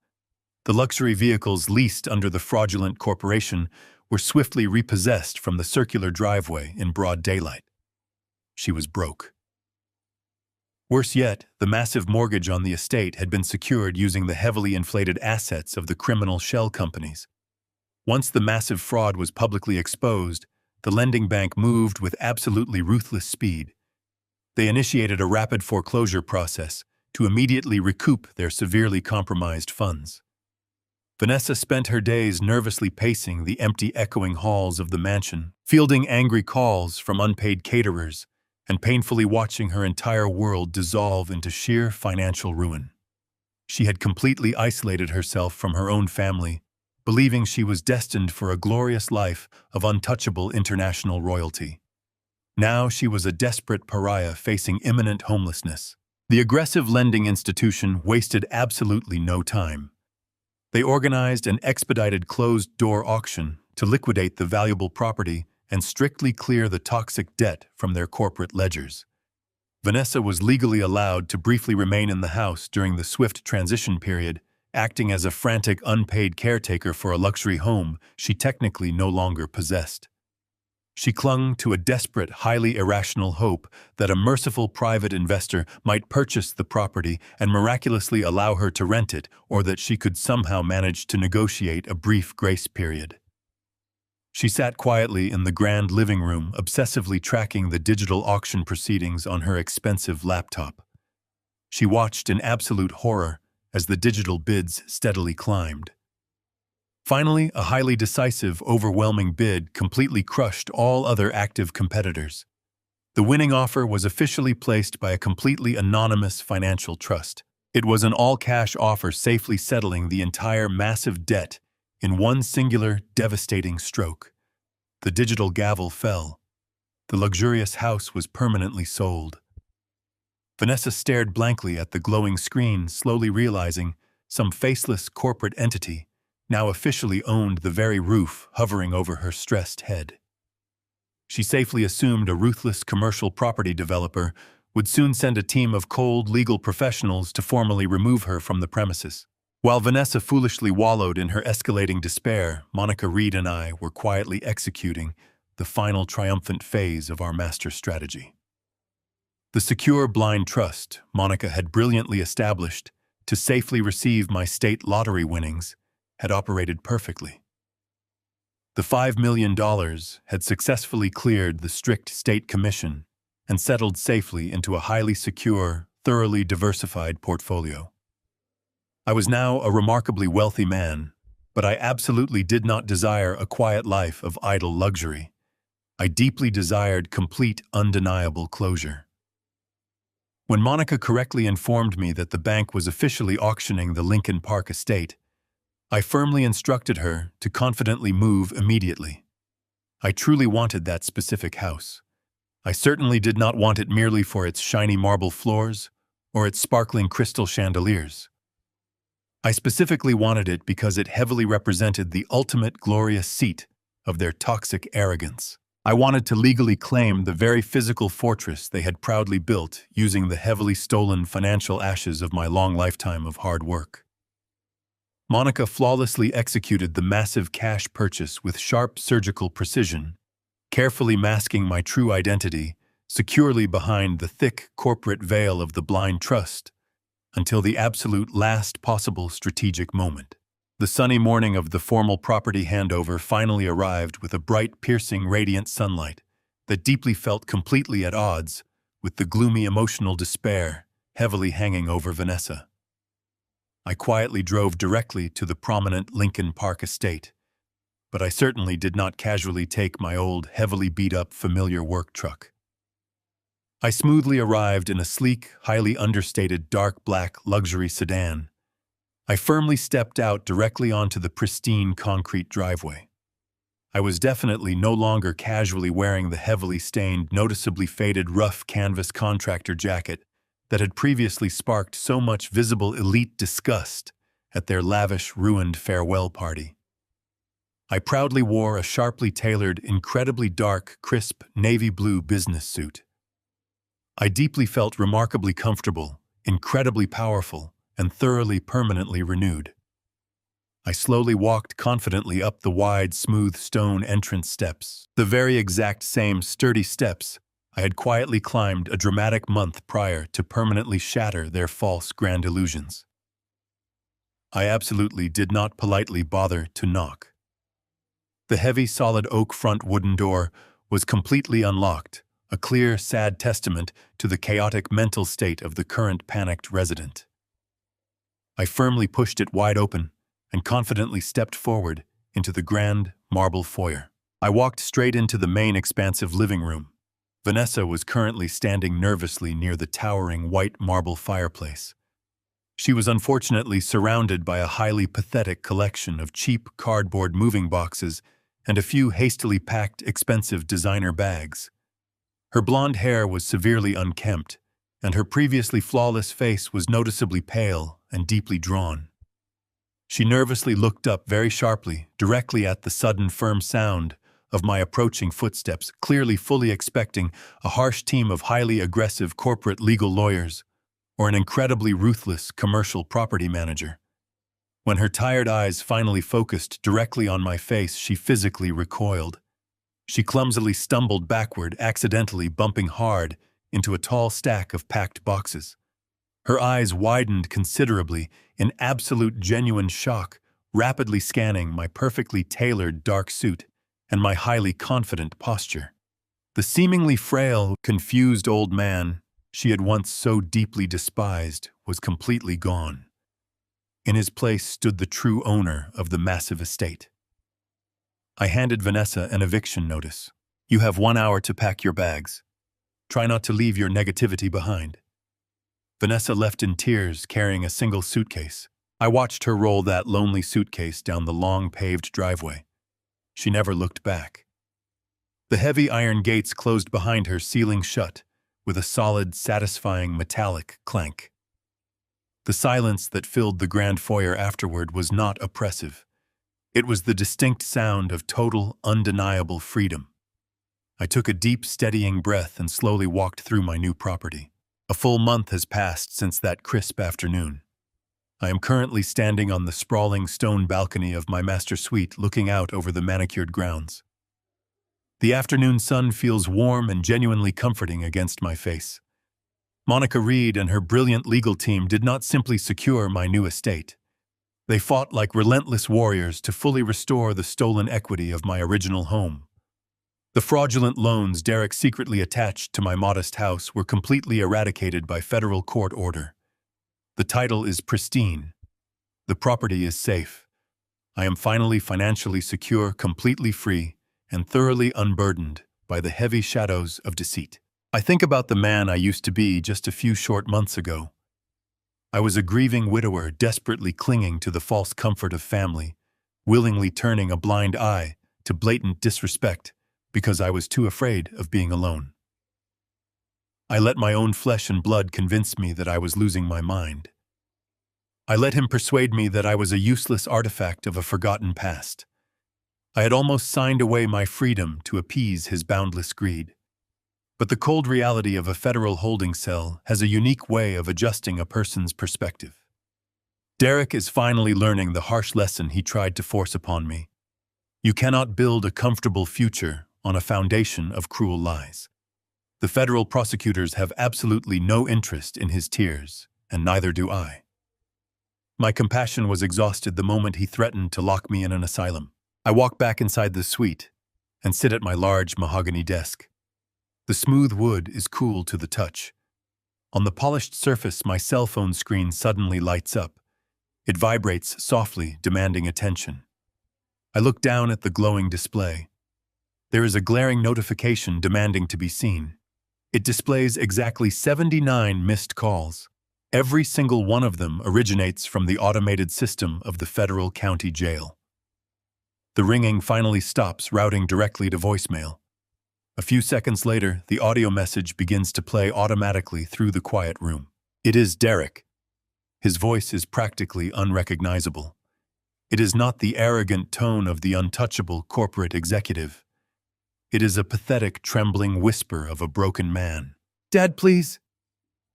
The luxury vehicles leased under the fraudulent corporation were swiftly repossessed from the circular driveway in broad daylight. She was broke. Worse yet, the massive mortgage on the estate had been secured using the heavily inflated assets of the criminal shell companies. Once the massive fraud was publicly exposed, the lending bank moved with absolutely ruthless speed. They initiated a rapid foreclosure process to immediately recoup their severely compromised funds. Vanessa spent her days nervously pacing the empty, echoing halls of the mansion, fielding angry calls from unpaid caterers, and painfully watching her entire world dissolve into sheer financial ruin. She had completely isolated herself from her own family, believing she was destined for a glorious life of untouchable international royalty. Now she was a desperate pariah facing imminent homelessness. The aggressive lending institution wasted absolutely no time. They organized an expedited closed-door auction to liquidate the valuable property and strictly clear the toxic debt from their corporate ledgers. Vanessa was legally allowed to briefly remain in the house during the swift transition period, acting as a frantic unpaid caretaker for a luxury home she technically no longer possessed. She clung to a desperate, highly irrational hope that a merciful private investor might purchase the property and miraculously allow her to rent it, or that she could somehow manage to negotiate a brief grace period. She sat quietly in the grand living room, obsessively tracking the digital auction proceedings on her expensive laptop. She watched in absolute horror as the digital bids steadily climbed. Finally, a highly decisive, overwhelming bid completely crushed all other active competitors. The winning offer was officially placed by a completely anonymous financial trust. It was an all-cash offer, safely settling the entire massive debt in one singular, devastating stroke. The digital gavel fell. The luxurious house was permanently sold. Vanessa stared blankly at the glowing screen, slowly realizing some faceless corporate entity now officially owned the very roof hovering over her stressed head. She safely assumed a ruthless commercial property developer would soon send a team of cold legal professionals to formally remove her from the premises. While Vanessa foolishly wallowed in her escalating despair, Monica Reed and I were quietly executing the final triumphant phase of our master strategy. The secure blind trust Monica had brilliantly established to safely receive my state lottery winnings had operated perfectly. The $5 million had successfully cleared the strict state commission and settled safely into a highly secure, thoroughly diversified portfolio. I was now a remarkably wealthy man, but I absolutely did not desire a quiet life of idle luxury. I deeply desired complete, undeniable closure. When Monica correctly informed me that the bank was officially auctioning the Lincoln Park estate, I firmly instructed her to confidently move immediately. I truly wanted that specific house. I certainly did not want it merely for its shiny marble floors or its sparkling crystal chandeliers. I specifically wanted it because it heavily represented the ultimate glorious seat of their toxic arrogance. I wanted to legally claim the very physical fortress they had proudly built using the heavily stolen financial ashes of my long lifetime of hard work. Monica flawlessly executed the massive cash purchase with sharp surgical precision, carefully masking my true identity securely behind the thick corporate veil of the blind trust until the absolute last possible strategic moment. The sunny morning of the formal property handover finally arrived with a bright, piercing, radiant sunlight that deeply felt completely at odds with the gloomy emotional despair heavily hanging over Vanessa. I quietly drove directly to the prominent Lincoln Park estate, but I certainly did not casually take my old, heavily beat-up, familiar work truck. I smoothly arrived in a sleek, highly understated dark black luxury sedan. I firmly stepped out directly onto the pristine concrete driveway. I was definitely no longer casually wearing the heavily stained, noticeably faded rough canvas contractor jacket that had previously sparked so much visible elite disgust at their lavish, ruined farewell party. I proudly wore a sharply tailored, incredibly dark, crisp, navy blue business suit. I deeply felt remarkably comfortable, incredibly powerful, and thoroughly permanently renewed. I slowly walked confidently up the wide, smooth stone entrance steps, the very exact same sturdy steps I had quietly climbed a dramatic month prior to permanently shatter their false grand illusions. I absolutely did not politely bother to knock. The heavy, solid oak front wooden door was completely unlocked, a clear, sad testament to the chaotic mental state of the current panicked resident. I firmly pushed it wide open and confidently stepped forward into the grand marble foyer. I walked straight into the main expansive living room. Vanessa was currently standing nervously near the towering white marble fireplace. She was unfortunately surrounded by a highly pathetic collection of cheap cardboard moving boxes and a few hastily packed expensive designer bags. Her blonde hair was severely unkempt, and her previously flawless face was noticeably pale and deeply drawn. She nervously looked up very sharply, directly at the sudden firm sound of my approaching footsteps, clearly fully expecting a harsh team of highly aggressive corporate legal lawyers or an incredibly ruthless commercial property manager. When her tired eyes finally focused directly on my face, she physically recoiled. She clumsily stumbled backward, accidentally bumping hard into a tall stack of packed boxes. Her eyes widened considerably in absolute genuine shock, rapidly scanning my perfectly tailored dark suit and my highly confident posture. The seemingly frail, confused old man she had once so deeply despised was completely gone. In his place stood the true owner of the massive estate. I handed Vanessa an eviction notice. "You have 1 hour to pack your bags. Try not to leave your negativity behind." Vanessa left in tears, carrying a single suitcase. I watched her roll that lonely suitcase down the long paved driveway. She never looked back. The heavy iron gates closed behind her, sealing shut, with a solid, satisfying metallic clank. The silence that filled the grand foyer afterward was not oppressive. It was the distinct sound of total, undeniable freedom. I took a deep, steadying breath and slowly walked through my new property. A full month has passed since that crisp afternoon. I am currently standing on the sprawling stone balcony of my master suite, looking out over the manicured grounds. The afternoon sun feels warm and genuinely comforting against my face. Monica Reed and her brilliant legal team did not simply secure my new estate. They fought like relentless warriors to fully restore the stolen equity of my original home. The fraudulent loans Derek secretly attached to my modest house were completely eradicated by federal court order. The title is pristine. The property is safe. I am finally financially secure, completely free, and thoroughly unburdened by the heavy shadows of deceit. I think about the man I used to be just a few short months ago. I was a grieving widower, desperately clinging to the false comfort of family, willingly turning a blind eye to blatant disrespect because I was too afraid of being alone. I let my own flesh and blood convince me that I was losing my mind. I let him persuade me that I was a useless artifact of a forgotten past. I had almost signed away my freedom to appease his boundless greed. But the cold reality of a federal holding cell has a unique way of adjusting a person's perspective. Derek is finally learning the harsh lesson he tried to force upon me. You cannot build a comfortable future on a foundation of cruel lies. The federal prosecutors have absolutely no interest in his tears, and neither do I. My compassion was exhausted the moment he threatened to lock me in an asylum. I walk back inside the suite and sit at my large mahogany desk. The smooth wood is cool to the touch. On the polished surface, my cell phone screen suddenly lights up. It vibrates softly, demanding attention. I look down at the glowing display. There is a glaring notification demanding to be seen. It displays exactly 79 missed calls. Every single one of them originates from the automated system of the federal county jail. The ringing finally stops, routing directly to voicemail. A few seconds later, the audio message begins to play automatically through the quiet room. It is Derek. His voice is practically unrecognizable. It is not the arrogant tone of the untouchable corporate executive. It is a pathetic, trembling whisper of a broken man. "Dad, please.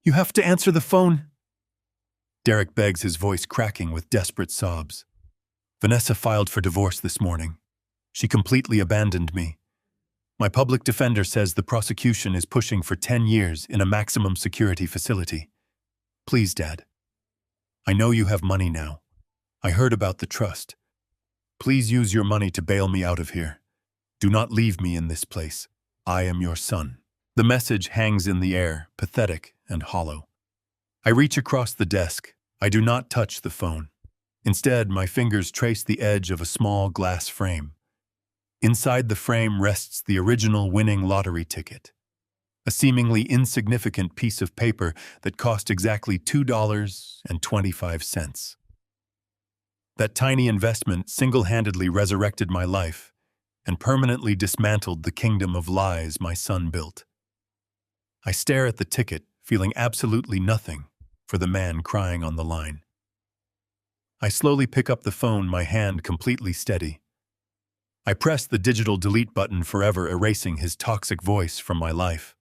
You have to answer the phone." Derek begs, his voice cracking with desperate sobs. "Vanessa filed for divorce this morning. She completely abandoned me. My public defender says the prosecution is pushing for 10 years in a maximum security facility. Please, Dad. I know you have money now. I heard about the trust. Please use your money to bail me out of here. Do not leave me in this place. I am your son." The message hangs in the air, pathetic and hollow. I reach across the desk. I do not touch the phone. Instead, my fingers trace the edge of a small glass frame. Inside the frame rests the original winning lottery ticket, a seemingly insignificant piece of paper that cost exactly $2.25. That tiny investment single-handedly resurrected my life and permanently dismantled the kingdom of lies my son built. I stare at the ticket, feeling absolutely nothing for the man crying on the line. I slowly pick up the phone, my hand completely steady. I pressed the digital delete button, forever erasing his toxic voice from my life.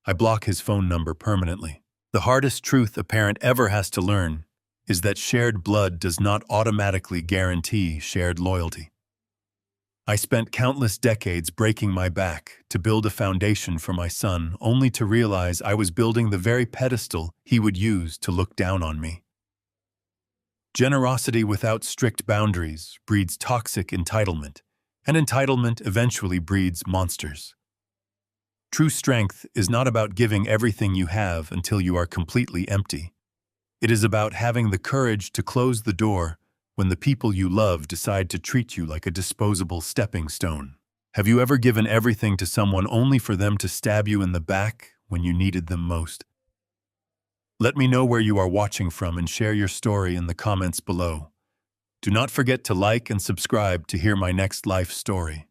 I block his phone number permanently. The hardest truth a parent ever has to learn is that shared blood does not automatically guarantee shared loyalty. I spent countless decades breaking my back to build a foundation for my son, only to realize I was building the very pedestal he would use to look down on me. Generosity without strict boundaries breeds toxic entitlement, and entitlement eventually breeds monsters. True strength is not about giving everything you have until you are completely empty. It is about having the courage to close the door when the people you love decide to treat you like a disposable stepping stone. Have you ever given everything to someone only for them to stab you in the back when you needed them most? Let me know where you are watching from and share your story in the comments below. Do not forget to like and subscribe to hear my next life story.